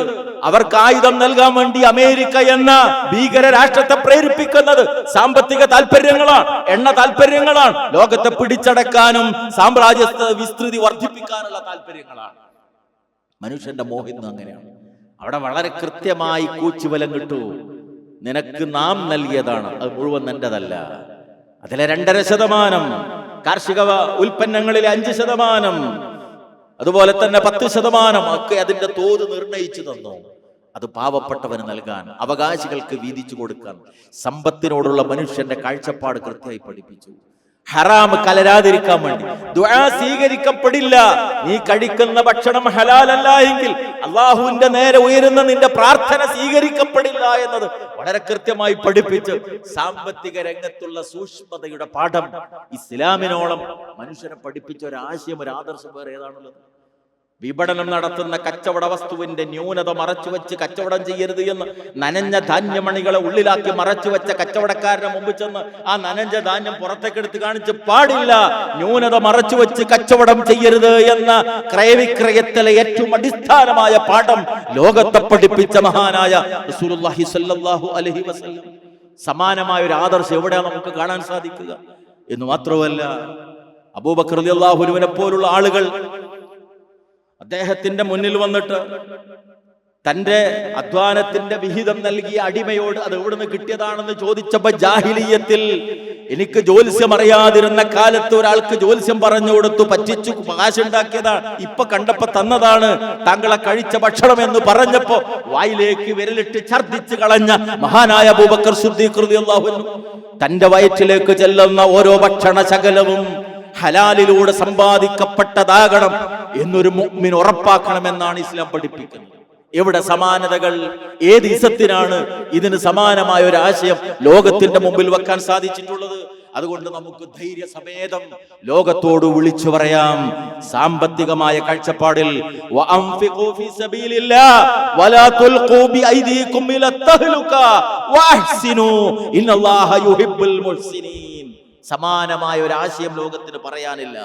അവർക്ക് ആയുധം നൽകാൻ വേണ്ടി അമേരിക്ക എന്ന ഭീകര രാഷ്ട്രത്തെ പ്രേരിപ്പിക്കുന്നത് സാമ്പത്തിക താല്പര്യങ്ങളാണ്, എണ്ണ താല്പര്യങ്ങളാണ്, ലോകത്തെ പിടിച്ചടക്കാനും സാമ്രാജ്യ വിസ്തൃതി വർദ്ധിപ്പിക്കാനുള്ള താല്പര്യങ്ങളാണ്. മനുഷ്യന്റെ മോഹിതം അങ്ങനെയാണ്. അവിടെ വളരെ കൃത്യമായി കൂച്ചുബലം കിട്ടൂ. നിനക്ക് നാം നൽകിയതാണ്, അത് മുഴുവൻ നിന്റേതല്ല. അതിലെ 2.5%, കാർഷിക ഉൽപ്പന്നങ്ങളിലെ 5%, അതുപോലെ തന്നെ 10% ഒക്കെ അതിന്റെ തോത് നിർണയിച്ചു തന്നു. അത് പാവപ്പെട്ടവന് നൽകാൻ, അവകാശികൾക്ക് വീതിച്ചു കൊടുക്കാൻ സമ്പത്തിനോടുള്ള മനുഷ്യന്റെ കാഴ്ചപ്പാട് കൃത്യമായി പഠിപ്പിച്ചു. ഹറാം കലരാതിരിക്കാൻ വേണ്ടി ദുആ സ്വീകരിക്കപ്പെടില്ല. നീ കഴിക്കുന്ന ഭക്ഷണം ഹലാലല്ല എങ്കിൽ അള്ളാഹുവിന്റെ നേരെ ഉയരുന്ന നിന്റെ പ്രാർത്ഥന സ്വീകരിക്കപ്പെടില്ല എന്നത് വളരെ കൃത്യമായി പഠിപ്പിച്ച് സാമ്പത്തിക രംഗത്തുള്ള സൂക്ഷ്മതയുടെ പാഠം ഇസ്ലാമിനോളം മനുഷ്യനെ പഠിപ്പിച്ച ഒരു ആശയം, ഒരു ആദർശം വേറെ ഏതാണുള്ളത്? വിപണനം നടത്തുന്ന കച്ചവട വസ്തുവിന്റെ ന്യൂനത മറച്ചുവെച്ച് കച്ചവടം ചെയ്യരുത് എന്ന് നനഞ്ഞ ധാന്യമണികളെ ഉള്ളിലാക്കി മറച്ചുവെച്ച കച്ചവടക്കാരന്റെ മുമ്പ് ചെന്ന് ആ നനഞ്ഞ ധാന്യം പുറത്തേക്കെടുത്ത് കാണിച്ച് പാടില്ല, ന്യൂനത മറച്ചുവെച്ച് കച്ചവടം ചെയ്യരുത് എന്ന ക്രയവിക്രയത്തിലെ ഏറ്റവും അടിസ്ഥാനമായ പാഠം ലോകത്തെ പഠിപ്പിച്ച മഹാനായ റസൂലുള്ളാഹി സ്വല്ലല്ലാഹു അലൈഹി വസല്ലം. സമാനമായ ഒരു ആദർശം എവിടെയാണ് നമുക്ക് കാണാൻ സാധിക്കുക എന്ന് മാത്രമല്ല, അബൂബക്കർ റളിയല്ലാഹു അൻഹുവിനെ പോലുള്ള ആളുകൾ അദ്ദേഹത്തിന്റെ മുന്നിൽ വന്നിട്ട് തന്റെ അധ്വാനത്തിന്റെ വിഹിതം നൽകിയ അടിമയോട് അത് എവിടുന്ന് കിട്ടിയതാണെന്ന് ചോദിച്ചപ്പോ, ജാഹിലിയത്തിൽ എനിക്ക് ജ്യോത്സ്യം അറിയാതിരുന്ന കാലത്ത് ഒരാൾക്ക് ജ്യോത്സ്യം പറഞ്ഞു കൊടുത്തു, പറ്റിച്ചു കാശുണ്ടാക്കിയതാണ്, ഇപ്പൊ കണ്ടപ്പോ തന്നതാണ്, താങ്കളെ കഴിച്ച ഭക്ഷണം എന്ന് പറഞ്ഞപ്പോ വായിലേക്ക് വിരലിട്ട് ഛർദിച്ചു കളഞ്ഞ മഹാനായ അബൂബക്കർ സിദ്ദീഖ് റളിയല്ലാഹു അൻഹു തന്റെ വയറ്റിലേക്ക് ചെല്ലുന്ന ഓരോ ഭക്ഷണ ശകലവും ഹലാലിലൂടെ സമ്പാദിക്കപ്പെട്ടതാകണം എന്നൊരു മുഅ്മിൻ ഉറപ്പാക്കണമെന്നാണ് ഇസ്ലാം പഠിപ്പിക്കുന്നത്. എവിടെ സമാനതകൾ? ഏത് ഇസത്തിനാണ് ഇതിന് സമാനമായ ഒരു ആശയം ലോകത്തിന്റെ മുമ്പിൽ വെക്കാൻ സാധിച്ചിട്ടുള്ളത്? അതുകൊണ്ട് നമുക്ക് ധൈര്യസമേതം ലോകത്തോട് വിളിച്ചു പറയാം, സാമ്പത്തികമായ കാഴ്ചപ്പാടിൽ വഅൻഫിഖൂ ഫീ സബീലില്ലാഹ് വലാ തുൽഖൂ ബിഐദീകും ഇലൽ തഹ്ലുക വഅഹ്സിനൂ ഇന്നല്ലാഹ യുഹിബ്ബുൽ മുഹ്സിനീൻ. സമാനമായ ഒരു ആശയം ലോകത്തിന് പറയാനില്ല.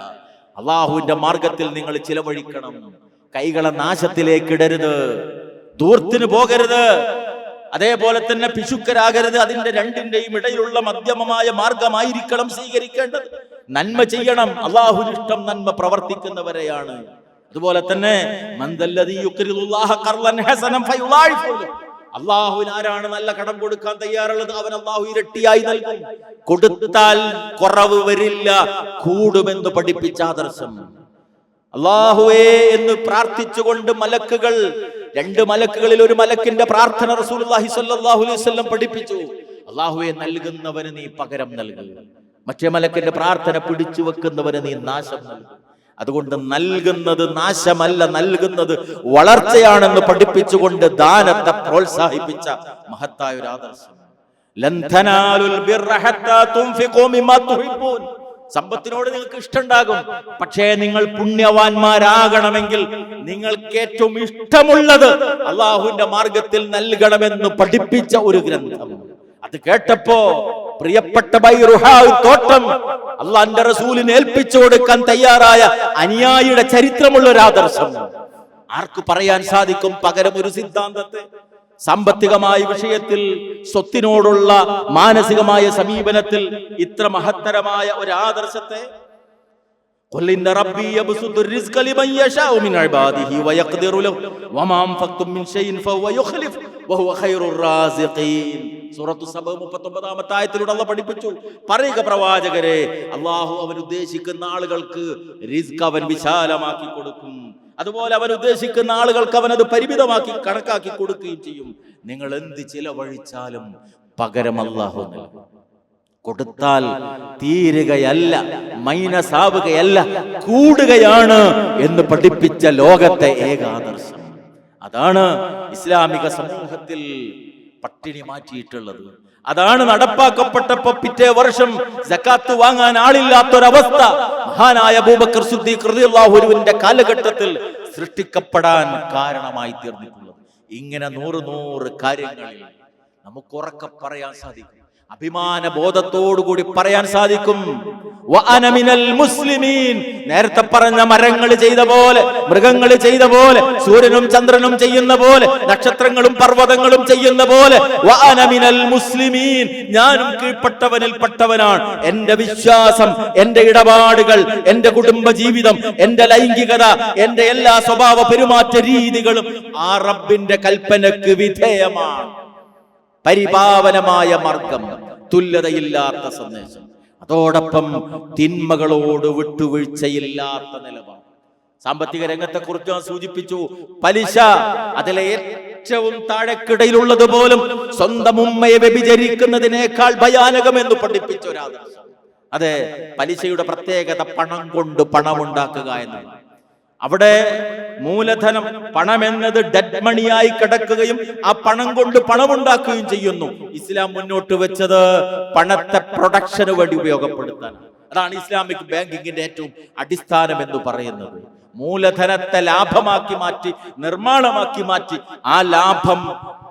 അള്ളാഹുവിന്റെ മാർഗത്തിൽ നിങ്ങൾ ചിലവഴിക്കണം. കൈകളെ നാശത്തിലേക്ക് ഇടരുത്, ദൂർത്തിന് പോകരുത്, അതേപോലെ തന്നെ പിശുക്കരാകരുത്. അതിന്റെ രണ്ടിന്റെയും ഇടയിലുള്ള മധ്യമമായ മാർഗമായിരിക്കണം സ്വീകരിക്കേണ്ടത്. നന്മ ചെയ്യണം, അള്ളാഹുവിന് ഇഷ്ടം നന്മ പ്രവർത്തിക്കുന്നവരെയാണ്. അതുപോലെ തന്നെ മന്ദല്ലദീ യുഖ്രിദുല്ലാഹ ഖർളൻ ഹസനൻ ഫയുളാഇഫു, അള്ളാഹുവിന് ആരാണ് നല്ല കടം കൊടുക്കാൻ തയ്യാറുള്ളത്, അവൻ അള്ളാഹു ഇരട്ടിയായി നൽകും. കൊടുത്താൽ കുറവ് വരില്ല, കൂടുമെന്ന് പഠിപ്പിച്ച ആദർശം. അള്ളാഹുവേ എന്ന് പ്രാർത്ഥിച്ചുകൊണ്ട് മലക്കുകൾ, 2 മലക്കുകളിൽ ഒരു മലക്കിന്റെ പ്രാർത്ഥന റസൂലുള്ളാഹി സ്വല്ലല്ലാഹു അലൈഹി വസല്ലം പഠിപ്പിച്ചു. അള്ളാഹുവേ നൽകുന്നവന് നീ പകരം നൽകുക, മറ്റേ മലക്കിന്റെ പ്രാർത്ഥന പിടിച്ചു വെക്കുന്നവന് നീ നാശം നൽകുക. അതുകൊണ്ട് നൽകുന്നത് നാശമല്ല, നൽകുന്നത് വളർച്ചയാണെന്ന് പഠിപ്പിച്ചുകൊണ്ട് ദാനത്തെ പ്രോത്സാഹിപ്പിച്ച മഹത്തായ ഒരു ആദർശം. ലൻ തനാലുൽ ബിർറ ഹത്താ തുൻഫിഖൂ മിമ്മാ തുഹിബ്ബൂൻ. സമ്പത്തിനോട് നിങ്ങൾക്ക് ഇഷ്ടമുണ്ടാകും, പക്ഷേ നിങ്ങൾ പുണ്യവാന്മാരാകണമെങ്കിൽ നിങ്ങൾക്ക് ഏറ്റവും ഇഷ്ടമുള്ളത് അള്ളാഹുവിന്റെ മാർഗത്തിൽ നൽകണമെന്ന് പഠിപ്പിച്ച ഒരു ഗ്രന്ഥം. അത് കേട്ടപ്പോ പ്രിയപ്പെട്ട തോട്ടം അള്ളാന്റെ റസൂലിനെ ഏൽപ്പിച്ചു കൊടുക്കാൻ തയ്യാറായ അനുയായിയുടെ ചരിത്രമുള്ള ഒരു ആദർശം ആർക്ക് പറയാൻ സാധിക്കും പകരം ഒരു സിദ്ധാന്തത്തെ? സാമ്പത്തികമായ വിഷയത്തിൽ, സ്വത്തിനോടുള്ള മാനസികമായ സമീപനത്തിൽ ഇത്ര മഹത്തരമായ ഒരു ആദർശത്തെ ഖുൽ ഇന്ന റബ്ബി യബ്സുതു റിസ്ക ലിമൻ യശാഉ മിൻ ഇബാദിഹി വയഖ്ദിറു ലഹു വമാ അൻഫഖ്തും മിൻ ഷൈഇൻ ഫഹുവ യുഖ്ലിഫ് വഹുവ ഖൈറുർ റാസിഖീൻ. സൂറത്തു സബ 39-ാമത്തെ ആയത്തിലൂടെ അല്ലാഹു പഠിപ്പിച്ചു, പറയുക പ്രവാചകരെ, അല്ലാഹു അവൻ ഉദ്ദേശിക്കുന്ന ആളുകൾക്ക് റിസ്ക് അവൻ വിശാലമാക്കി കൊടുക്കും, അതുപോലെ അവൻ ഉദ്ദേശിക്കുന്ന ആളുകൾക്ക് അവൻ അത് പരിമിതമാക്കി കണക്കാക്കി കൊടുക്കുകയും ചെയ്യും. നിങ്ങൾ എന്ത് ചിലവഴിച്ചാലും പകരം അല്ലാഹു നൽകും. കൊടുത്താൽ തീരുകയല്ല, മൈനസ് ആവുകയല്ല, കൂടുകയാണ് എന്ന് പഠിപ്പിച്ച ലോകത്തെ ഏക ആദർശം. അതാണ് ഇസ്ലാമിക സമൂഹത്തിൽ പട്ടിണി മാറ്റിയിട്ടുള്ളത്. അതാണ് നടപ്പാക്കപ്പെട്ടപ്പോ പിറ്റേ വർഷം സക്കാത്ത് വാങ്ങാൻ ആളില്ലാത്തൊരവസ്ഥ മഹാനായ അബൂബക്കർ സിദ്ദീഖ് റളിയല്ലാഹു അൻഹുവിന്റെ കാലഘട്ടത്തിൽ സൃഷ്ടിക്കപ്പെടാൻ കാരണമായി തീർന്നിട്ടുള്ളത്. ഇങ്ങനെ 100 കാര്യങ്ങളിൽ നമുക്ക് ഉറക്കെ പറയാൻ സാധിക്കും, അഭിമാന ബോധത്തോടുകൂടി പറയാൻ സാധിക്കും, വഅന മിനൽ മുസ്ലിമീൻ. നേരത്തെ പറഞ്ഞ മരങ്ങൾ ചെയ്ത പോലെ, മൃഗങ്ങൾ ചെയ്ത പോലെ, സൂര്യനും ചന്ദ്രനും ചെയ്യുന്ന പോലെ, നക്ഷത്രങ്ങളും പർവ്വതങ്ങളും ചെയ്യുന്ന പോലെ, വഅന മിനൽ മുസ്ലിമീൻ, ഞാനും കീഴ്പ്പെട്ടവനിൽപ്പെട്ടവനാണ്. എന്റെ വിശ്വാസം, എന്റെ ഇടപാടുകൾ, എന്റെ കുടുംബ ജീവിതം, എന്റെ ലൈംഗികത, എന്റെ എല്ലാ സ്വഭാവ പെരുമാറ്റ രീതികളും ആ റബ്ബിന്റെ കൽപ്പനക്ക് വിധേയമാണ്. പരിപാവനമായ മാർഗം, തുല്യതയില്ലാത്ത സന്ദേശം, അതോടൊപ്പം തിന്മകളോട് വിട്ടുവീഴ്ചയില്ലാത്ത നിലപാട്. സാമ്പത്തിക രംഗത്തെ കുറിച്ച് ഞാൻ സൂചിപ്പിച്ചു. പലിശ അതിലെ ഏറ്റവും താഴെക്കിടയിലുള്ളത് പോലും സ്വന്തം ഉമ്മയെ വ്യഭിചരിക്കുന്നതിനേക്കാൾ ഭയാനകമെന്ന് പഠിപ്പിച്ച ഒരാദർശം. അതെ, പലിശയുടെ പ്രത്യേകത പണം കൊണ്ട് പണമുണ്ടാക്കുക എന്നതാണ്. അവിടെ മൂലധനം, പണം എന്നത് ഡെഡ് മണിയായി കിടക്കുകയും ആ പണം കൊണ്ട് പണമുണ്ടാക്കുകയും ചെയ്യുന്നു. ഇസ്ലാം മുന്നോട്ട് വെച്ചത് പണത്തെ പ്രൊഡക്ഷന് വേണ്ടി ഉപയോഗപ്പെടുത്താൻ. അതാണ് ഇസ്ലാമിക് ബാങ്കിങ്ങിന്റെ ഏറ്റവും അടിസ്ഥാനം എന്ന് പറയുന്നത്. മൂലധനത്തെ ലാഭമാക്കി മാറ്റി, നിർമ്മാണമാക്കി മാറ്റി, ആ ലാഭം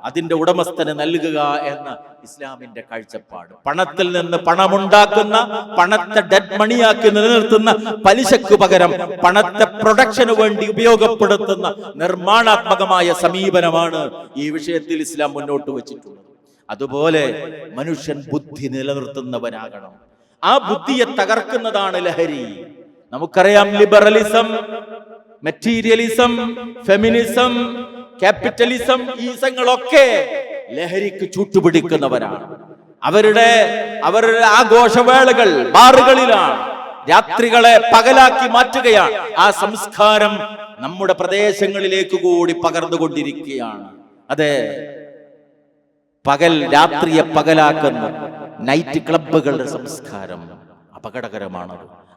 അതിന്റെ ഉടമസ്ഥന് നൽകുക എന്ന ഇസ്ലാമിന്റെ കാഴ്ചപ്പാട്. പണത്തിൽ നിന്ന് പണമുണ്ടാക്കുന്ന, പണത്തെ ഡെഡ് മണിയാക്കി നിലനിർത്തുന്ന പലിശക്ക് പകരം പണത്തെ പ്രൊഡക്ഷന് വേണ്ടി ഉപയോഗപ്പെടുത്തുന്ന നിർമ്മാണാത്മകമായ സമീപനമാണ് ഈ വിഷയത്തിൽ ഇസ്ലാം മുന്നോട്ട് വെച്ചിട്ടുള്ളത്. അതുപോലെ മനുഷ്യൻ ബുദ്ധി നിലനിർത്തുന്നവനാകണം. ആ ബുദ്ധിയെ തകർക്കുന്നതാണ് ലഹരി. നമുക്കറിയാം, ലിബറലിസം, മെറ്റീരിയലിസം, ഫെമിനിസം, ക്യാപിറ്റലിസം, ഈസങ്ങളൊക്കെ ലഹരിക്ക് ചൂട്ടുപിടിക്കുന്നവരാണ്. അവരുടെ ആഘോഷവേളകൾ ബാറുകളിലാണ്, രാത്രികളെ പകലാക്കി മാറ്റുകയാണ്. ആ സംസ്കാരം നമ്മുടെ പ്രദേശങ്ങളിലേക്ക് കൂടി പകർന്നുകൊണ്ടിരിക്കുകയാണ്. അതെ, രാത്രിയെ പകലാക്കുന്ന നൈറ്റ് ക്ലബ്ബുകളുടെ സംസ്കാരം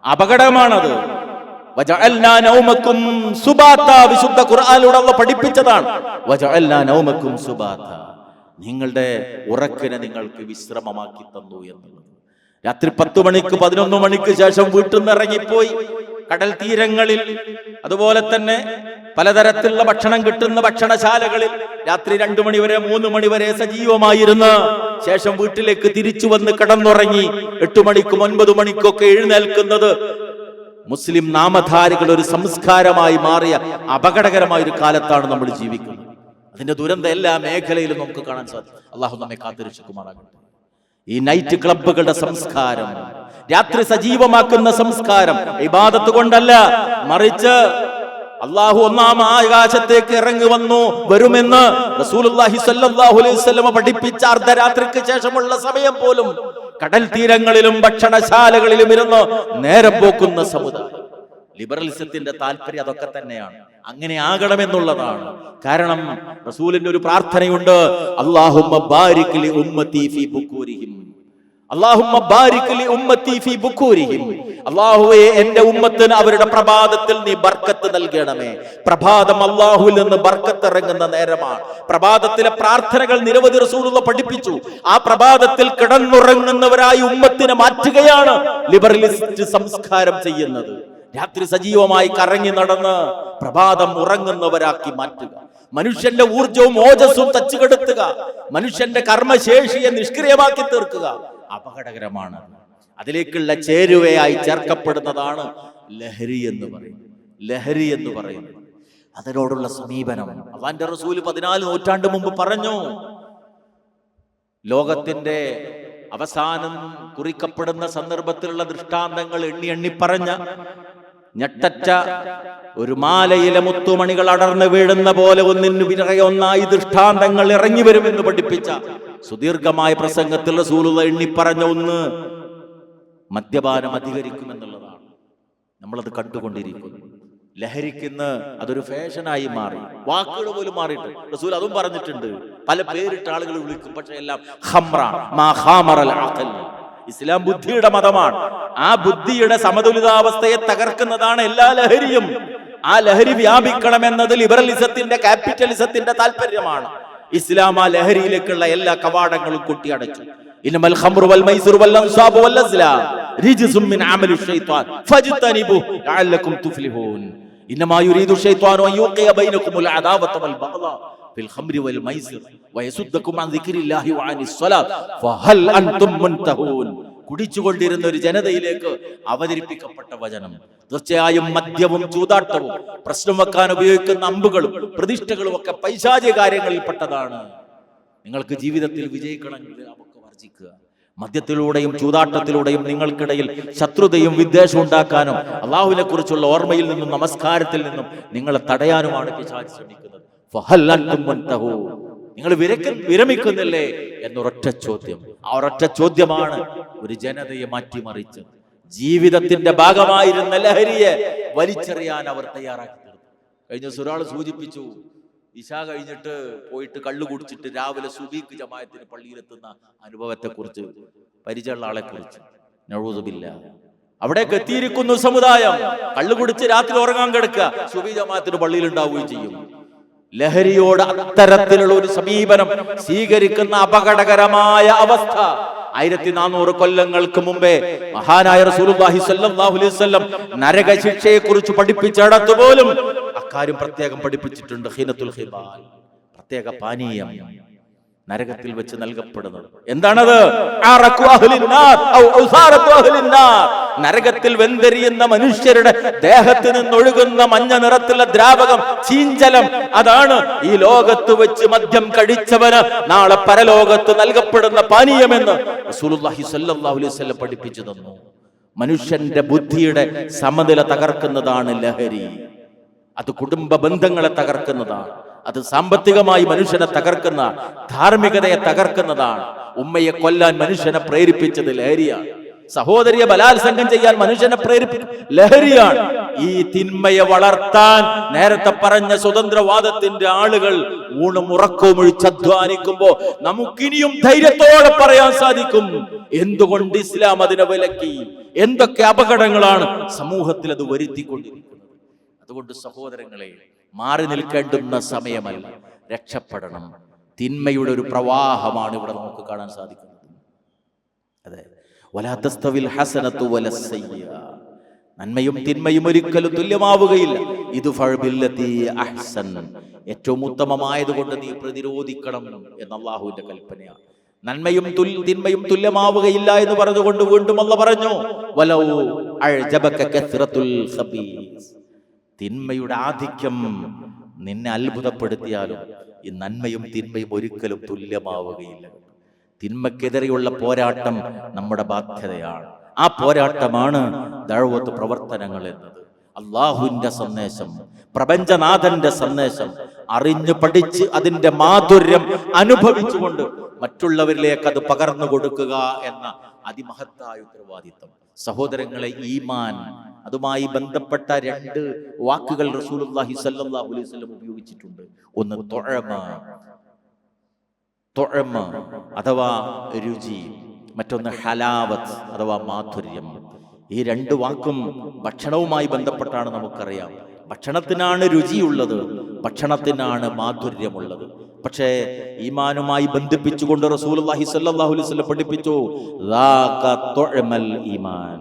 അപകടമാണത്. വജഅൽനാ നൗമക്കും സുബാത, വിശുദ്ധ ഖുർആനിലൂടെ അല്ലാഹു പഠിപ്പിച്ചതാണ്. വജഅൽനാ നൗമക്കും സുബാത, നിങ്ങളുടെ ഉറക്കിനെ നിങ്ങൾക്ക് വിശ്രമമാക്കി തന്നു എന്നുള്ളത്. രാത്രി 10 മണിക്ക് 11 മണിക്ക് ശേഷം വീട്ടിൽ നിന്ന് ഇറങ്ങിപ്പോയി കടൽ തീരങ്ങളിൽ, അതുപോലെ തന്നെ പലതരത്തിലുള്ള ഭക്ഷണം കിട്ടുന്ന ഭക്ഷണശാലകളിൽ രാത്രി 2 മണി വരെ 3 മണി വരെ സജീവമായിരുന്ന ശേഷം വീട്ടിലേക്ക് തിരിച്ചു വന്ന് കിടന്നുറങ്ങി 8 മണിക്കും 9 മണിക്കൊക്കെ എഴുന്നേൽക്കുന്നത് മുസ്ലിം നാമധാരികൾ ഒരു സംസ്കാരമായി മാറിയ അപകടകരമായ ഒരു കാലത്താണ് നമ്മൾ ജീവിക്കുന്നത്. അതിന്റെ ദുരന്തം എല്ലാ മേഖലയിലും നമുക്ക് കാണാൻ സാധിക്കും. അള്ളാഹു നമ്മെ കാത്തിരക്ഷിക്കുമാറാകട്ടെ. ഈ നൈറ്റ് ക്ലബ്ബുകളുടെ സംസ്കാരം, രാത്രി സജീവമാക്കുന്ന സംസ്കാരം ഇബാദത്ത് കൊണ്ടല്ല, മറിച്ച് അള്ളാഹു ഒന്നാം ആകാശത്തേക്ക് ഇറങ്ങി വരുമെന്ന് റസൂലുള്ളാഹി സ്വല്ലല്ലാഹു അലൈഹി വസല്ലം പഠിപ്പിച്ച അർദ്ധരാത്രിക്ക് ശേഷമുള്ള സമയം പോലും കടൽ തീരങ്ങളിലും ഭക്ഷണശാലകളിലും ഇരുന്ന് നേരം പോക്കുന്ന സമുദായം. ലിബറലിസത്തിന്റെ താല്പര്യം അതൊക്കെ തന്നെയാണ്. അങ്ങനെ ആകണമെന്നുള്ളതാണ്. കാരണം റസൂലിന്റെ ഒരു പ്രാർത്ഥനയുണ്ട്, അല്ലാഹുമ്മ ബാരിക് ലി ഉമ്മത്തി ഫീ ബുകൂരിഹിം, അല്ലാഹുമ്മ ബാരിക് ലി ഉമ്മത്തി ഫീ ബുകൂരിഹിം, അല്ലാഹുവേ എന്റെ ഉമ്മത്തിന് അവരുടെ പ്രഭാതത്തിൽ നീ ബർക്കത്ത് നൽകണമേ. പ്രഭാതം അല്ലാഹുവിൽ നിന്ന് ബർക്കത്ത് ഇറങ്ങുന്ന നേരമാണ്. പ്രഭാതത്തിലെ പ്രാർത്ഥനകൾ നിരവധി റസൂലുള്ളാഹി പഠിപ്പിച്ചു. ആ പ്രഭാതത്തിൽ കിടന്നുറങ്ങുന്നവരായി ഉമ്മത്തിനെ മാറ്റുകയാണ് ലിബറലിസ്റ്റ് സംസ്കാരം ചെയ്യുന്നത്. രാത്രി സജീവമായി കറങ്ങി നടന്ന് പ്രഭാതം ഉറങ്ങുന്നവരാക്കി മാറ്റുക, മനുഷ്യന്റെ ഊർജവും ഓജസ്സും തച്ചുകെടുത്തുക, മനുഷ്യന്റെ കർമ്മശേഷിയെ നിഷ്ക്രിയമാക്കി തീർക്കുക അപകടകരമാണ്. അതിലേക്കുള്ള ചേരുവയായി ചേർക്കപ്പെടുന്നതാണ് ലഹരി എന്ന് പറയുന്നത്. അതിനോടുള്ള സമീപനം അല്ലാഹുവിന്റെ റസൂൽ 14 നൂറ്റാണ്ട് മുമ്പ് പറഞ്ഞു. ലോകത്തിന്റെ അവസാനം കുറിക്കപ്പെടുന്ന സന്ദർഭത്തിലുള്ള ദൃഷ്ടാന്തങ്ങൾ എണ്ണി പറഞ്ഞ ഞെട്ടറ്റ ഒരു മാലയിലെ മുത്തുമണികൾ അടർന്നു വീഴുന്ന പോലെ ഒന്നിനു പിറകെ ഒന്നായി ദൃഷ്ടാന്തങ്ങൾ ഇറങ്ങി വരുമെന്ന് പഠിപ്പിച്ച സുദീർഘമായ പ്രസംഗത്തിൽ റസൂലുള്ളാഹി എണ്ണിപ്പറഞ്ഞ ഒന്ന് മദ്യപാനം അധികരിക്കുമെന്നുള്ളതാണ്. നമ്മളത് കണ്ടുകൊണ്ടിരിക്കുന്നു. ലഹരിക്കുന്ന അതൊരു ഫാഷനായി മാറി, വാക്കുകൾ പോലും മാറിയിട്ട് റസൂൽ അതും പറഞ്ഞിട്ടുണ്ട്. പല പേരിട്ട് ആളുകൾ വിളിക്കും, പക്ഷെ എല്ലാം ഇസ്ലാം ബുദ്ധിയുടെ മതമാണ്. ആ ബുദ്ധിയുടെ സമതുലിതാവസ്ഥയെ തകർക്കുന്നതാണ് എല്ലാ ലഹരിയും. ആ ലഹരി വ്യാപിക്കണമെന്നത് ലിബറലിസത്തിന്റെ, ക്യാപിറ്റലിസത്തിന്റെ താല്പര്യമാണ്. ഇസ്ലാം ആ ലഹരിയിലേക്കുള്ള എല്ലാ കവാടങ്ങളും കൊട്ടിയടച്ചു. ഇന്നമൽ ഖംറു വൽ മൈസിറു വൽ അൻസാബു വൽ അസ്ലാം റിജ്സും മിൻ അമലി ശൈത്താൻ ഫജ്തനിബു ലഅല്ലകും തുഫ്ലിഹൂൻ. ഇന്നമാ യുരീദു ശൈത്താനു അൻ യുഖിയ ബൈനകുമുൽ അദാവത വൽ ബഗ്ളാ ഫിൽ ഖംറി വൽ മൈസിർ വയസുദ്ദകും അൻ ദിക്രില്ലാഹി വഅനിസ് സ്വലാത്ത് ഫഹൽ അൻതും മുൻതഹൂൻ. കുടിച്ചുകൊണ്ടിരുന്ന ഒരു ജനതയിലേക്ക് അവതരിപ്പിക്കപ്പെട്ട വചനം. തീർച്ചയായും മദ്യവും ചൂതാട്ടവും പ്രശ്നം വെക്കാൻ ഉപയോഗിക്കുന്ന അമ്പുകളും പ്രതിഷ്ഠകളും ഒക്കെ പൈശാചിക കാര്യങ്ങളിൽപ്പെട്ടതാണ്. നിങ്ങൾക്ക് ജീവിതത്തിൽ വിജയിക്കണമെങ്കിൽ അവർക്ക് വർജിക്കുക. മദ്യത്തിലൂടെയും ചൂതാട്ടത്തിലൂടെയും നിങ്ങൾക്കിടയിൽ ശത്രുതയും വിദ്വേഷവും ഉണ്ടാക്കാനും അള്ളാഹുവിനെ കുറിച്ചുള്ള ഓർമ്മയിൽ നിന്നും നമസ്കാരത്തിൽ നിന്നും നിങ്ങളെ തടയാനുമാണ് പിശാച് ശ്രമിക്കുന്നത്. ഫഹൽ അൻതും മുൻതഹൂ, നിങ്ങൾ വിരമിക്കുന്നില്ലേ എന്നൊരൊറ്റ ചോദ്യം. ആ ഒരൊറ്റ ചോദ്യമാണ് ഒരു ജനതയെ മാറ്റിമറിച്ചത്. ജീവിതത്തിന്റെ ഭാഗമായിരുന്ന ലഹരിയെ വലിച്ചെറിയാൻ അവർ തയ്യാറാക്കി തീർന്നു. കഴിഞ്ഞ ദിവസം ഒരാൾ സൂചിപ്പിച്ചു, ഇശാ കഴിഞ്ഞിട്ട് പോയിട്ട് കള്ളു കുടിച്ചിട്ട് രാവിലെ സുബീക്ക് ജമാഅത്തിന് പള്ളിയിലെത്തുന്ന അനുഭവത്തെക്കുറിച്ച്, പരിചയമുള്ള ആളെ കുറിച്ച്. നഊദുബില്ല, അവിടേക്ക് എത്തിയിരിക്കുന്നു സമുദായം. കള്ളു കുടിച്ച് രാത്രി ഉറങ്ങാൻ കിടക്കുക, സുബീ ജമാഅത്തിന് പള്ളിയിൽ ഉണ്ടാവുകയും ചെയ്യും. ലഹരിയോട് അത്തരത്തിലുള്ള ഒരു സമീപനം സ്വീകരിക്കുന്ന അപകടകരമായ അവസ്ഥ 1400 കൊല്ലങ്ങൾക്ക് മുമ്പേ മഹാനായ റസൂലുള്ളാഹി സ്വല്ലല്ലാഹു അലൈഹി വസല്ലം നരകശിക്ഷയെ കുറിച്ച് പഠിപ്പിച്ചിടത്ത് പോലും അക്കാര്യം പ്രത്യേകം പഠിപ്പിച്ചിട്ടുണ്ട്. ഖീനത്തുൽ ഖിബാൽ, പ്രത്യേക പാനീയം നരകത്തിൽ വെച്ച് നൽകപ്പെടുന്നത്. എന്താണത്? നരകത്തിൽ വെന്തെരിയുന്ന മനുഷ്യരുടെ ദേഹത്ത് നിന്നൊഴുകുന്ന മഞ്ഞ നിറത്തിലുള്ള ദ്രാവകം, ചീഞ്ചലം. അതാണ് ഈ ലോകത്ത് വെച്ച് മദ്യം കഴിച്ചവന് നാളെ പരലോകത്ത് നൽകപ്പെടുന്ന പാനീയമെന്ന് റസൂലുള്ളാഹി സ്വല്ലല്ലാഹു അലൈഹി വസല്ലം പഠിപ്പിച്ചു തന്നു. മനുഷ്യന്റെ ബുദ്ധിയുടെ സമനില തകർക്കുന്നതാണ് ലഹരി. അത് കുടുംബ ബന്ധങ്ങളെ തകർക്കുന്നതാണ്. അത് സാമ്പത്തികമായി മനുഷ്യനെ തകർക്കുന്ന, ധാർമ്മികതയെ തകർക്കുന്നതാണ്. ഉമ്മയെ കൊല്ലാൻ മനുഷ്യനെ പ്രേരിപ്പിച്ചത് ലഹരിയാണ്. സഹോദരിയെ ബലാത്സംഗം ചെയ്യാൻ മനുഷ്യനെ പ്രേരിപ്പിച്ചത് ലഹരിയാണ്. ഈ തിന്മയെ വളർത്താൻ നേരത്തെ പറഞ്ഞ സ്വതന്ത്രവാദത്തിന്റെ ആളുകൾ ഊണും ഉറക്കവും ഒഴിച്ചധ്വാനിക്കുമ്പോ നമുക്കിനിയും ധൈര്യത്തോടെ പറയാൻ സാധിക്കും, എന്തുകൊണ്ട് ഇസ്ലാം അതിനെ വിലക്കി, എന്തൊക്കെ അപകടങ്ങളാണ് സമൂഹത്തിൽ അത് വരുത്തിക്കൊണ്ടിരിക്കുന്നത്. അതുകൊണ്ട് സഹോദരങ്ങളെ, മാറി നിൽക്കേണ്ടുന്ന സമയമല്ല, രക്ഷപ്പെടണം. തിന്മയുടെ ഒരു പ്രവാഹമാണ് ഇവിടെ നമുക്ക് കാണാൻ സാധിക്കുന്നത്. അതെ, വലാ തസ്തവിൽ ഹസനതു വലസ്സയ്യ, നന്മയും തിന്മയും ഒരിക്കലും തുല്യമാവുകയില്ല. ഇദ്ഫഅ ബില്ലതി അഹ്സൻ, ഏറ്റവും ഉത്തമമായതുകൊണ്ട് നീ പ്രതിരോധിക്കണം എന്ന് അല്ലാഹുവിന്റെ കൽപ്പനയാണ്. നന്മയും തിന്മയും തുല്യമാവുകയില്ല എന്ന് പറഞ്ഞുകൊണ്ട് വീണ്ടും അല്ലാഹു പറഞ്ഞു, വലൗ അഅജബക കസ്റത്തുൽ ഖബീസ്, തിന്മയുടെ ആധിക്യം നിന്നെ അത്ഭുതപ്പെടുത്തിയാലും ഈ നന്മയും തിന്മയും ഒരിക്കലും തുല്യമാവുകയില്ല. തിന്മക്കെതിരെയുള്ള പോരാട്ടം നമ്മുടെ ബാധ്യതയാണ്. ആ പോരാട്ടമാണ് ദഅവത്ത് പ്രവർത്തനങ്ങൾ എന്നത്. അള്ളാഹുവിന്റെ സന്ദേശം, പ്രപഞ്ചനാഥന്റെ സന്ദേശം അറിഞ്ഞു പഠിച്ച് അതിന്റെ മാധുര്യം അനുഭവിച്ചുകൊണ്ട് മറ്റുള്ളവരിലേക്ക് അത് പകർന്നു കൊടുക്കുക എന്ന അതിമഹത്തായ ഉത്തരവാദിത്വം. സഹോദരങ്ങളെ, ഈമാൻ, അതുമായി ബന്ധപ്പെട്ട 2 വാക്കുകൾ റസൂലുള്ളാഹി സ്വല്ലല്ലാഹു അലൈഹി വസല്ലം ഉപയോഗിച്ചിട്ടുണ്ട്. ഒന്ന് തുഅമ അഥവാ രുചി, മറ്റൊന്ന് ഹലാവത്ത് അഥവാ മാധുര്യം. ഈ 2 വാക്കും ഭക്ഷണവുമായി ബന്ധപ്പെട്ടാണ്. നമുക്കറിയാം, ഭക്ഷണത്തിനാണ് രുചിയുള്ളത്, ഭക്ഷണത്തിനാണ് മാധുര്യമുള്ളത്. പക്ഷേ ഈമാനുമായി ബന്ധിപ്പിച്ചുകൊണ്ട് റസൂലുള്ളാഹി സ്വല്ലല്ലാഹു അലൈഹി വസല്ലം പഠിപ്പിച്ചു, ദാക തുഅമൽ ഈമാൻ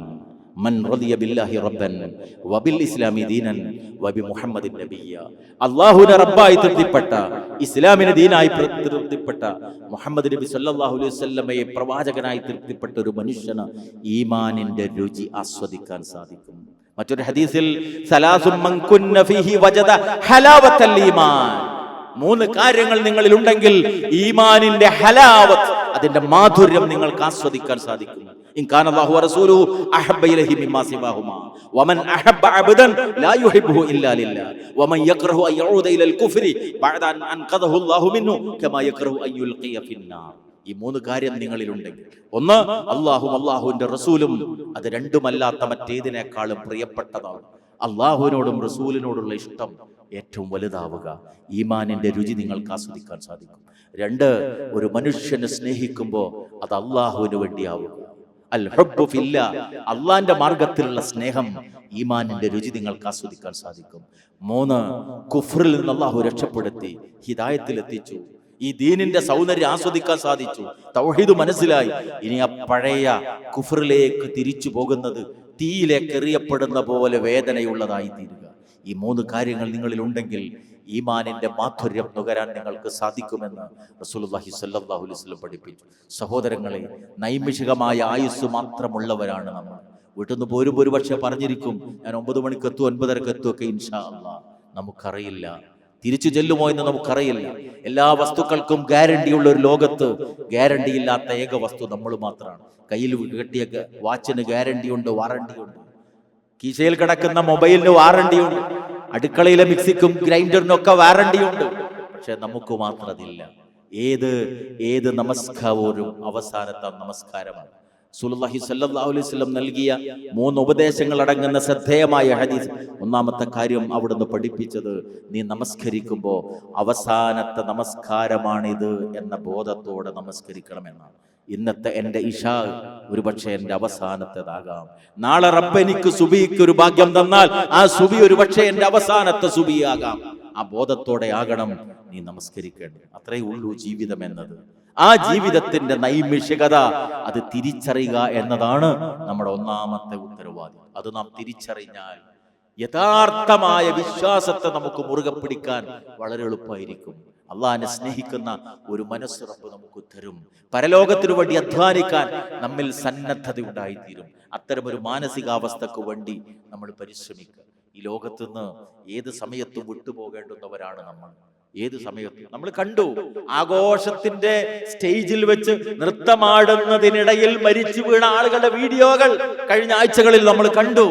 മൻ റളിയ ബില്ലാഹി റബ്ബൻ വബിൽ ഇസ്ലാമി ദീനൻ വബി മുഹമ്മദിൻ നബിയ്യ. അല്ലാഹുവിനെ റബ്ബായി തൃപ്തിപ്പെട്ട, ഇസ്ലാമിനെ ദീനായി തൃപ്തിപ്പെട്ട, മുഹമ്മദ് നബി സല്ലല്ലാഹു അലൈഹി വസല്ലമയെ പ്രവാചകനായി തൃപ്തിപ്പെട്ട ഒരു മനുഷ്യന് ഈമാനിന്റെ രുചി ആസ്വദിക്കാൻ സാധിക്കും. മറ്റൊരു ഹദീസിൽ സലാസുൻ മൻ കുന്ന ഫീഹി വജദ ഹലാവത്തൽ ഈമാൻ, 3 കാര്യങ്ങൾ നിങ്ങളിൽ ഉണ്ടെങ്കിൽ ഈമാനിന്റെ ഹലാവത്ത്, അതിന്റെ മാധുര്യം നിങ്ങൾക്ക് ആസ്വദിക്കാൻ സാധിക്കും. ഇൻ കാന അല്ലാഹു വറസൂലുഹു അഹബ്ബ ഇലൈഹി മിമ്മാ സിവാഹുമാ വമൻ അഹബ്ബ അബ്ദൻ ലാ യുഹിബ്ബുഹു ഇല്ലാ ലില്ലാഹ് വമൻ യക്റഹു അൻ യഊദ ഇലൽ കുഫ്രി ബഅദ അൻ അൻഖദഹു അല്ലാഹു മിൻഹു കമാ യക്റഹു അൻ യുൽഖിയ ഫിന്നാർ. ഈ 3 കാര്യം നിങ്ങളിൽ ഉണ്ടെങ്കിൽ, ഒന്ന് അല്ലാഹുവും അല്ലാഹുവിന്റെ റസൂലും, അത് രണ്ടുമല്ലാത്ത മറ്റേതിനേക്കാളും പ്രിയപ്പെട്ടതാണ്. അല്ലാഹുവിനോടും റസൂലിനോടുള്ള ഇഷ്ടം ഏറ്റവും വലുതാവുക, ഈമാനിന്റെ രുചി നിങ്ങൾക്ക് ആസ്വദിക്കാൻ സാധിക്കും. 2, ഒരു മനുഷ്യനെ സ്നേഹിക്കുമ്പോൾ അത് അല്ലാഹുവിന് വേണ്ടിയാവുക. അൽ ഹുബ്ബു ഫില്ലാ, അള്ളാന്റെ മാർഗത്തിലുള്ള സ്നേഹം, ഈമാനിന്റെ രുചി നിങ്ങൾക്ക് ആസ്വദിക്കാൻ സാധിക്കും. 3, കുഫ്റിൽ നിന്ന് അല്ലാഹു രക്ഷപ്പെടുത്തി ഹിദായത്തിൽ എത്തിച്ചു. ഈ ദീനിന്റെ സൗന്ദര്യം ആസ്വദിക്കാൻ സാധിച്ചു. തൗഹീദ് മനസ്സിലായി. ഇനി ആ പഴയ കുഫ്റിലേക്ക് തിരിച്ചു പോകുന്നത് തീയിലേക്ക് എറിയപ്പെടുന്ന പോലെ വേദനയുള്ളതായി തീരുക. ഈ 3 കാര്യങ്ങൾ നിങ്ങളിൽ ഉണ്ടെങ്കിൽ ഈമാനിന്റെ മാധുര്യം നുകരാൻ നിങ്ങൾക്ക് സാധിക്കുമെന്ന് റസൂലുള്ളാഹി സ്വല്ലല്ലാഹു അലൈഹി വസല്ലം പഠിപ്പിച്ചു. സഹോദരങ്ങളെ, നൈമിഷികമായ ആയുസ് മാത്രമുള്ളവരാണ് നമ്മൾ. വീട്ടിൽ നിന്ന് പോരുമ്പോൾ ഒരു പക്ഷേ പറഞ്ഞിരിക്കും, ഞാൻ 9 മണിക്ക് എത്തും, 9:30 എത്തും ഒക്കെ. ഇൻഷാ അല്ലാഹ് നമുക്കറിയില്ല, തിരിച്ചു ചെല്ലുമോ എന്ന് നമുക്കറിയില്ല. എല്ലാ വസ്തുക്കൾക്കും ഗ്യാരണ്ടിയുള്ള ഒരു ലോകത്ത് ഗ്യാരണ്ടി ഇല്ലാത്ത ഏക വസ്തു നമ്മൾ മാത്രമാണ്. കയ്യിൽ കെട്ടിയ വാച്ചിന് ഗ്യാരണ്ടിയുണ്ട്, വാറണ്ടിയുണ്ട്. കീശയിൽ കിടക്കുന്ന മൊബൈലിന് വാറണ്ടിയുണ്ട്. അടുക്കളയിലെ മിക്സിക്കും ഗ്രൈൻഡറിനും ഒക്കെ വാറണ്ടിയുണ്ട്. പക്ഷെ നമുക്ക് മാത്രം അതില്ല. ഏത് നമസ്കാരവും അവസാനത്തെ നമസ്കാരമാണ്. റസൂലുള്ളാഹി സ്വല്ലല്ലാഹു അലൈഹി വസല്ലം നൽകിയ 3 ഉപദേശങ്ങൾ അടങ്ങുന്ന ശ്രദ്ധേയമായ ഹദീസ്. ഒന്നാമത്തെ കാര്യം അവിടുന്ന് പഠിപ്പിച്ചത്, നീ നമസ്കരിക്കുമ്പോൾ അവസാനത്തെ നമസ്കാരമാണിത് എന്ന ബോധത്തോടെ നമസ്കരിക്കണമെന്നാണ്. ഇന്നത്തെ എൻ്റെ ഇശാ ഒരുപക്ഷെ എൻ്റെ അവസാനത്തേതാകാം. നാളെ റബ്ബ് എനിക്ക് സുബിക്ക് ഒരു ഭാഗ്യം തന്നാൽ ആ സുബി ഒരുപക്ഷെ എൻ്റെ അവസാനത്തെ സുബിയാകാം. ആ ബോധത്തോടെ ആകണം നീ നമസ്കരിക്കേണ്ടത്. അത്രയേ ഉള്ളൂ ജീവിതം എന്നത്. ആ ജീവിതത്തിന്റെ നൈമിഷികത അത് തിരിച്ചറിയുക എന്നതാണ് നമ്മുടെ ഒന്നാമത്തെ ഉത്തരവാദിത്വം. അത് നാം തിരിച്ചറിഞ്ഞാൽ യഥാർത്ഥമായ വിശ്വാസത്തെ നമുക്ക് മുറുകെ പിടിക്കാൻ വളരെ എളുപ്പമായിരിക്കും. അള്ളാഹിനെ സ്നേഹിക്കുന്ന ഒരു മനസ്സ് റബ്ബ് നമുക്ക് തരും. പരലോകത്തിനു വേണ്ടി അധ്വാനിക്കാൻ നമ്മിൽ സന്നദ്ധത ഉണ്ടായിത്തീരും. അത്തരമൊരു മാനസികാവസ്ഥക്ക് വേണ്ടി നമ്മൾ പരിശ്രമിക്കുക. ഈ ലോകത്തുനിന്ന് ഏത് സമയത്തും വിട്ടുപോകേണ്ടുന്നവരാണ് നമ്മൾ. ഏത് സമയത്തും നമ്മൾ കണ്ടു, ആഘോഷത്തിന്റെ സ്റ്റേജിൽ വെച്ച് നൃത്തമാടുന്നതിനിടയിൽ മരിച്ചു വീണ ആളുകളുടെ വീഡിയോകൾ കഴിഞ്ഞ ആഴ്ചകളിൽ നമ്മൾ കണ്ടു.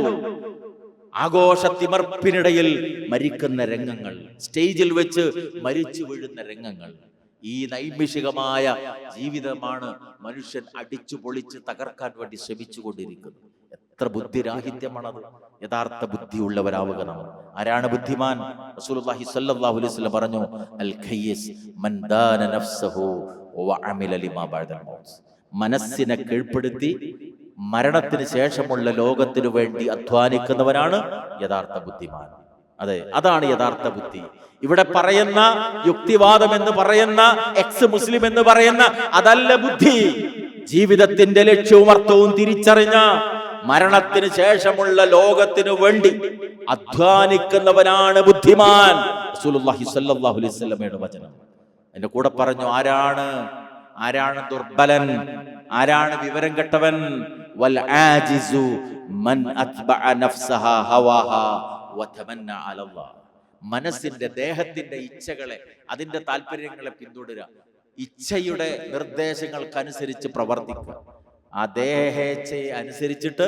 ആഘോഷത്തിമർപ്പിനിടയിൽ മരിക്കുന്ന രംഗങ്ങൾ, സ്റ്റേജിൽ വെച്ച് മരിച്ചു വീഴുന്ന രംഗങ്ങൾ. ഈ നൈമിഷികമായ ജീവിതമാണ് മനുഷ്യൻ അടിച്ചു പൊളിച്ച് തകർക്കാൻ വേണ്ടി ശ്രമിച്ചുകൊണ്ടിരിക്കുന്നത്. എത്ര ബുദ്ധിരാഹിത്യമാണത്. യഥാർത്ഥ ബുദ്ധിയുള്ളവരാവുക നമ്മൾ. ആരാണ് ബുദ്ധിമാൻ? റസൂലുള്ളാഹി സ്വല്ലല്ലാഹു അലൈഹി വസല്ലം പറഞ്ഞു, അൽ ഖയ്യിസ് മൻ ദാന നഫ്സഹു വഅമില ലിമാ ബഅദൽ മൗത്ത്. മനസ്സിനെ കീഴ്പ്പെടുത്തി മരണത്തിന് ശേഷമുള്ള ലോകത്തിനു വേണ്ടി അധ്വാനിക്കുന്നവനാണ് യഥാർത്ഥ ബുദ്ധിമാൻ. അതെ, അതാണ് യഥാർത്ഥ ബുദ്ധി. ഇവിടെ പറയുന്ന യുക്തിവാദം എന്ന് പറയുന്ന, എക്സ് മുസ്ലിം എന്ന് പറയുന്ന അതല്ല ബുദ്ധി. ജീവിതത്തിന്റെ ലക്ഷ്യവും അർത്ഥവും തിരിച്ചറിഞ്ഞ മരണത്തിന് ശേഷമുള്ള ലോകത്തിനു വേണ്ടി അധ്വാനിക്കുന്നവനാണ് ബുദ്ധിമാൻ. റസൂലുള്ളാഹി സ്വല്ലല്ലാഹു അലൈഹി വസല്ലമയുടെ വചനം. എന്റെ കൂടെ പറഞ്ഞു, ആരാണ് ദുർബലൻ, ആരാണ് വിവരം കെട്ടവൻ? വൽ ആജിസു മൻ അത്ബഅ നഫ്സഹാ ഹവാഹാ വതമന്ന അലല്ലാഹ്. മനസ്സിന്റെ, ദേഹത്തിന്റെ ഇച്ഛകളെ, അതിന്റെ താല്പര്യങ്ങളെ പിന്തുടരുക. ഇച്ഛയുടെ നിർദ്ദേശങ്ങൾക്കനുസരിച്ച് പ്രവർത്തിക്കുക. ആ ദേഹേച്ഛയെ അനുസരിച്ചിട്ട്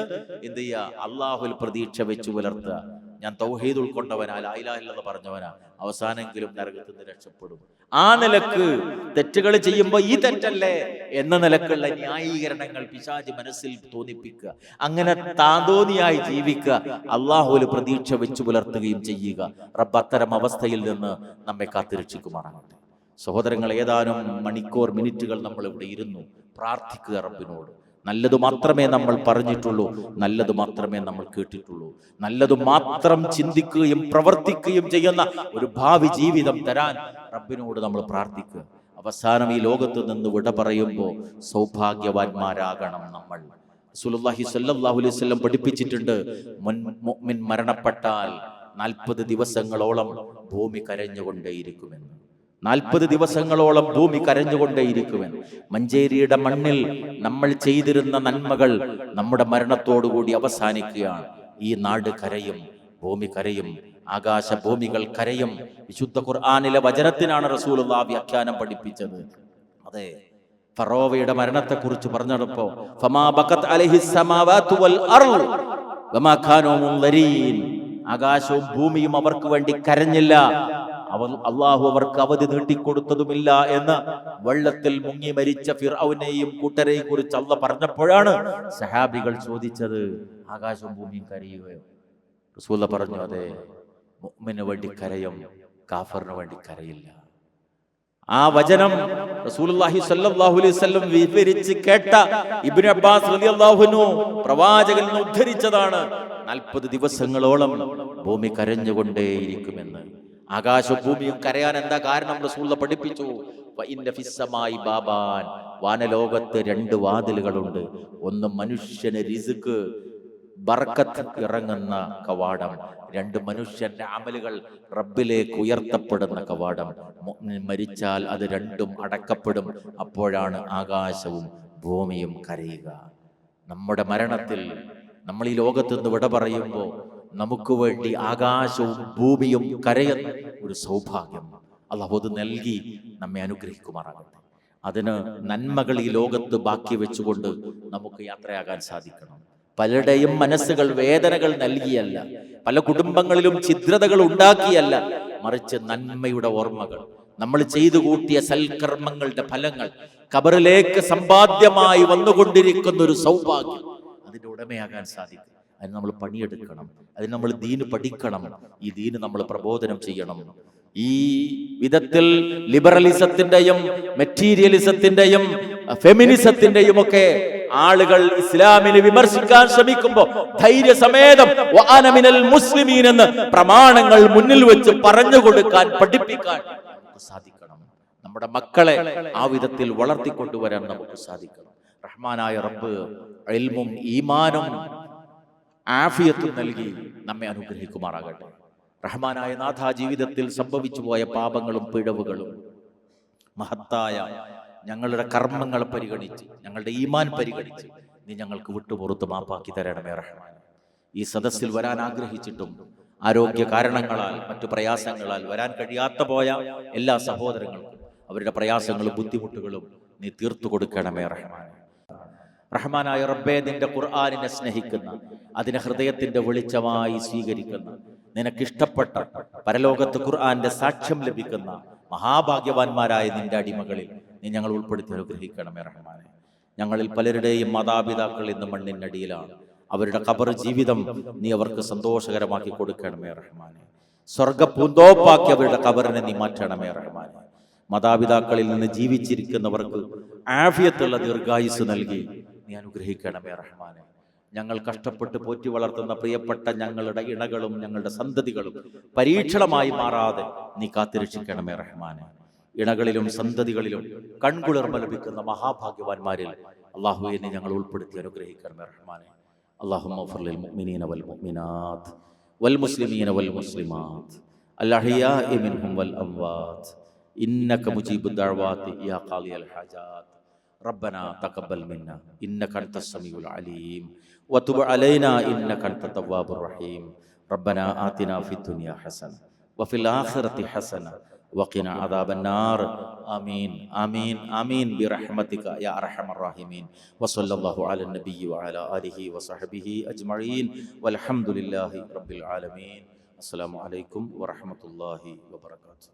എന്ത് ചെയ്യുക? അള്ളാഹുൽ പ്രതീക്ഷ വെച്ച് പുലർത്തുക. ഞാൻ തൗഹീദ് ഉൾക്കൊണ്ടവനാ, ലാ ഇലാഹ ഇല്ലല്ലാഹ് പറഞ്ഞവനാ, അവസാനെങ്കിലും നരകത്തിൽ നിന്ന് രക്ഷപ്പെടും. ആ നിലക്ക് തെറ്റുകൾ ചെയ്യുമ്പോൾ ഈ തെറ്റല്ലേ എന്ന നിലക്കുള്ള ന്യായീകരണങ്ങൾ പിശാച് മനസ്സിൽ തോന്നിപ്പിക്കുക. അങ്ങനെ താന്തോന്നിയായി ജീവിക്കുക. അള്ളാഹുവിൽ പ്രതീക്ഷ വെച്ച് പുലർത്തുകയും ചെയ്യുക. റബ്ബ് അത്തരം അവസ്ഥയിൽ നിന്ന് നമ്മെ കാത്തുരക്ഷിക്കുമാറാകട്ടെ. സഹോദരങ്ങൾ, ഏതാനും മണിക്കൂർ, മിനിറ്റുകൾ നമ്മൾ ഇവിടെ ഇരുന്നു പ്രാർത്ഥിക്കുക റബ്ബിനോട്. നല്ലത് മാത്രമേ നമ്മൾ പറഞ്ഞിട്ടുള്ളൂ, നല്ലത് മാത്രമേ നമ്മൾ കേട്ടിട്ടുള്ളൂ. നല്ലത് മാത്രം ചിന്തിക്കുകയും പ്രവർത്തിക്കുകയും ചെയ്യുന്ന ഒരു ഭാവി ജീവിതം തരാൻ റബ്ബിനോട് നമ്മൾ പ്രാർത്ഥിക്കുക. അവസാനം ഈ ലോകത്ത് നിന്ന് വിട പറയുമ്പോൾ സൗഭാഗ്യവാന്മാരാകണം നമ്മൾ. റസൂലുള്ളാഹി സ്വല്ലല്ലാഹു അലൈഹി വസല്ലം പഠിപ്പിച്ചിട്ടുണ്ട്, മുഅ്മിൻ മരണപ്പെട്ടാൽ 40 ദിവസങ്ങളോളം ഭൂമി കരഞ്ഞുകൊണ്ടേയിരിക്കുമെന്ന്. 40 ദിവസങ്ങളോളം ഭൂമി കരഞ്ഞുകൊണ്ടേയിരിക്കുമെന്ന്. മഞ്ചേരിയുടെ മണ്ണിൽ നമ്മൾ ചെയ്തിരുന്ന നന്മകൾ നമ്മുടെ മരണത്തോടുകൂടി അവസാനിക്കുകയാണ്. ഈ നാട് കരയും, ഭൂമി കരയും, ആകാശഭൂമികൾ കരയും. വിശുദ്ധ ഖുർആനിലെ വചനത്തിനാണ് റസൂലുള്ളാഹി വ്യാഖ്യാനം പഠിപ്പിച്ചത്. അതെ, ഫറോവയുടെ മരണത്തെക്കുറിച്ച് പറഞ്ഞപ്പോ ഫമാ ബഖത് അലൈഹിസ് സമാവാതു വൽ അർള് വമാ കാനൂ മുൻദരീൻ. ആകാശവും ഭൂമിയും അവർക്ക് വേണ്ടി കരഞ്ഞില്ല, അള്ളാഹു അവർക്ക് അവധി നീട്ടിക്കൊടുത്തതുമില്ല എന്ന് വെള്ളത്തിൽ മുങ്ങി മരിച്ച ഫിർഔനെയും കൂട്ടരെയും കുറിച്ച് അള്ളാഹ് പറഞ്ഞപ്പോഴാണ് സഹാബികൾ ചോദിച്ചത്, ആകാശവും ഭൂമിയും കരയുകയോ? റസൂൽ പറഞ്ഞു, അതെ, മുഅ്മിന് വേണ്ടി കരയും, കാഫറിന് വേണ്ടി കരയില്ല. ആ വചനം റസൂലുള്ളാഹി സ്വല്ലല്ലാഹു അലൈഹി വസല്ലം വിവരിച്ച് കേട്ട ഇബ്നു അബ്ബാസ് റളിയല്ലാഹു അൻഹു പ്രവാചകനിൽ നിന്ന് ഉദ്ധരിച്ചതാണ്. 40 ദിവസങ്ങളോളം ഭൂമി കരഞ്ഞുകൊണ്ടേയിരിക്കുമെന്ന്. ആകാശവും ഭൂമിയും കരയാൻ എന്താ കാരണം? റസൂൽ പഠിപ്പിച്ചു, വഇന്ന ഫിസ്സമായി ബാബാൻ. വാനലോകത്ത് 2 വാതിലുകളുണ്ട്. ഒന്ന് മനുഷ്യന് റിസ്ക് ബർക്കത്ത് ഇറങ്ങുന്ന കവാടം, രണ്ട് മനുഷ്യന്റെ അമലുകൾ റബ്ബിലേക്ക് ഉയർത്തപ്പെടുന്ന കവാടം. മുഅ്മിൻ മരിച്ചാൽ അത് രണ്ടും അടക്കപ്പെടും. അപ്പോഴാണ് ആകാശവും ഭൂമിയും കരയുക. നമ്മുടെ മരണത്തിൽ നമ്മൾ ഈ ലോകത്ത് നിന്ന് വിട പറയുമ്പോൾ നമുക്ക് വേണ്ടി ആകാശവും ഭൂമിയും കരയുന്ന ഒരു സൗഭാഗ്യം അല്ലാഹു അത് നൽകി നമ്മെ അനുഗ്രഹിക്കുമാറാകട്ടെ. അതിന് നന്മകൾ ഈ ലോകത്ത് ബാക്കി വെച്ചുകൊണ്ട് നമുക്ക് യാത്രയാകാൻ സാധിക്കണം. പലരുടെയും മനസ്സുകൾ വേദനകൾ നൽകിയല്ല, പല കുടുംബങ്ങളിലും ഛിദ്രതകൾ ഉണ്ടാക്കിയല്ല, മറിച്ച് നന്മയുടെ ഓർമ്മകൾ, നമ്മൾ ചെയ്തു കൂട്ടിയ സൽക്കർമ്മങ്ങളുടെ ഫലങ്ങൾ ഖബറിലേക്ക് സമ്പാദ്യമായി വന്നുകൊണ്ടിരിക്കുന്ന ഒരു സൗഭാഗ്യം. അതിന്റെ ഉടമയാകാൻ സാധിക്കും. അതിന് നമ്മൾ പണിയെടുക്കണം, അതിന് നമ്മൾ ദീന് പഠിക്കണം, ഈ ദീന് നമ്മൾ പ്രബോധനം ചെയ്യണം. ഈ വിധത്തിൽ ലിബറലിസത്തിന്റെയും മെറ്റീരിയലിസത്തിന്റെയും ഫെമിനിസത്തിന്റെയും ഒക്കെ ആളുകൾ ഇസ്ലാമിനെ വിമർശിക്കാൻ ശ്രമിക്കുമ്പോൾ ധൈര്യസമേതം വഅന മിനൽ മുസ്ലിമീൻ എന്ന് പ്രമാണങ്ങൾ മുന്നിൽ വെച്ച് പറഞ്ഞു കൊടുക്കാൻ, പഠിപ്പിക്കാൻ നമുക്ക് സാധിക്കണം. നമ്മുടെ മക്കളെ ആ വിധത്തിൽ വളർത്തിക്കൊണ്ടുവരാൻ നമുക്ക് സാധിക്കണം. റഹ്മാനായ റബ്ബ് ഇൽമും ഈമാനും ആഫിയത്തും നൽകി നമ്മെ അനുഗ്രഹിക്കുമാറാകട്ടെ. റഹ്മാനായ നാഥ, ജീവിതത്തിൽ സംഭവിച്ചു പോയ പാപങ്ങളും പിഴവുകളും മഹത്തായ ഞങ്ങളുടെ കർമ്മങ്ങൾ പരിഗണിച്ച്, ഞങ്ങളുടെ ഈമാൻ പരിഗണിച്ച് നീ ഞങ്ങൾക്ക് വിട്ടുപുറത്ത് മാപ്പാക്കി തരണമേ റഹ്മാൻ. ഈ സദസ്സിൽ വരാൻ ആഗ്രഹിച്ചിട്ടും ആരോഗ്യ കാരണങ്ങളാൽ മറ്റു പ്രയാസങ്ങളാൽ വരാൻ കഴിയാത്ത പോയ എല്ലാ സഹോദരങ്ങൾക്കും അവരുടെ പ്രയാസങ്ങളും ബുദ്ധിമുട്ടുകളും നീ തീർത്തു കൊടുക്കണമേ റഹ്മാൻ. റഹ്മാനായ റബ്ബേ, നിന്റെ ഖുർആനിനെ സ്നേഹിക്കുന്ന, അതിനെ ഹൃദയത്തിന്റെ വെളിച്ചമായി സ്വീകരിക്കുന്ന, നിനക്കിഷ്ടപ്പെട്ട പരലോകത്ത് ഖുർആന്റെ സാക്ഷ്യം ലഭിക്കുന്ന മഹാഭാഗ്യവാന്മാരായ നിന്റെ അടിമകളിൽ നീ ഞങ്ങൾ ഉൾപ്പെടുത്തി അനുഗ്രഹിക്കണമേ റഹ്മാനെ. ഞങ്ങളിൽ പലരുടെയും മാതാപിതാക്കൾ ഇന്ന് മണ്ണിനടിയിലാണ്. അവരുടെ ഖബർ ജീവിതം നീ അവർക്ക് സന്തോഷകരമാക്കി കൊടുക്കണമേ റഹ്മാനെ. സ്വർഗ പൂന്തോപ്പാക്കി അവരുടെ ഖബറിനെ നീ മാറ്റണമേ റഹ്മാനെ. മാതാപിതാക്കളിൽ നിന്ന് ജീവിച്ചിരിക്കുന്നവർക്ക് ആഫിയത്തുള്ള ദീർഘായുസ് നൽകി നീ അനുഗ്രഹിക്കണമേ റഹ്മാനെ. ഞങ്ങൾ കഷ്ടപ്പെട്ട് പോറ്റി വളർത്തുന്ന പ്രിയപ്പെട്ട ഞങ്ങളുടെ ഇണകളും ഞങ്ങളുടെ സന്തതികളും പരീക്ഷണമായി മാറാതെ നീ കാത്തിരക്ഷിക്കണമേ റഹ്മാനെ. ഇണകളിലും സന്തതികളിലും കൺകുളിർമ ലഭിക്കുന്ന മഹാഭാഗ്യവാന്മാരിൽ അല്ലാഹുവേ നീ ഞങ്ങൾ ഉൾപ്പെടുത്തി അനുഗ്രഹിക്കണമേ റഹ്മാനെ. അല്ലാഹുമ്മ ഗ്ഫിർ ലിൽ മുഅ്മിനീന വൽ മുഅ്മിനാത്ത് വൽ മുസ്ലിമീന വൽ മുസ്ലിമാത്ത് അൽ അഹ്യാഇ മിൻഹും വൽ അംവാത്ത് ഇന്നക മുജീബുദ് ദഅവാതി യാ ഖാദിയൽ ഹാജാത്ത്. ربنا تقبل منا إنك أنت السميع العليم وتب علينا إنك أنت التواب الرحيم. ربنا آتنا في الدنيا حسنة وفي الآخرة حسنة وقنا عذاب النار. آمين آمين آمين برحمتك يا أرحم الراحمين. وصلى الله على النبي وعلى آله وصحبه أجمعين والحمد لله رب العالمين. السلام عليكم ورحمة الله وبركاته.